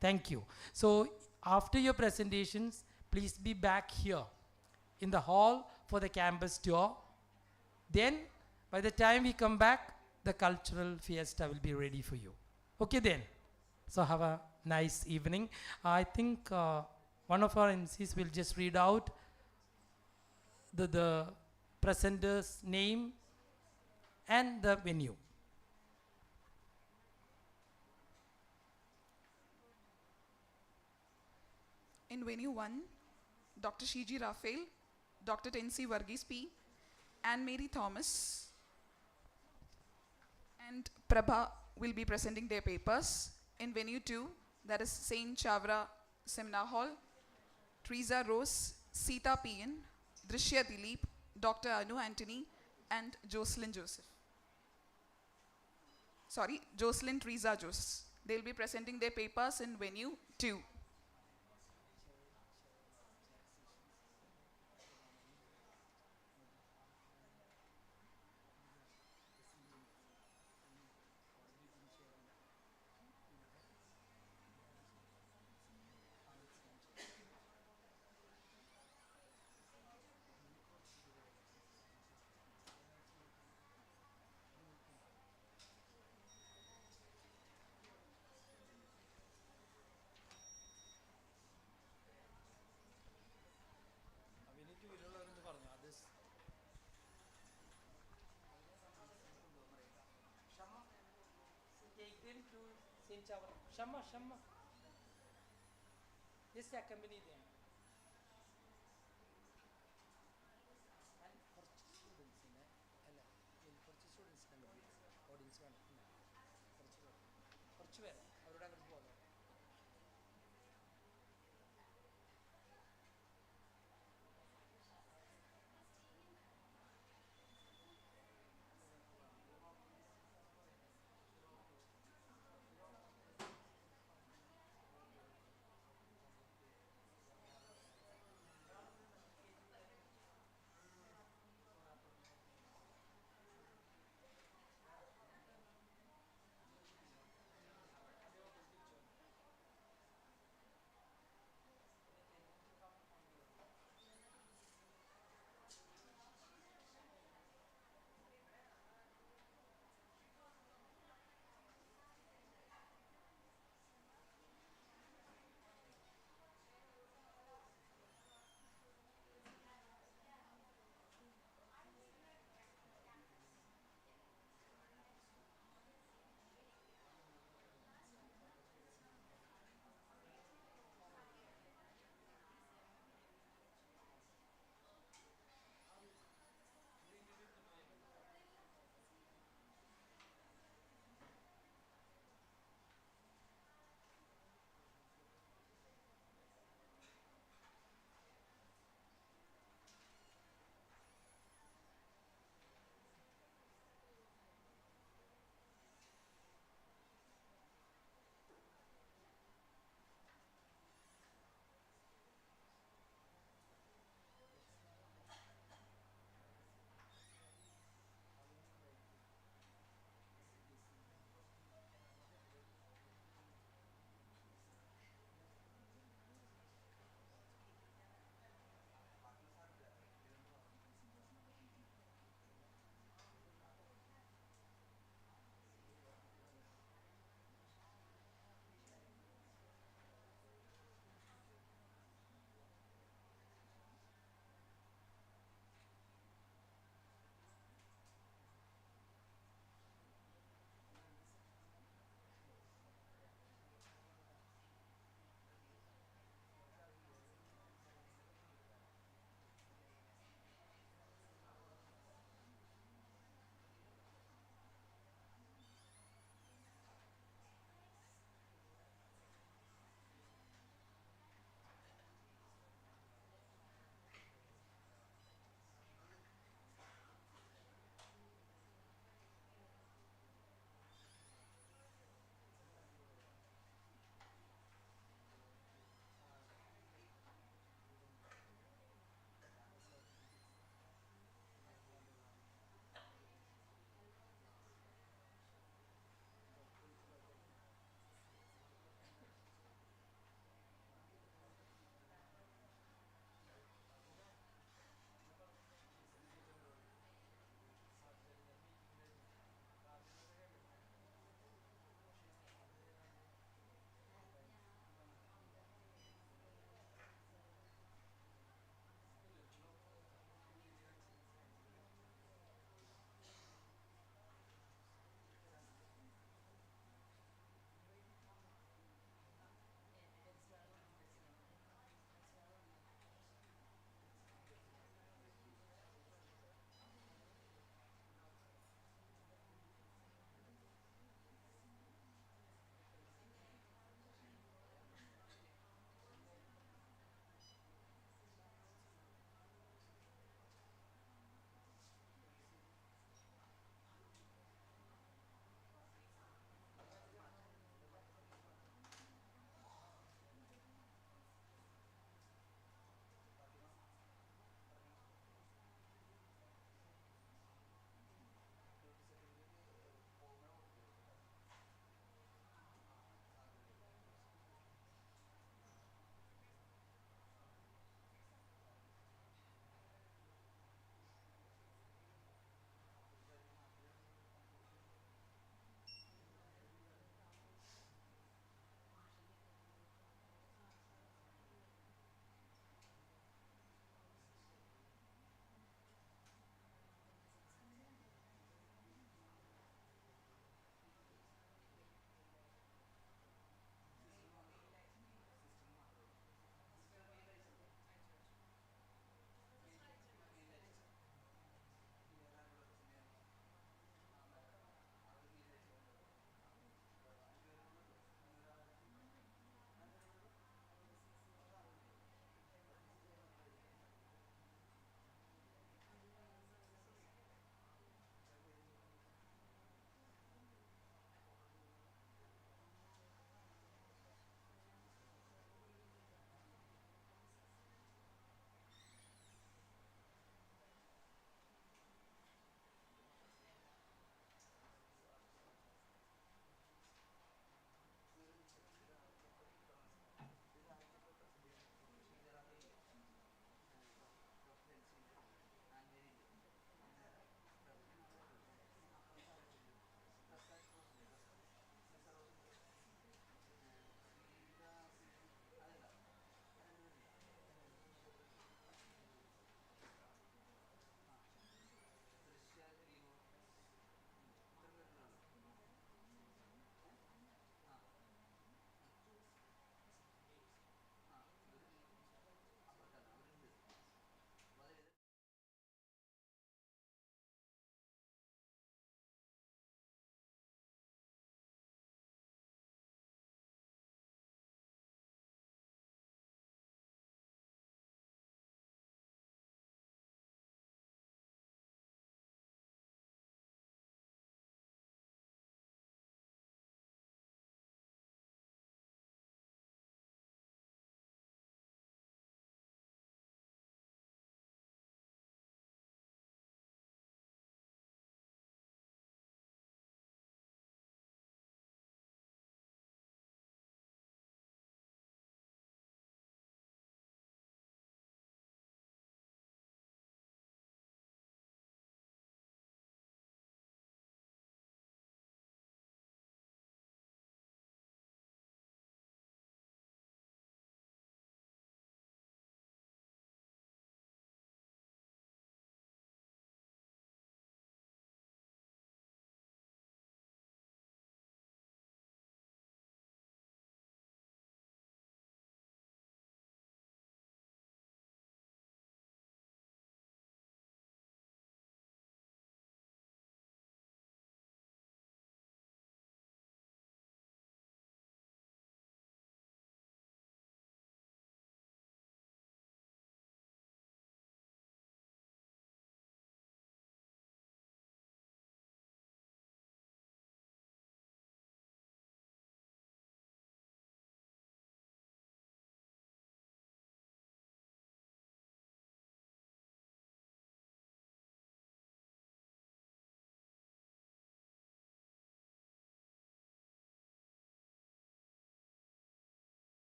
Thank you. So after your presentations, please be back here in the hall for the campus tour. Then by the time we come back, the cultural fiesta will be ready for you. Okay then. So have a nice evening. I think one of our MCs will just read out the presenter's name and the venue. In venue 1, Dr. Shiji Raphael, Dr. Tensi Varghese P, Anne Mary Thomas, and Prabha will be presenting their papers. In venue 2, that is St. Chavara Seminar Hall, Teresa Rose, Sita P.N., Drishya Dilip, Dr. Anu Anthony, and Jocelyn Teresa Joseph. They will be presenting their papers in venue 2. Shama. Just accompany them. And students audience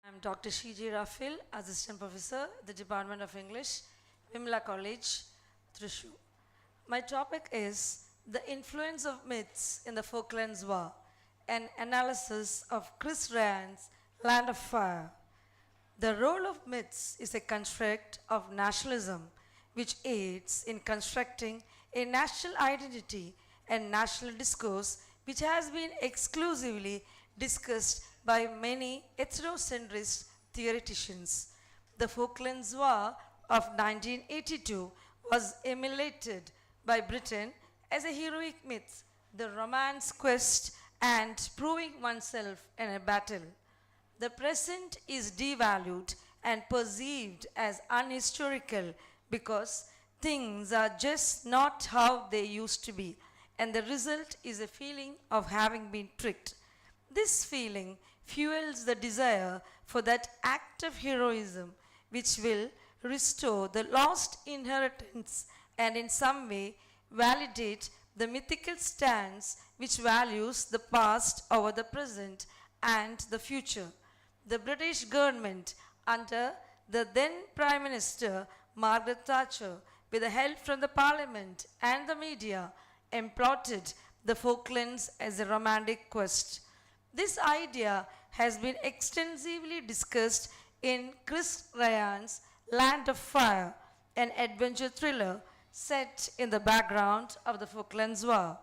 I'm Dr. Shiji Rafil, Assistant Professor, the Department of English, Vimla College, Thrissur. My topic is the influence of myths in the Falklands War, an analysis of Chris Ryan's Land of Fire. The role of myths is a construct of nationalism which aids in constructing a national identity and national discourse which has been exclusively discussed by many ethnocentrist theoreticians. The Falklands War of 1982 was emulated by Britain as a heroic myth, the romance quest and proving oneself in a battle. The present is devalued and perceived as unhistorical because things are just not how they used to be, and the result is a feeling of having been tricked. This feeling fuels the desire for that act of heroism which will restore the lost inheritance and in some way validate the mythical stance which values the past over the present and the future. The British government under the then Prime Minister Margaret Thatcher, with the help from the Parliament and the media, plotted the Falklands as a romantic quest. This idea has been extensively discussed in Chris Ryan's Land of Fire, an adventure thriller set in the background of the Falklands War.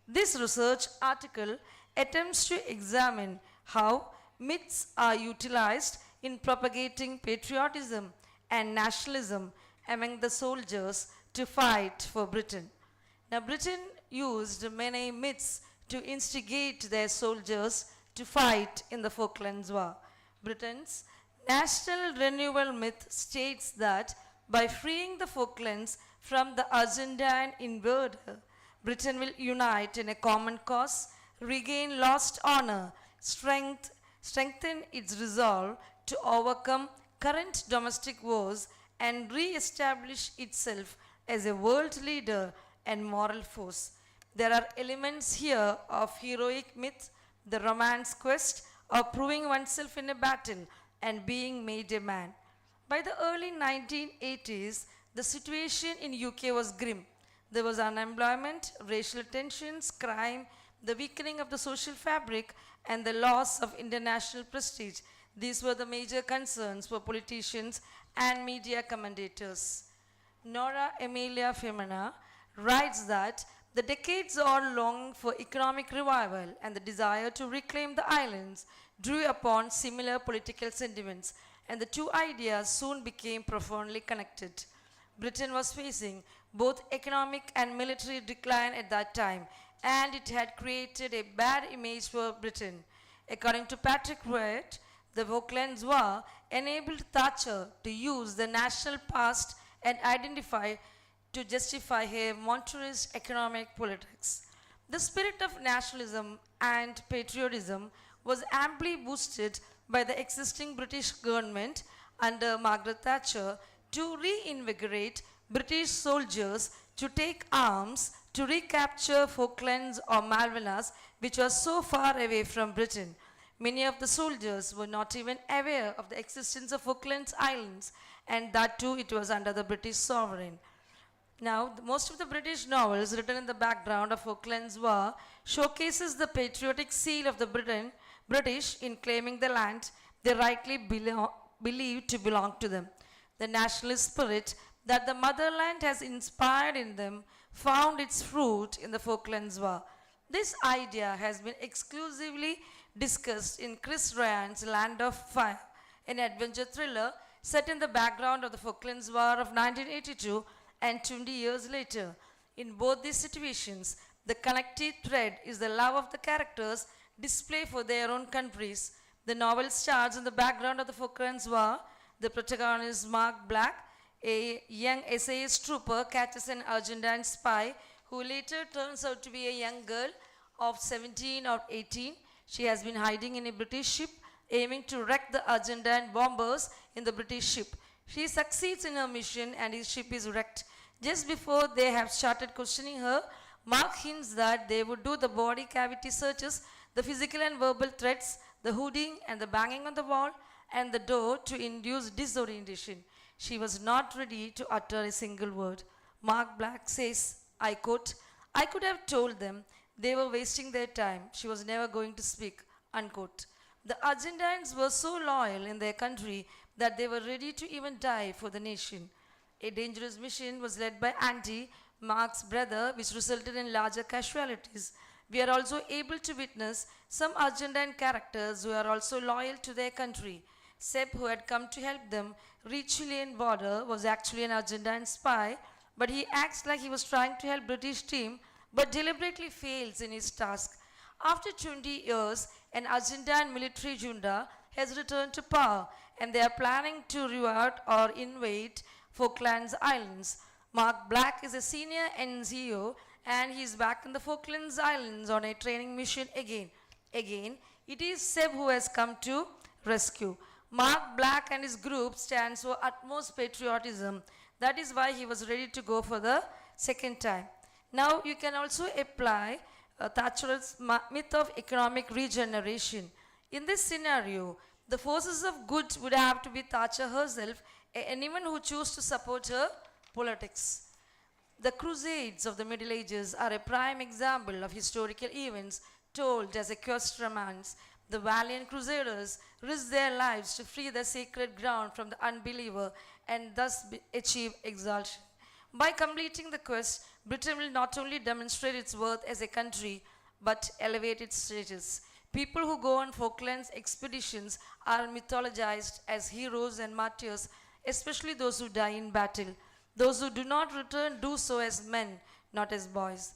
This research article attempts to examine how myths are utilized in propagating patriotism and nationalism among the soldiers to fight for Britain. Now, Britain used many myths to instigate their soldiers to fight in the Falklands War. Britain's national renewal myth states that by freeing the Falklands from the Argentine invader, Britain will unite in a common cause, regain lost honor, strengthen its resolve to overcome current domestic wars, and re-establish itself as a world leader and moral force. There are elements here of heroic myth, the romance quest of proving oneself in a battle and being made a man. By the early 1980s, the situation in UK was grim. There was unemployment, racial tensions, crime, the weakening of the social fabric, and the loss of international prestige. These were the major concerns for politicians and media commentators. Nora Emilia Femina writes that the decades-old longing for economic revival and the desire to reclaim the islands drew upon similar political sentiments, and the two ideas soon became profoundly connected. Britain was facing both economic and military decline at that time, and it had created a bad image for Britain. According to Patrick Wyatt, the Falklands War enabled Thatcher to use the national past and identify to justify her monetarist economic politics. The spirit of nationalism and patriotism was amply boosted by the existing British government under Margaret Thatcher to reinvigorate British soldiers to take arms to recapture Falklands or Malvinas, which was so far away from Britain. Many of the soldiers were not even aware of the existence of Falklands Islands, and that too it was under the British sovereign. Now, most of the British novels written in the background of Falklands War showcases the patriotic zeal of the British in claiming the land they rightly believe to belong to them. The nationalist spirit that the motherland has inspired in them found its fruit in the Falklands War. This idea has been exclusively discussed in Chris Ryan's Land of Fire, an adventure thriller set in the background of the Falklands War of 1982 and 20 years later. In both these situations, the connective thread is the love of the characters displayed for their own countries. The novel starts in the background of the Falklands War. The protagonist, Mark Black, a young SAS trooper, catches an Argentine spy who later turns out to be a young girl of 17 or 18. She has been hiding in a British ship, aiming to wreck the Argentine bombers in the British ship. She succeeds in her mission and his ship is wrecked. Just before they have started questioning her, Mark hints that they would do the body cavity searches, the physical and verbal threats, the hooting and the banging on the wall, and the door to induce disorientation. She was not ready to utter a single word. Mark Black says, I quote, I could have told them they were wasting their time. She was never going to speak, unquote. The Argentines were so loyal in their country that they were ready to even die for the nation. A dangerous mission was led by Andy, Mark's brother, which resulted in larger casualties. We are also able to witness some Argentine characters who are also loyal to their country. Seb, who had come to help them reach Chilean border, was actually an Argentine spy, but he acts like he was trying to help British team, but deliberately fails in his task. After 20 years, an Argentine military junta has returned to power, and they are planning to revert or invade Falklands Islands. Mark Black is a senior NCO, and he is back in the Falklands Islands on a training mission again. Again, it is Seb who has come to rescue. Mark Black and his group stands for utmost patriotism. That is why he was ready to go for the second time. Now you can also apply Thatcher's myth of economic regeneration. In this scenario, the forces of good would have to be Thatcher herself, anyone who chose to support her politics. The Crusades of the Middle Ages are a prime example of historical events told as a quest romance. The valiant crusaders risked their lives to free the sacred ground from the unbeliever and thus achieve exaltation. By completing the quest, Britain will not only demonstrate its worth as a country, but elevate its status. People who go on Falklands expeditions are mythologized as heroes and martyrs, especially those who die in battle. Those who do not return do so as men, not as boys.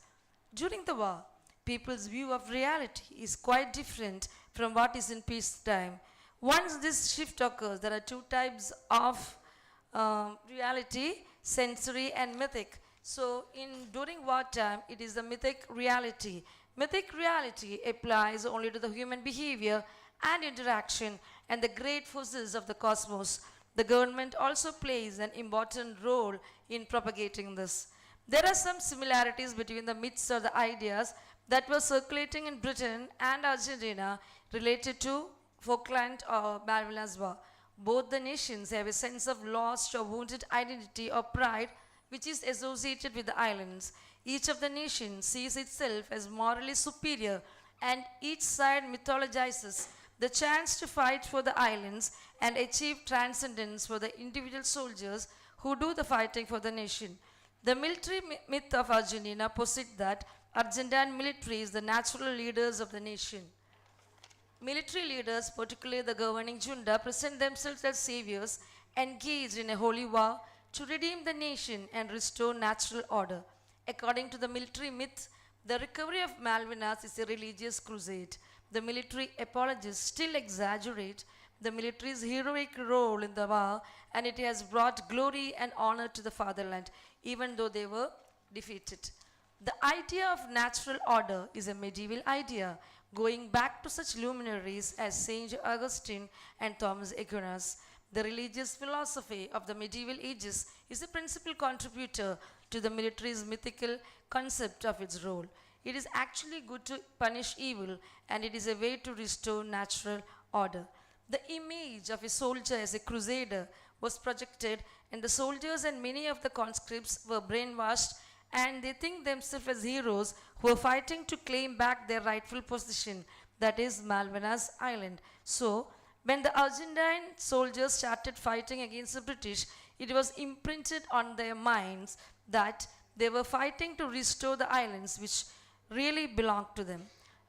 During the war, people's view of reality is quite different from what is in peacetime. Once this shift occurs, there are two types of reality, sensory and mythic. So during wartime, it is the mythic reality. Mythic reality applies only to the human behavior and interaction and the great forces of the cosmos. The government also plays an important role in propagating this. There are some similarities between the myths or the ideas that were circulating in Britain and Argentina related to Falkland or Malvinas War. Both the nations have a sense of lost or wounded identity or pride which is associated with the islands. Each of the nations sees itself as morally superior, and each side mythologizes the chance to fight for the islands and achieve transcendence for the individual soldiers who do the fighting for the nation. The military myth of Argentina posits that Argentine military is the natural leaders of the nation. Military leaders, particularly the governing junta, present themselves as saviors engaged in a holy war to redeem the nation and restore natural order. According to the military myth, the recovery of Malvinas is a religious crusade. The military apologists still exaggerate the military's heroic role in the war, and it has brought glory and honor to the fatherland, even though they were defeated. The idea of natural order is a medieval idea, going back to such luminaries as Saint Augustine and Thomas Aquinas. The religious philosophy of the medieval ages is a principal contributor to the military's mythical concept of its role. It is actually good to punish evil, and it is a way to restore natural order. The image of a soldier as a crusader was projected, and the soldiers and many of the conscripts were brainwashed, and they think themselves as heroes who are fighting to claim back their rightful position, that is Malvinas Island. So, when the Argentine soldiers started fighting against the British, it was imprinted on their minds that they were fighting to restore the islands which really belonged to them.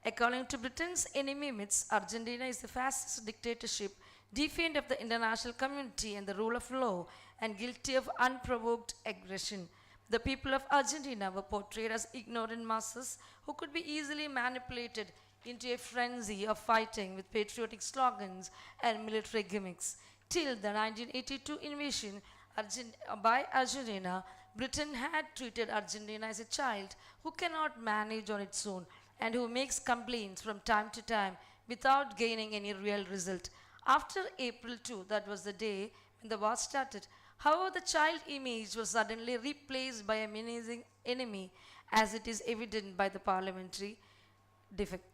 According to Britain's enemy myths, Argentina is the fascist dictatorship, defiant of the international community and the rule of law, and guilty of unprovoked aggression. The people of Argentina were portrayed as ignorant masses who could be easily manipulated into a frenzy of fighting with patriotic slogans and military gimmicks. Till the 1982 invasion by Argentina, Britain had treated Argentina as a child who cannot manage on its own and who makes complaints from time to time without gaining any real result. After April 2, that was the day when the war started, however, the child image was suddenly replaced by a menacing enemy, as it is evident by the parliamentary defect.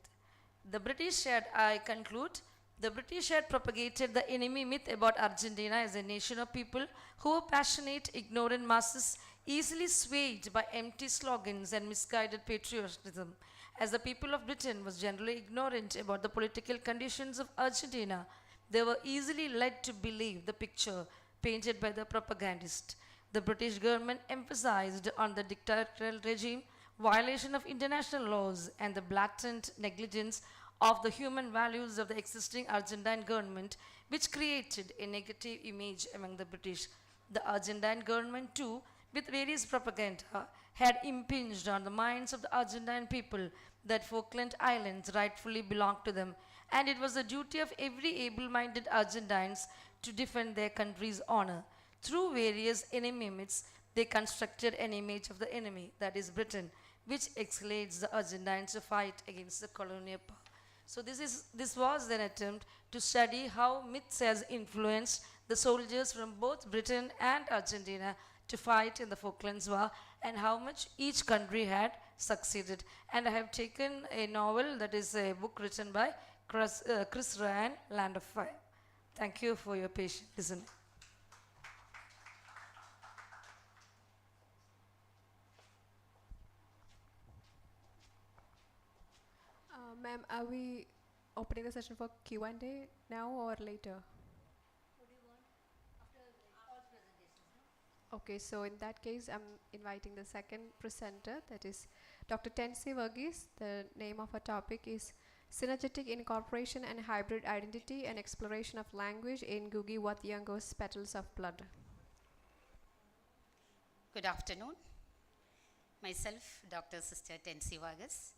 The British had, I conclude, The British had propagated the enemy myth about Argentina as a nation of people who were passionate, ignorant masses, easily swayed by empty slogans and misguided patriotism. As the people of Britain was generally ignorant about the political conditions of Argentina, they were easily led to believe the picture painted by the propagandist. The British government emphasized on the dictatorial regime, violation of international laws, and the blatant negligence of the human values of the existing Argentine government, which created a negative image among the British. The Argentine government, too, with various propaganda, had impinged on the minds of the Argentine people that Falkland Islands rightfully belonged to them, and it was the duty of every able-minded Argentines to defend their country's honor. Through various enemy myths, they constructed an image of the enemy, that is Britain, which escalates the Argentines to fight against the colonial power. So this was an attempt to study how myths has influenced the soldiers from both Britain and Argentina to fight in the Falklands War, and how much each country had succeeded. And I have taken a novel, that is a book written by Chris Ryan, Land of Fire. Thank you for your patient listening. Ma'am, are we opening the session for Q&A now or later? Okay, so in that case, I'm inviting the second presenter, that is Dr. Tensi Verghese. The name of her topic is Synergetic Incorporation and Hybrid Identity and Exploration of Language in Ngugi wa Thiong'o's Petals of Blood. Good afternoon. Myself, Dr. Sister Tensi Verghese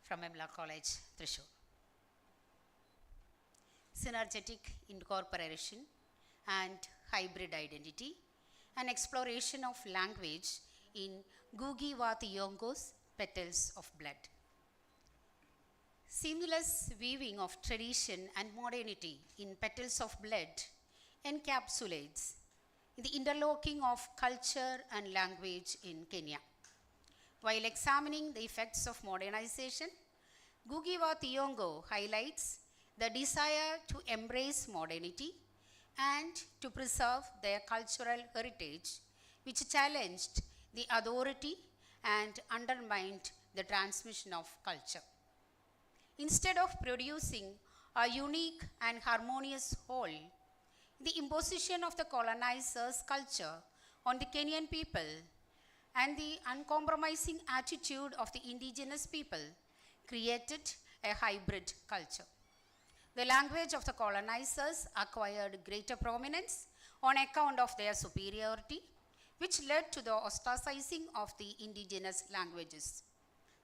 from College, Thrissur. Synergetic Incorporation and Hybrid Identity, an exploration of language in Ngugi wa Thiong'o's Petals of Blood. Seamless weaving of tradition and modernity in Petals of Blood encapsulates the interlocking of culture and language in Kenya. While examining the effects of modernization, Ngugi wa Thiong'o highlights the desire to embrace modernity and to preserve their cultural heritage, which challenged the authority and undermined the transmission of culture. Instead of producing a unique and harmonious whole, the imposition of the colonizers' culture on the Kenyan people and the uncompromising attitude of the indigenous people created a hybrid culture. The language of the colonizers acquired greater prominence on account of their superiority, which led to the ostracizing of the indigenous languages.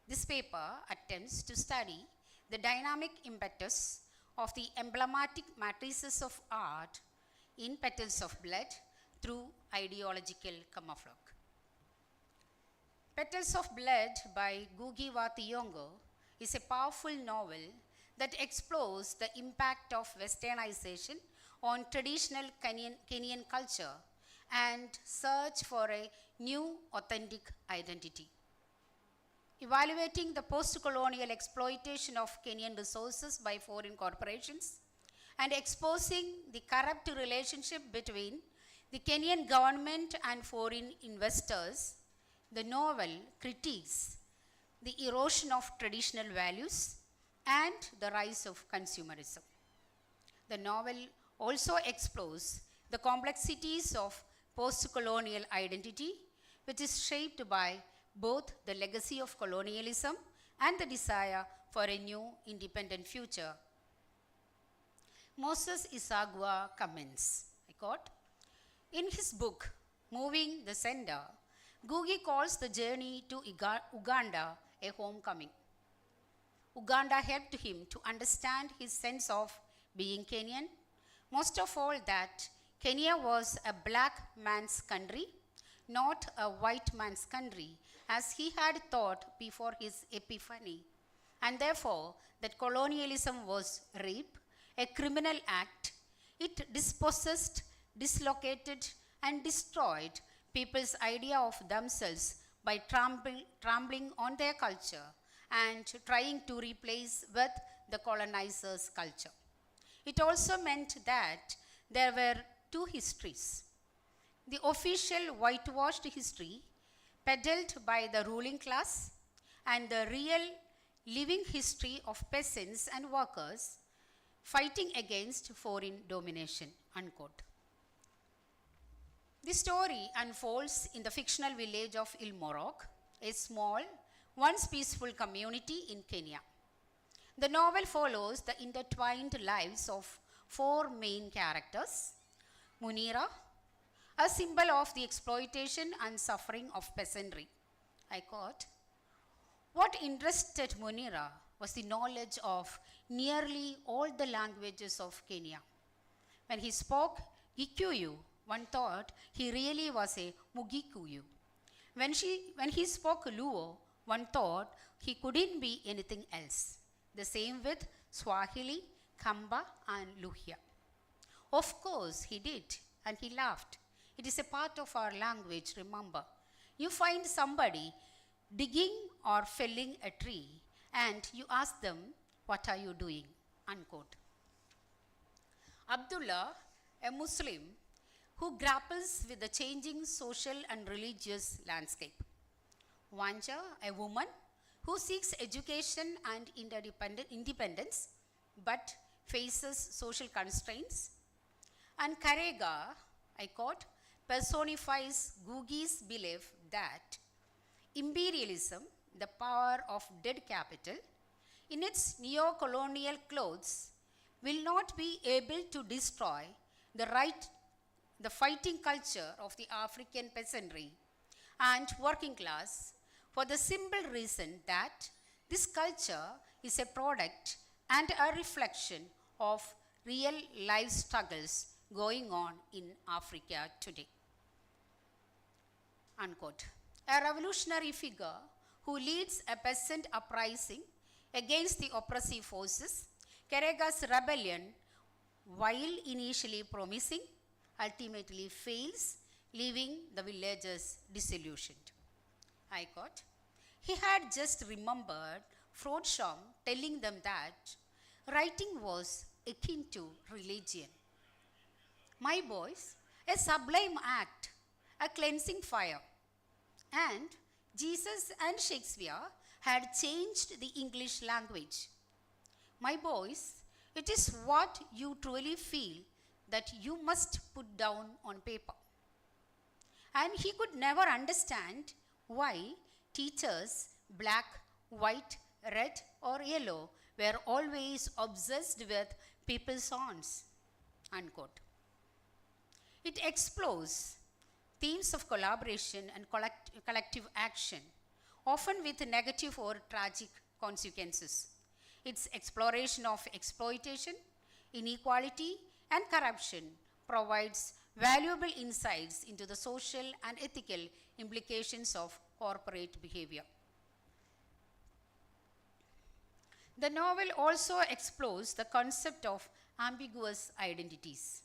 This paper attempts to study the dynamic impetus of the emblematic matrices of art in Petals of Blood through ideological camouflage. Petals of Blood by Ngugi wa Thiong'o is a powerful novel that explores the impact of westernization on traditional Kenyan culture and search for a new authentic identity. Evaluating the post-colonial exploitation of Kenyan resources by foreign corporations and exposing the corrupt relationship between the Kenyan government and foreign investors, the novel critiques the erosion of traditional values and the rise of consumerism. The novel also explores the complexities of post-colonial identity, which is shaped by both the legacy of colonialism and the desire for a new independent future. Moses Isagwa comments, I quote, in his book, Moving the Sender, Ngugi calls the journey to Uganda a homecoming. Uganda helped him to understand his sense of being Kenyan, most of all that Kenya was a black man's country, not a white man's country, as he had thought before his epiphany, and therefore that colonialism was rape, a criminal act. It dispossessed, dislocated, and destroyed people's idea of themselves by trampling on their culture and trying to replace with the colonizers' culture. It also meant that there were two histories. The official whitewashed history, peddled by the ruling class, and the real living history of peasants and workers fighting against foreign domination, unquote. The story unfolds in the fictional village of Ilmorok, a small, once peaceful community in Kenya. The novel follows the intertwined lives of four main characters. Munira, a symbol of the exploitation and suffering of peasantry. I quote, "What interested Munira was the knowledge of nearly all the languages of Kenya. When he spoke Gikuyu, one thought he really was a Mugikuyu. When he spoke Luo, one thought he couldn't be anything else. The same with Swahili, Kamba, and Luhya. Of course, he did, and he laughed. It is a part of our language, remember. You find somebody digging or felling a tree, and you ask them, what are you doing? Unquote. Abdullah, a Muslim who grapples with the changing social and religious landscape. Wanja, a woman who seeks education and independence, but faces social constraints. And Karega, I quote, personifies Gugi's belief that imperialism, the power of dead capital, in its neo-colonial clothes, will not be able to destroy the fighting culture of the African peasantry and working class, for the simple reason that this culture is a product and a reflection of real life struggles going on in Africa today. Unquote. A revolutionary figure who leads a peasant uprising against the oppressive forces, Karega's rebellion, while initially promising, ultimately fails, leaving the villagers disillusioned. I quote, he had just remembered Frodsham telling them that writing was akin to religion. My boys, a sublime act, a cleansing fire. And Jesus and Shakespeare had changed the English language. My boys, it is what you truly feel that you must put down on paper. And he could never understand why teachers, black, white, red, or yellow, were always obsessed with people's songs. Unquote. It explores themes of collaboration and collective action, often with negative or tragic consequences. Its exploration of exploitation, inequality, and corruption provides valuable insights into the social and ethical implications of corporate behavior. The novel also explores the concept of ambiguous identities.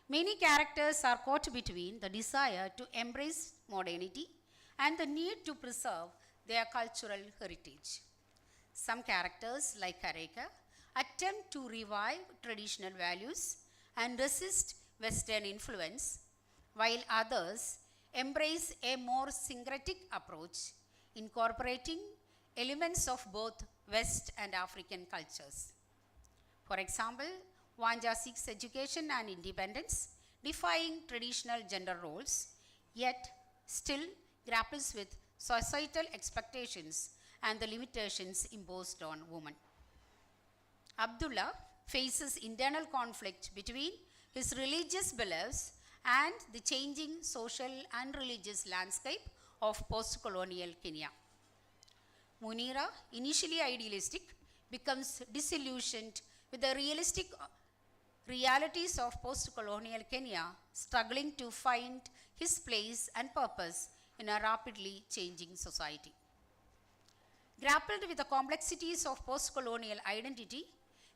Many characters are caught between the desire to embrace modernity and the need to preserve their cultural heritage. Some characters, like Kareka, attempt to revive traditional values and resist Western influence, while others embrace a more syncretic approach, incorporating elements of both West and African cultures. For example, Wanja seeks education and independence, defying traditional gender roles, yet still grapples with societal expectations and the limitations imposed on women. Abdullah faces internal conflict between his religious beliefs and the changing social and religious landscape of post-colonial Kenya. Munira, initially idealistic, becomes disillusioned with the realities of post-colonial Kenya, struggling to find his place and purpose in a rapidly changing society. Grappled with the complexities of post-colonial identity,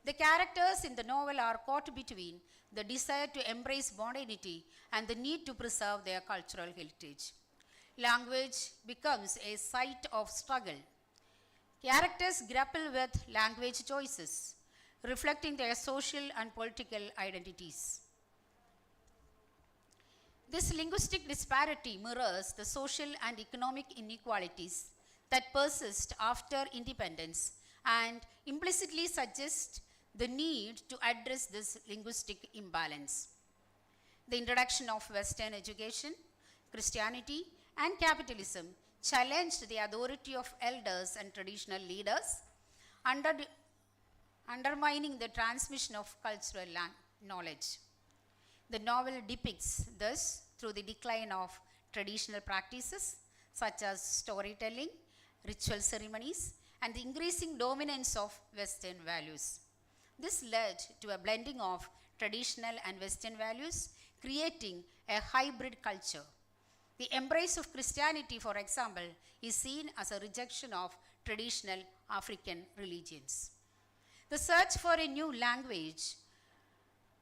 the characters in the novel are caught between the desire to embrace modernity and the need to preserve their cultural heritage. Language becomes a site of struggle. Characters grapple with language choices, reflecting their social and political identities. This linguistic disparity mirrors the social and economic inequalities that persist after independence and implicitly suggest the need to address this linguistic imbalance. The introduction of Western education, Christianity, and capitalism challenged the authority of elders and traditional leaders, undermining the transmission of cultural knowledge. The novel depicts this through the decline of traditional practices such as storytelling, ritual ceremonies, and the increasing dominance of Western values. This led to a blending of traditional and Western values, creating a hybrid culture. The embrace of Christianity, for example, is seen as a rejection of traditional African religions. The search for a new language,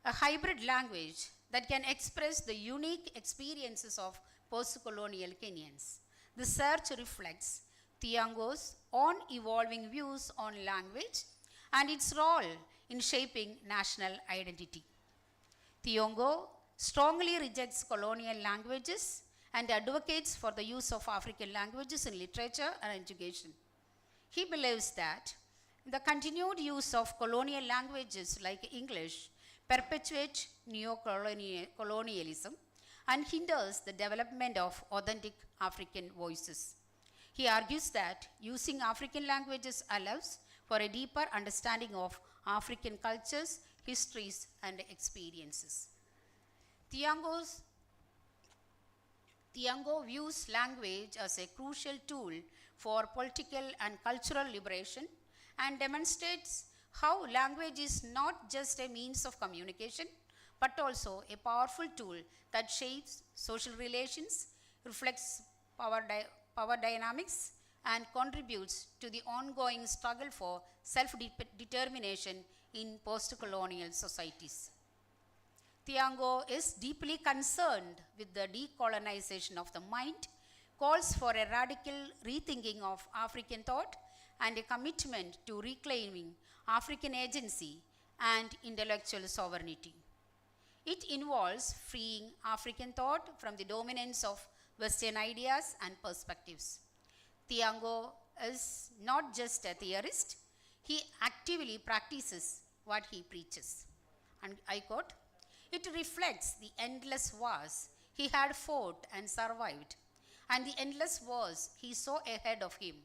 a hybrid language that can express the unique experiences of post-colonial Kenyans. The search reflects Thiong'o's own evolving views on language and its role in shaping national identity. Thiong'o strongly rejects colonial languages and advocates for the use of African languages in literature and education. He believes that the continued use of colonial languages like English perpetuates neo-colonialism and hinders the development of authentic African voices. He argues that using African languages allows for a deeper understanding of African cultures, histories, and experiences. Thiong'o views language as a crucial tool for political and cultural liberation and demonstrates how language is not just a means of communication, but also a powerful tool that shapes social relations, reflects power dynamics, and contributes to the ongoing struggle for self-determination in post-colonial societies. Thiong'o is deeply concerned with the decolonization of the mind, calls for a radical rethinking of African thought, and a commitment to reclaiming African agency and intellectual sovereignty. It involves freeing African thought from the dominance of Western ideas and perspectives. Thiong'o is not just a theorist, he actively practices what he preaches. And I quote, "It reflects the endless wars he had fought and survived, and the endless wars he saw ahead of him.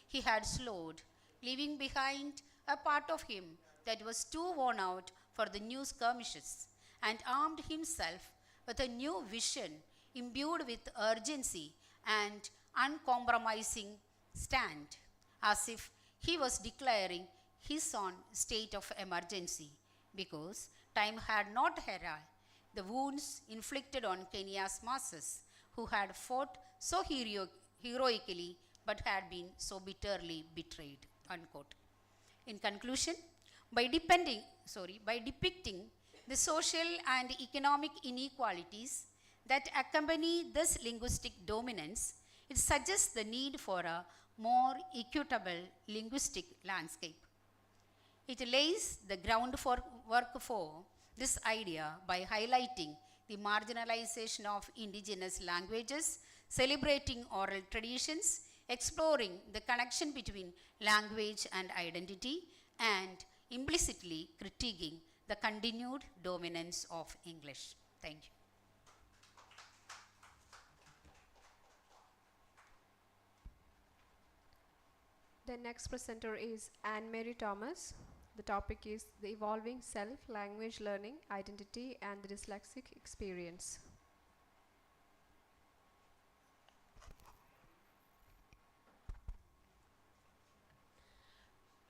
He had slowed, leaving behind a part of him that was too worn out for the new skirmishes, and armed himself with a new vision imbued with urgency and uncompromising stand, as if he was declaring his own state of emergency, because time had not heralded the wounds inflicted on Kenya's masses, who had fought so heroically but had been so bitterly betrayed." Unquote. In conclusion, by depicting the social and economic inequalities that accompany this linguistic dominance, it suggests the need for a more equitable linguistic landscape. It lays the groundwork for this idea by highlighting the marginalization of indigenous languages, celebrating oral traditions, exploring the connection between language and identity, and implicitly critiquing the continued dominance of English. Thank you. The next presenter is Anne-Marie Thomas. The topic is the evolving self, language learning, identity, and the dyslexic experience.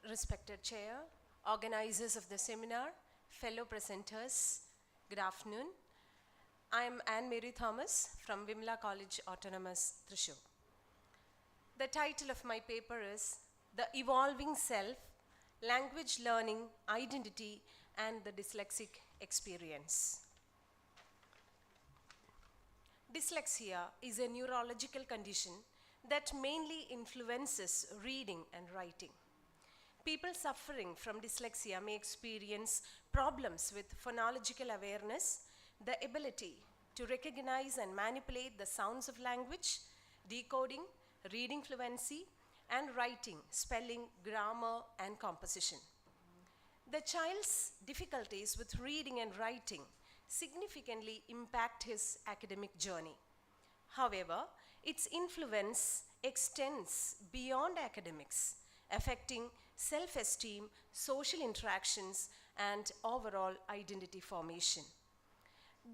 Respected Chair, organizers of the seminar, fellow presenters, good afternoon. I am Anne-Marie Thomas from Vimla College Autonomous, Thrissur. The title of my paper is The Evolving Self, Language Learning, Identity, and the Dyslexic Experience. Dyslexia is a neurological condition that mainly influences reading and writing. people suffering from dyslexia may experience problems with phonological awareness, the ability to recognize and manipulate the sounds of language, decoding, reading fluency, and writing, spelling, grammar, and composition. The child's difficulties with reading and writing significantly impact his academic journey. However, its influence extends beyond academics, affecting self-esteem, social interactions, and overall identity formation.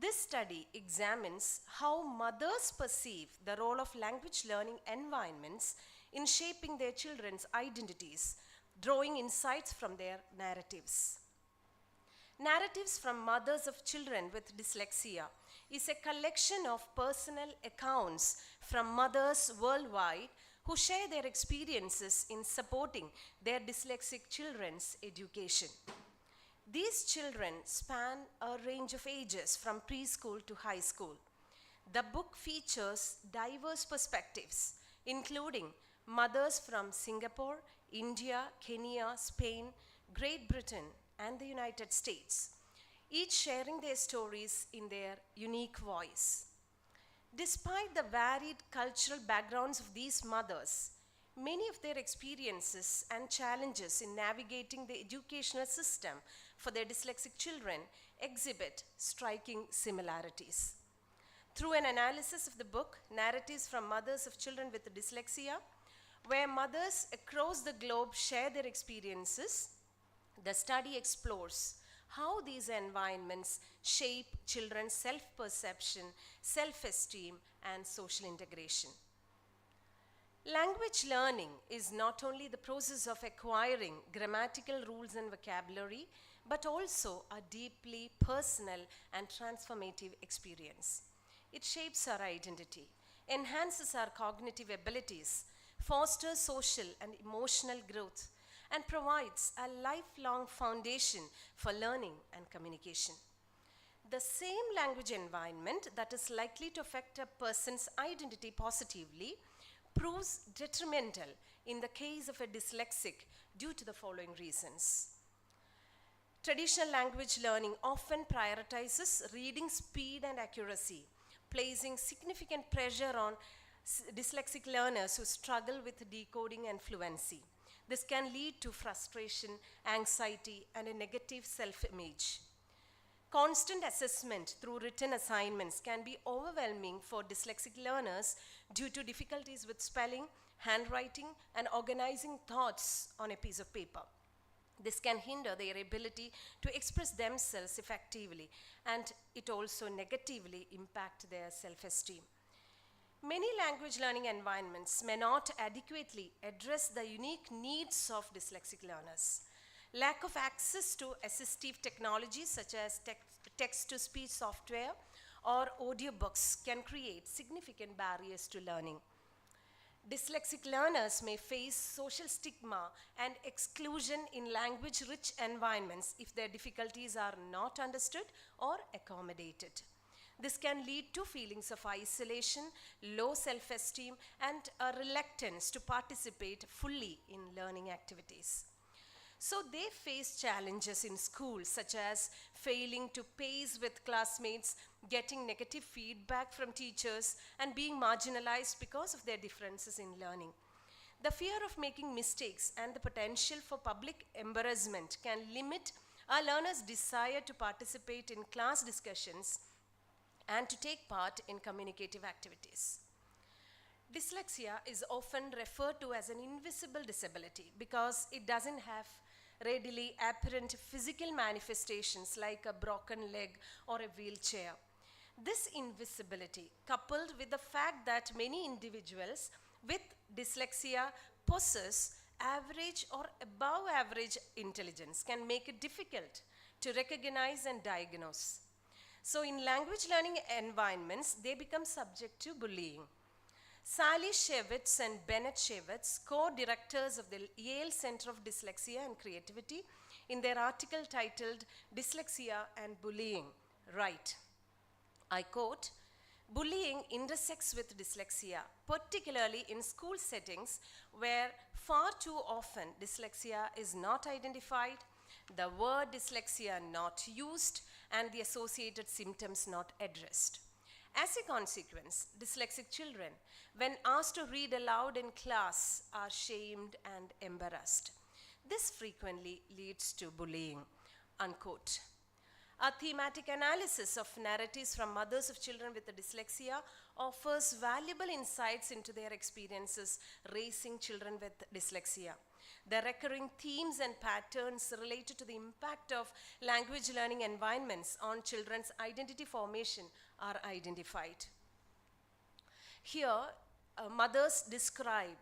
This study examines how mothers perceive the role of language learning environments in shaping their children's identities, drawing insights from their narratives. Narratives from Mothers of Children with Dyslexia is a collection of personal accounts from mothers worldwide who share their experiences in supporting their dyslexic children's education. These children span a range of ages from preschool to high school. The book features diverse perspectives, including mothers from Singapore, India, Kenya, Spain, Great Britain, and the United States, each sharing their stories in their unique voice. Despite the varied cultural backgrounds of these mothers, many of their experiences and challenges in navigating the educational system for their dyslexic children exhibit striking similarities. Through an analysis of the book, Narratives from Mothers of Children with Dyslexia, where mothers across the globe share their experiences, the study explores how these environments shape children's self-perception, self-esteem, and social integration. Language learning is not only the process of acquiring grammatical rules and vocabulary, but also a deeply personal and transformative experience. It shapes our identity, enhances our cognitive abilities, fosters social and emotional growth, and provides a lifelong foundation for learning and communication. The same language environment that is likely to affect a person's identity positively proves detrimental in the case of a dyslexic due to the following reasons. Traditional language learning often prioritizes reading speed and accuracy, placing significant pressure on dyslexic learners who struggle with decoding and fluency. This can lead to frustration, anxiety, and a negative self-image. Constant assessment through written assignments can be overwhelming for dyslexic learners due to difficulties with spelling, handwriting, and organizing thoughts on a piece of paper. This can hinder their ability to express themselves effectively, and it also negatively impacts their self-esteem. Many language learning environments may not adequately address the unique needs of dyslexic learners. Lack of access to assistive technologies such as text-to-speech software or audiobooks can create significant barriers to learning. Dyslexic learners may face social stigma and exclusion in language-rich environments if their difficulties are not understood or accommodated. This can lead to feelings of isolation, low self-esteem, and a reluctance to participate fully in learning activities. So they face challenges in school, such as failing to pace with classmates, getting negative feedback from teachers, and being marginalized because of their differences in learning. The fear of making mistakes and the potential for public embarrassment can limit a learner's desire to participate in class discussions and to take part in communicative activities. Dyslexia is often referred to as an invisible disability because it doesn't have readily apparent physical manifestations like a broken leg or a wheelchair. This invisibility, coupled with the fact that many individuals with dyslexia possess average or above average intelligence, can make it difficult to recognize and diagnose. So in language learning environments, they become subject to bullying. Sally Shevitz and Bennett Shevitz, co-directors of the Yale Center of Dyslexia and Creativity, in their article titled Dyslexia and Bullying, write, I quote, Bullying intersects with dyslexia, particularly in school settings where far too often dyslexia is not identified, the word dyslexia not used, and the associated symptoms not addressed. As a consequence, dyslexic children, when asked to read aloud in class, are shamed and embarrassed. This frequently leads to bullying, unquote. A thematic analysis of narratives from mothers of children with dyslexia offers valuable insights into their experiences raising children with dyslexia. The recurring themes and patterns related to the impact of language learning environments on children's identity formation are identified. Here, mothers describe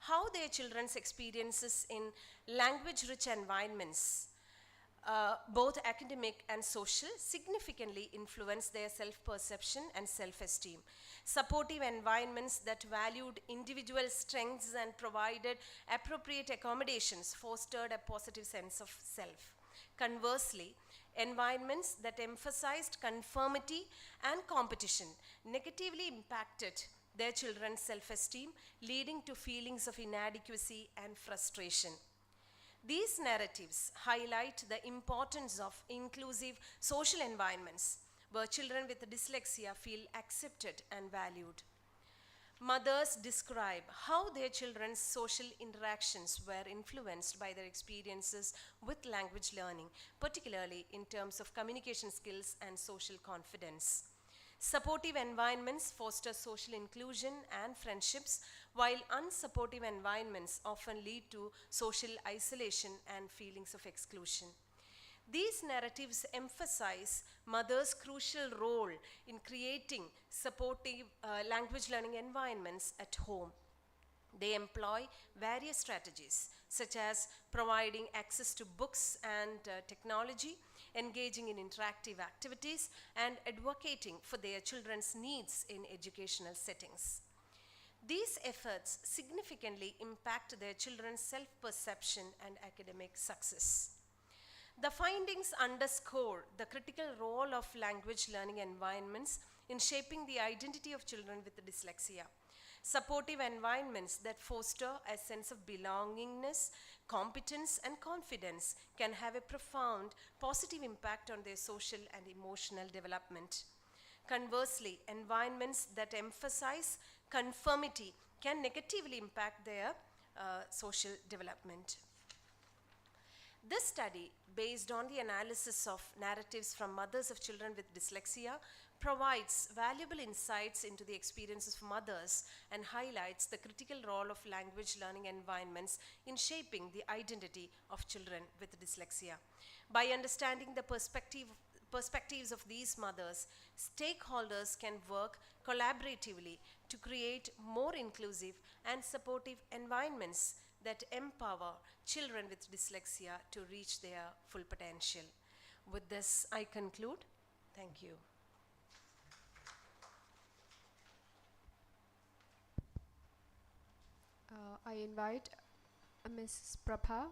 how their children's experiences in language-rich environments, both academic and social, significantly influence their self-perception and self-esteem. Supportive environments that valued individual strengths and provided appropriate accommodations fostered a positive sense of self. Conversely, environments that emphasized conformity and competition negatively impacted their children's self-esteem, leading to feelings of inadequacy and frustration. These narratives highlight the importance of inclusive social environments where children with dyslexia feel accepted and valued. Mothers describe how their children's social interactions were influenced by their experiences with language learning, particularly in terms of communication skills and social confidence. Supportive environments foster social inclusion and friendships, while unsupportive environments often lead to social isolation and feelings of exclusion. These narratives emphasize mothers' crucial role in creating supportive language learning environments at home. They employ various strategies, such as providing access to books and technology, engaging in interactive activities, and advocating for their children's needs in educational settings. These efforts significantly impact their children's self-perception and academic success. The findings underscore the critical role of language learning environments in shaping the identity of children with dyslexia. Supportive environments that foster a sense of belongingness, competence, and confidence can have a profound positive impact on their social and emotional development. Conversely, environments that emphasize conformity can negatively impact their social development. This study, based on the analysis of narratives from mothers of children with dyslexia, provides valuable insights into the experiences of mothers and highlights the critical role of language learning environments in shaping the identity of children with dyslexia. By understanding the perspectives of these mothers, stakeholders can work collaboratively to create more inclusive and supportive environments that empower children with dyslexia to reach their full potential. With this, I conclude. Thank you. I invite Mrs. Prabha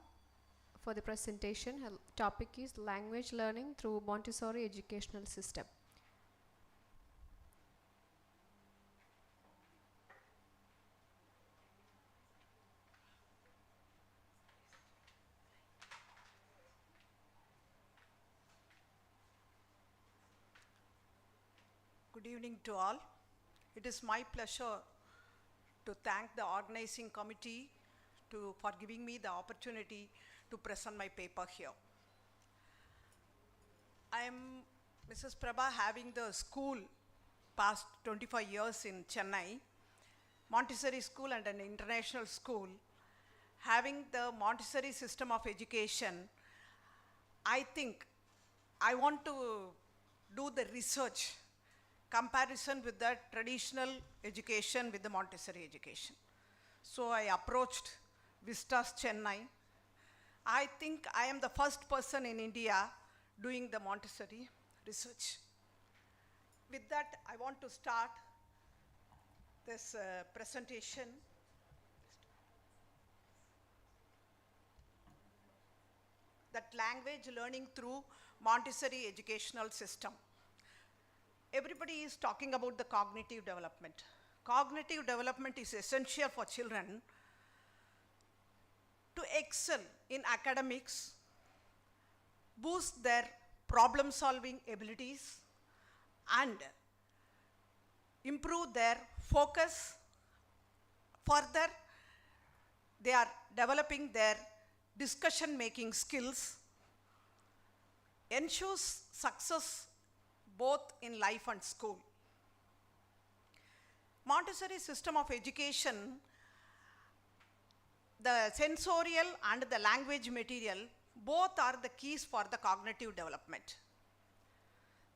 for the presentation. Her topic is language learning through Montessori educational system. Good evening to all. It is my pleasure to thank the organizing committee for giving me the opportunity to present my paper here. I am Mrs. Prabha, having the school past 25 years in Chennai, Montessori school and an international school. Having the Montessori system of education, I think I want to do the research comparison with the traditional education with the Montessori education. So I approached Vistas Chennai. I think I am the first person in India doing the Montessori research. With that, I want to start this presentation. That language learning through Montessori educational system. everybody is talking about the cognitive development. Cognitive development is essential for children to excel in academics, boost their problem solving abilities, and improve their focus. Further, they are developing their discussion making skills, ensures success both in life and school. Montessori system of education, the sensorial and the language material, both are the keys for the cognitive development.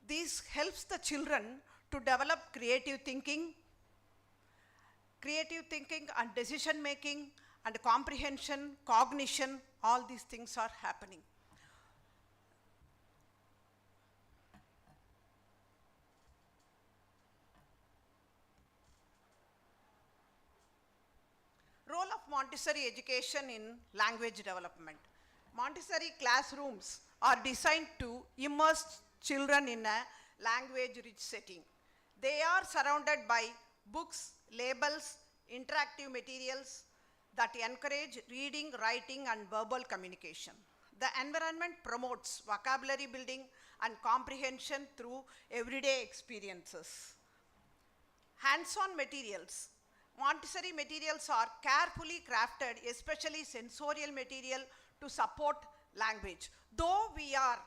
This helps the children to develop creative thinking and decision making and comprehension, cognition, all these things are happening. Role of Montessori education in language development. Montessori classrooms are designed to immerse children in a language-rich setting. They are surrounded by books, labels, interactive materials that encourage reading, writing, and verbal communication. The environment promotes vocabulary building and comprehension through everyday experiences. Hands-on materials. Montessori materials are carefully crafted, especially sensorial material, to support language. Though we are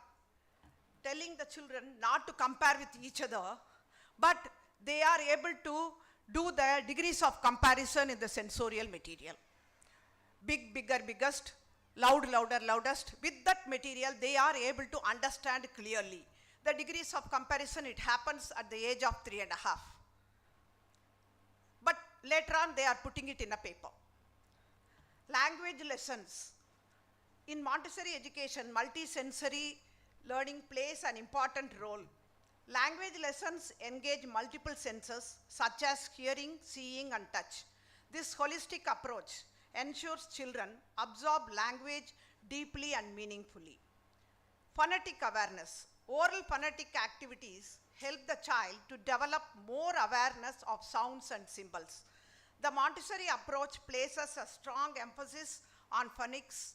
telling the children not to compare with each other, but they are able to do the degrees of comparison in the sensorial material. Big, bigger, biggest, loud, louder, loudest. With that material, they are able to understand clearly. The degrees of comparison, it happens at the age of 3.5. But later on, they are putting it in a paper. Language lessons. In Montessori education, multisensory learning plays an important role. Language lessons engage multiple senses such as hearing, seeing, and touch. This holistic approach ensures children absorb language deeply and meaningfully. Phonetic awareness. Oral phonetic activities help the child to develop more awareness of sounds and symbols. The Montessori approach places a strong emphasis on phonics,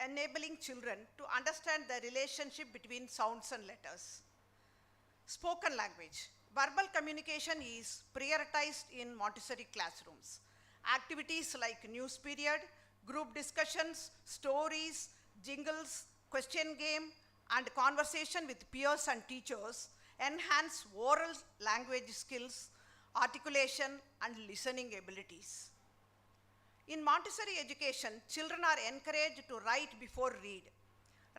enabling children to understand the relationship between sounds and letters. Spoken language. Verbal communication is prioritized in Montessori classrooms. Activities like news period, group discussions, stories, jingles, question game, and conversation with peers and teachers enhance oral language skills, articulation, and listening abilities. In Montessori education, children are encouraged to write before read.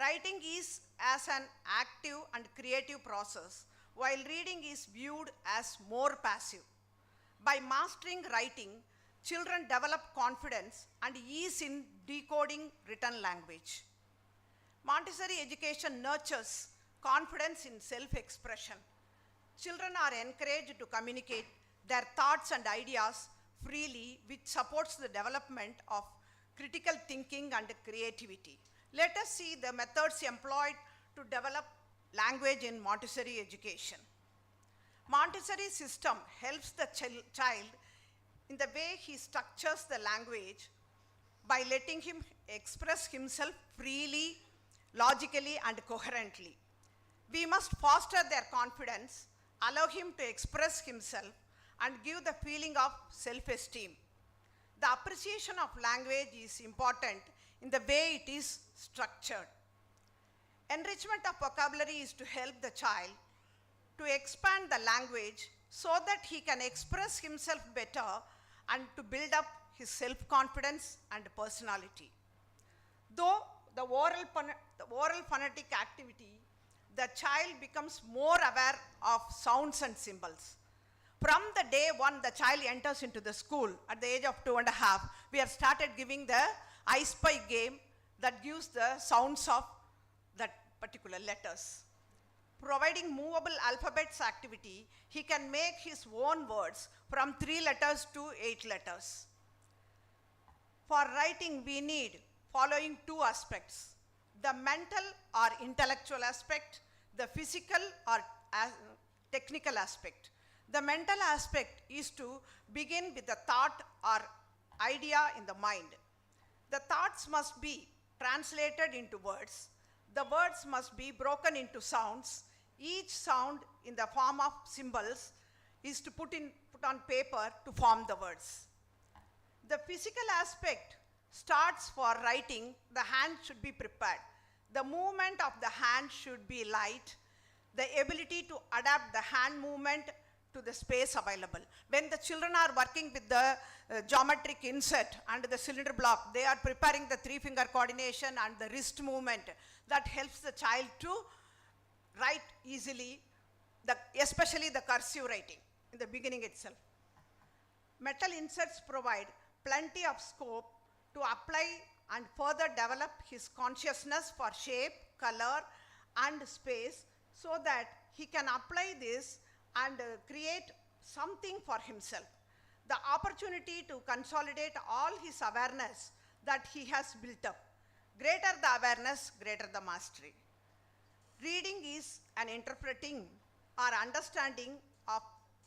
Writing is as an active and creative process, while reading is viewed as more passive. By mastering writing, children develop confidence and ease in decoding written language. Montessori education nurtures confidence in self-expression. Children are encouraged to communicate their thoughts and ideas freely, which supports the development of critical thinking and creativity. Let us see the methods employed to develop language in Montessori education. Montessori system helps the child in the way he structures the language by letting him express himself freely, logically, and coherently. We must foster their confidence, allow him to express himself, and give the feeling of self-esteem. The appreciation of language is important in the way it is structured. Enrichment of vocabulary is to help the child to expand the language so that he can express himself better and to build up his self-confidence and personality. Though the oral phonetic activity, the child becomes more aware of sounds and symbols. From the day one the child enters into the school at the age of 2.5, we have started giving the I Spy game that gives the sounds of that particular letters. Providing movable alphabets activity, he can make his own words from 3 letters to 8 letters. For writing, we need following 2 aspects: the mental or intellectual aspect, the physical or technical aspect. The mental aspect is to begin with the thought or idea in the mind. The thoughts must be translated into words. The words must be broken into sounds. Each sound in the form of symbols is to put on paper to form the words. The physical aspect starts for writing. The hand should be prepared. The movement of the hand should be light. The ability to adapt the hand movement to the space available. When the children are working with the geometric insert and the cylinder block, they are preparing the three-finger coordination and the wrist movement. That helps the child to write easily, especially the cursive writing in the beginning itself. Metal inserts provide plenty of scope to apply and further develop his consciousness for shape, color, and space, so that he can apply this and create something for himself. The opportunity to consolidate all his awareness that he has built up. Greater the awareness, greater the mastery. Reading is an interpreting or understanding of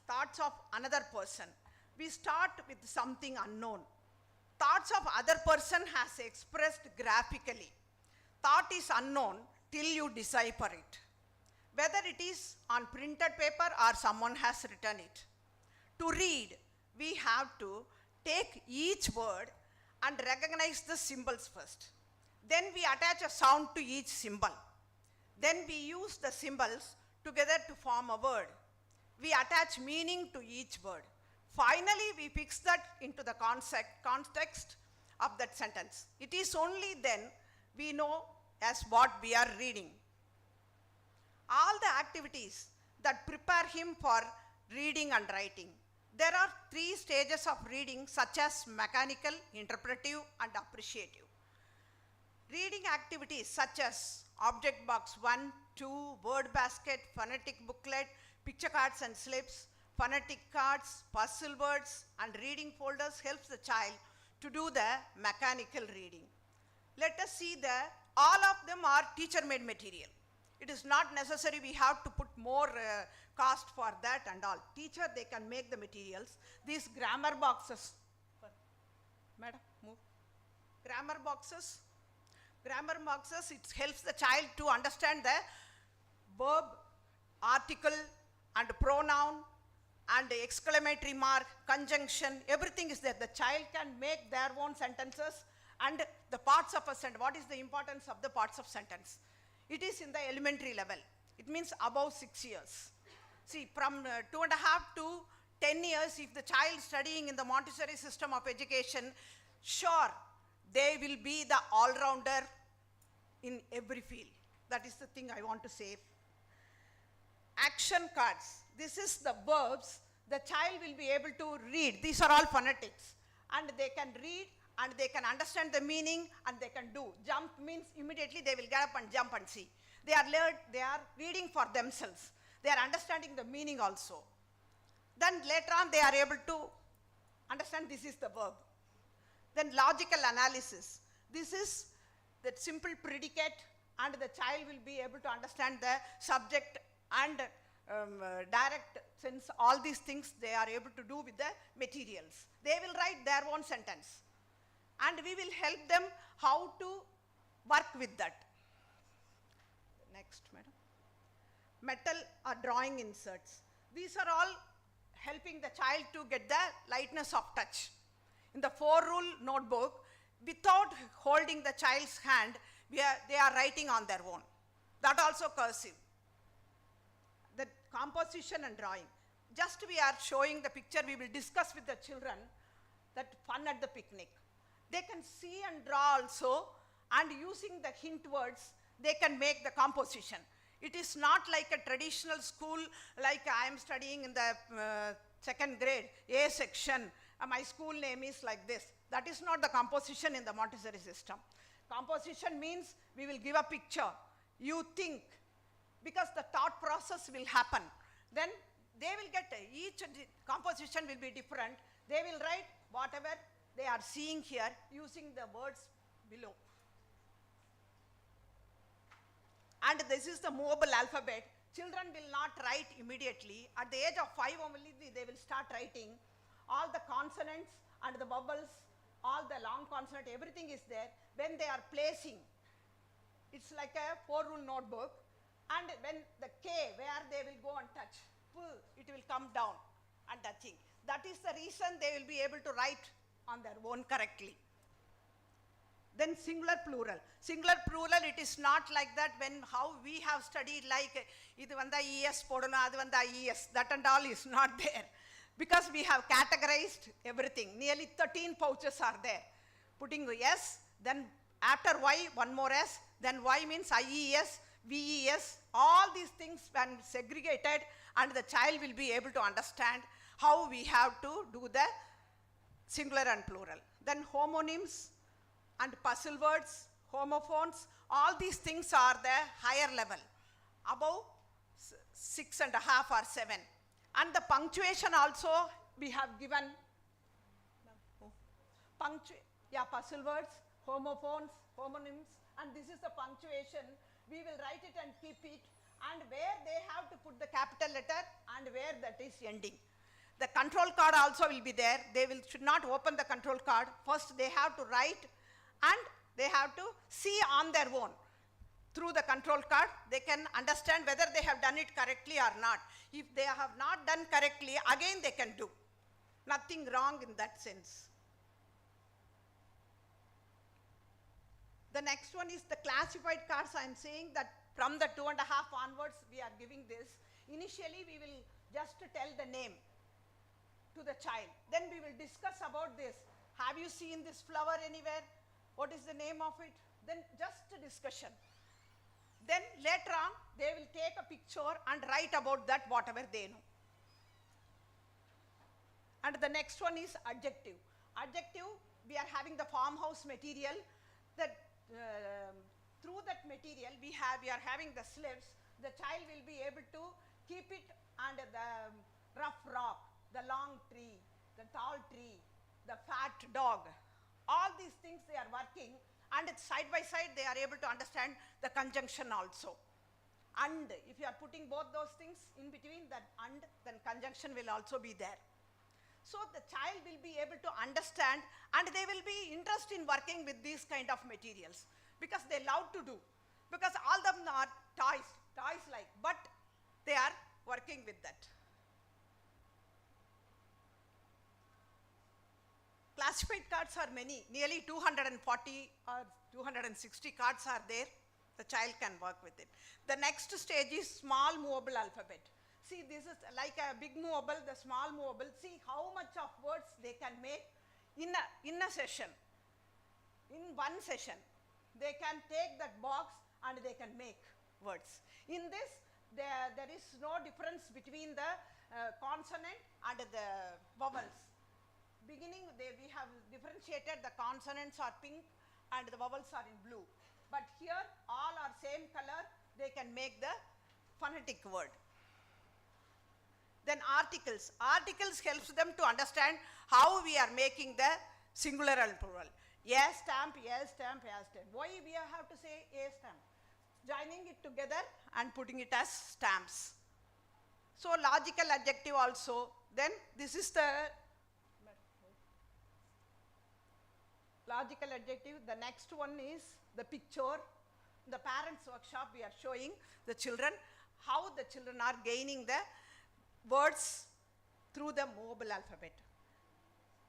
thoughts of another person. We start with something unknown. Thoughts of other person has expressed graphically. Thought is unknown till you decipher it. Whether it is on printed paper or someone has written it. To read, we have to take each word and recognize the symbols first. Then we attach a sound to each symbol. Then we use the symbols together to form a word. We attach meaning to each word. Finally, we fix that into the context of that sentence. It is only then we know as what we are reading. All the activities that prepare him for reading and writing. There are 3 stages of reading, such as mechanical, interpretive, and appreciative. Reading activities such as object box 1, 2, word basket, phonetic booklet, picture cards and slips, phonetic cards, puzzle words, and reading folders helps the child to do the mechanical reading. Let us see all of them are teacher-made material. It is not necessary we have to put more cost for that and all. Teacher, they can make the materials. These grammar boxes, madam, move. Grammar boxes, it helps the child to understand the verb, article, and pronoun, and exclamatory mark, conjunction, everything is there. The child can make their own sentences and the parts of a sentence. What is the importance of the parts of sentence? It is in the elementary level. It means above 6 years. See, from 2.5 to 10 years, if the child studying in the Montessori system of education, sure, they will be the all-rounder in every field. That is the thing I want to say. Action cards. This is the verbs. The child will be able to read. These are all phonetics. And they can read and they can understand the meaning and they can do. Jump means immediately they will get up and jump and see. They are reading for themselves. They are understanding the meaning also. Then later on they are able to understand this is the verb. Then logical analysis. This is the simple predicate and the child will be able to understand the subject and direct sense. All these things they are able to do with the materials. They will write their own sentence. And we will help them how to work with that. Next, madam. Metal or drawing inserts. These are all helping the child to get the lightness of touch. In the 4-rule notebook, without holding the child's hand, they are writing on their own. That also cursive. The composition and drawing. Just we are showing the picture, we will discuss with the children that fun at the picnic. They can see and draw also, and using the hint words, they can make the composition. It is not like a traditional school, like I am studying in the 2nd grade, A section, my school name is like this. That is not the composition in the Montessori system. Composition means we will give a picture. You think, because the thought process will happen. Then they will get, each composition will be different. They will write whatever they are seeing here using the words below. And this is the movable alphabet. children will not write immediately. At the age of 5 only, they will start writing all the consonants and the vowels, all the long consonant, everything is there. When they are placing, it's like a 4-rule notebook, and when the K, where they will go and touch, it will come down and touching. That is the reason they will be able to write on their own correctly. Then singular plural. Singular plural, it is not like that when how we have studied like, idu vanda ES podana, adu vanda ES, that and all is not there. Because we have categorized everything. Nearly 13 pouches are there. Putting S, then after Y, one more S, then Y means IES, VES, all these things when segregated, and the child will be able to understand how we have to do the singular and plural. Then homonyms and puzzle words, homophones, all these things are the higher level, above 6.5 or 7. And the punctuation also we have given, puzzle words, homophones, homonyms, and this is the punctuation. We will write it and keep it, and where they have to put the capital letter and where that is ending. The control card also will be there. They should not open the control card. First they have to write and they have to see on their own. Through the control card, they can understand whether they have done it correctly or not. If they have not done correctly, again they can do. Nothing wrong in that sense. The next one is the classified cards. I am saying that from the 2.5 onwards, we are giving this. Initially, we will just tell the name to the child. Then we will discuss about this. Have you seen this flower anywhere? What is the name of it? Then just a discussion. Then later on, they will take a picture and write about that whatever they know. And the next one is adjective. Adjective, we are having the farmhouse material. That through that material, we are having the slips. The child will be able to keep it under the rough rock, the long tree, the tall tree, the fat dog. All these things they are working, and side by side they are able to understand the conjunction also. And if you are putting both those things in between that and, then conjunction will also be there. So the child will be able to understand, and they will be interested in working with these kind of materials because they love to do. Because all of them are toys like, but they are working with that. Classified cards are many, nearly 240 or 260 cards are there. The child can work with it. The next stage is small movable alphabet. See, this is like a big movable, the small movable. See how much of words they can make in a session. In one session, they can take that box and they can make words. In this, there is no difference between the consonant and the vowels. Beginning, we have differentiated, the consonants are pink and the vowels are in blue. But here, all are same color, they can make the phonetic word. Then articles. Articles helps them to understand how we are making the singular and plural. A stamp, A stamp, A stamp. Why we have to say A stamp? Joining it together and putting it as stamps. So logical adjective also. Then this is the logical adjective. The next one is the picture. The parents' workshop we are showing the children how the children are gaining the words through the movable alphabet.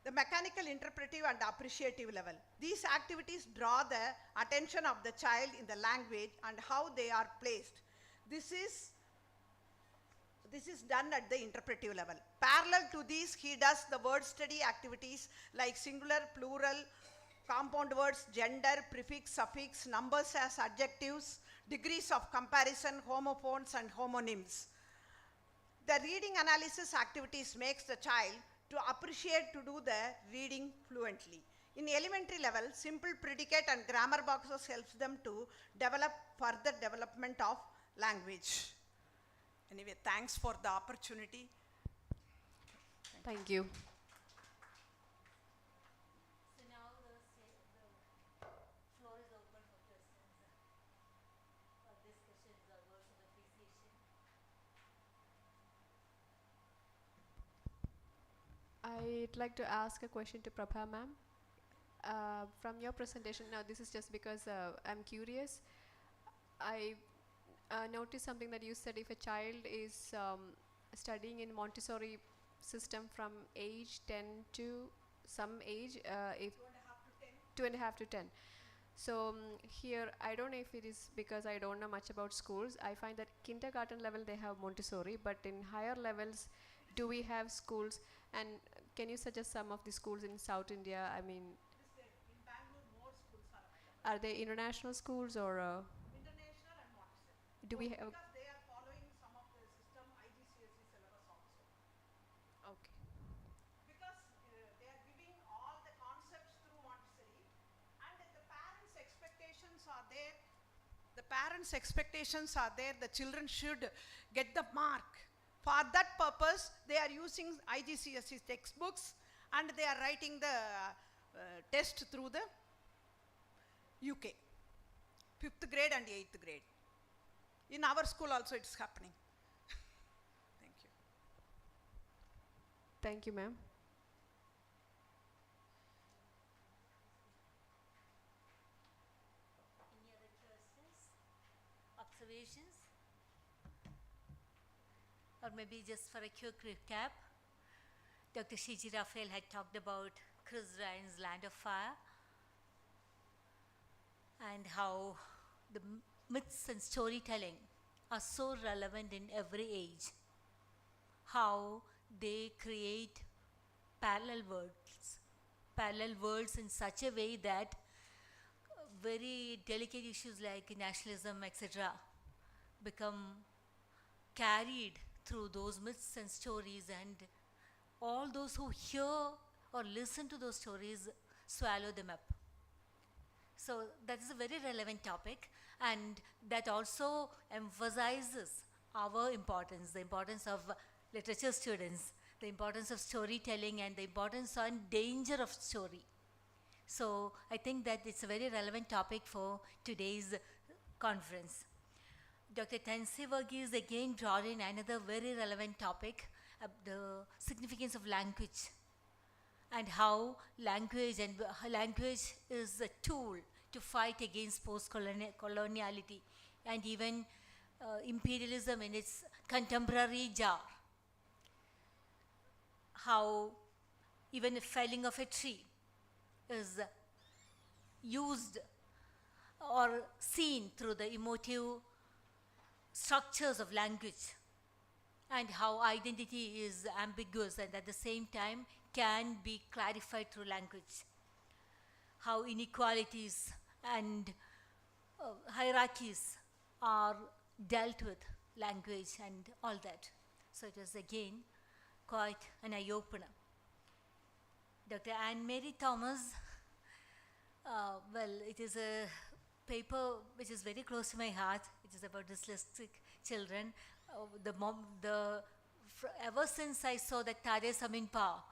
The mechanical, interpretive and appreciative level. These activities draw the attention of the child in the language and how they are placed. This is done at the interpretive level. Parallel to these, he does the word study activities like singular, plural, compound words, gender, prefix, suffix, numbers as adjectives, degrees of comparison, homophones and homonyms. The reading analysis activities makes the child to appreciate to do the reading fluently. In elementary level, simple predicate and grammar boxes helps them to develop further development of language. Anyway, thanks for the opportunity. Thank you. So now the floor is open for questions or discussions or words of appreciation. I'd like to ask a question to Prabha ma'am. From your presentation, now this is just because I'm curious. I noticed something that you said if a child is studying in Montessori system from age 10 to some age, if 2.5 to 10. So here, I don't know if it is because I don't know much about schools. I find that kindergarten level they have Montessori, but in higher levels, do we have schools? And can you suggest some of the schools in South India? I mean, In Bangalore, more schools are available. are they international schools or International and Montessori. do we Both, have? because they are following some of the system IGCSE syllabus also. Okay. Because they are giving all the concepts through Montessori, and the parents' expectations are there. The parents' expectations are there. The children should get the mark. For that purpose, they are using IGCSE textbooks, and they are writing the test through the UK, 5th grade and 8th grade. In our school also it's happening. Thank you. Thank you, ma'am. Any other questions, observations? Or maybe just for a quick recap, Dr. Shiji Raphael had talked about Chris Ryan's Land of Fire and how the myths and storytelling are so relevant in every age. How they create parallel worlds in such a way that very delicate issues like nationalism, etc., become carried through those myths and stories, and all those who hear or listen to those stories swallow them up. So that is a very relevant topic, and that also emphasizes our importance, the importance of literature students, the importance of storytelling, and the importance and danger of story. So I think that it's a very relevant topic for today's conference. Dr. Tansy Verghese again brought in another very relevant topic, the significance of language, and how language is a tool to fight against post-coloniality and even imperialism in its contemporary jar. How even a felling of a tree is used or seen through the emotive structures of language, and how identity is ambiguous and at the same time can be clarified through language. How inequalities and hierarchies are dealt with language and all that. So it was again quite an eye-opener. Dr. Anne-Marie Thomas, well, it is a paper which is very close to my heart. It is about dyslexic children. Ever since I saw that Tare Saminpa,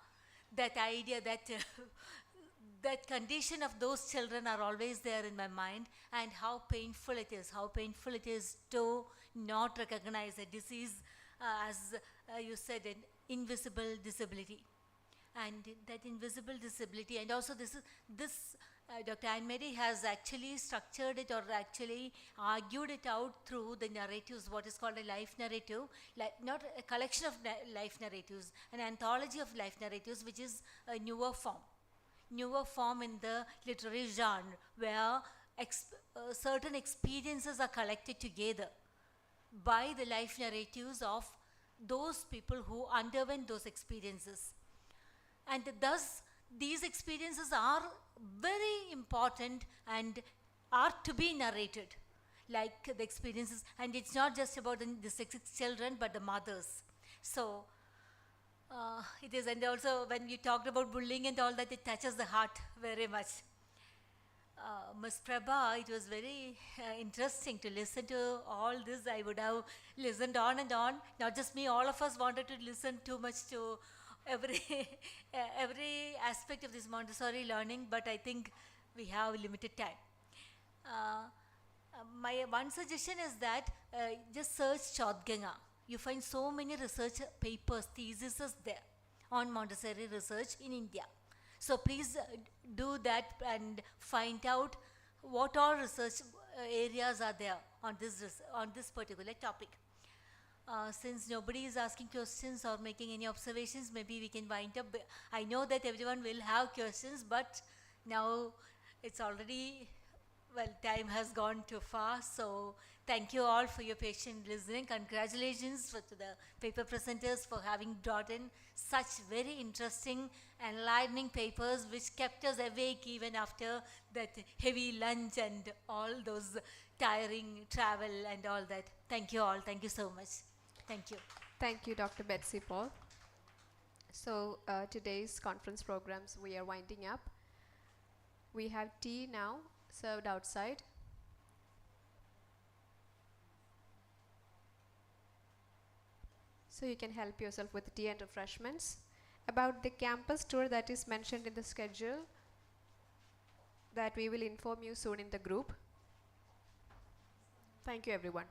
that idea that that condition of those children are always there in my mind, and how painful it is to not recognize a disease as you said, an invisible disability. And that invisible disability, and also Dr. Anne-Marie has actually structured it or actually argued it out through the narratives, what is called a life narrative, not a collection of life narratives, an anthology of life narratives, which is a newer form in the literary genre, where certain experiences are collected together by the life narratives of those people who underwent those experiences. And thus, these experiences are very important and are to be narrated, like the experiences. And it's not just about the dyslexic children, but the mothers. So, it is, and also when you talked about bullying and all that, it touches the heart very much. Ms. Prabha, it was very interesting to listen to all this. I would have listened on and on. Not just me, all of us wanted to listen too much to every aspect of this Montessori learning, but I think we have limited time. My one suggestion is that just search Chodganga. You find so many research papers, theses there on Montessori research in India. So please do that and find out what all research areas are there on this particular topic. Since nobody is asking questions or making any observations, maybe we can wind up. I know that everyone will have questions, but now it's already, well, time has gone too far. So thank you all for your patient listening. Congratulations to the paper presenters for having brought in such very interesting, enlightening papers which kept us awake even after that heavy lunch and all those tiring travel and all that. Thank you all. Thank you so much. Thank you. Thank you, Dr. Betsy Paul. So today's conference programs, we are winding up. We have tea now served outside. So you can help yourself with tea and refreshments. About the campus tour that is mentioned in the schedule, that we will inform you soon in the group. Thank you, everyone.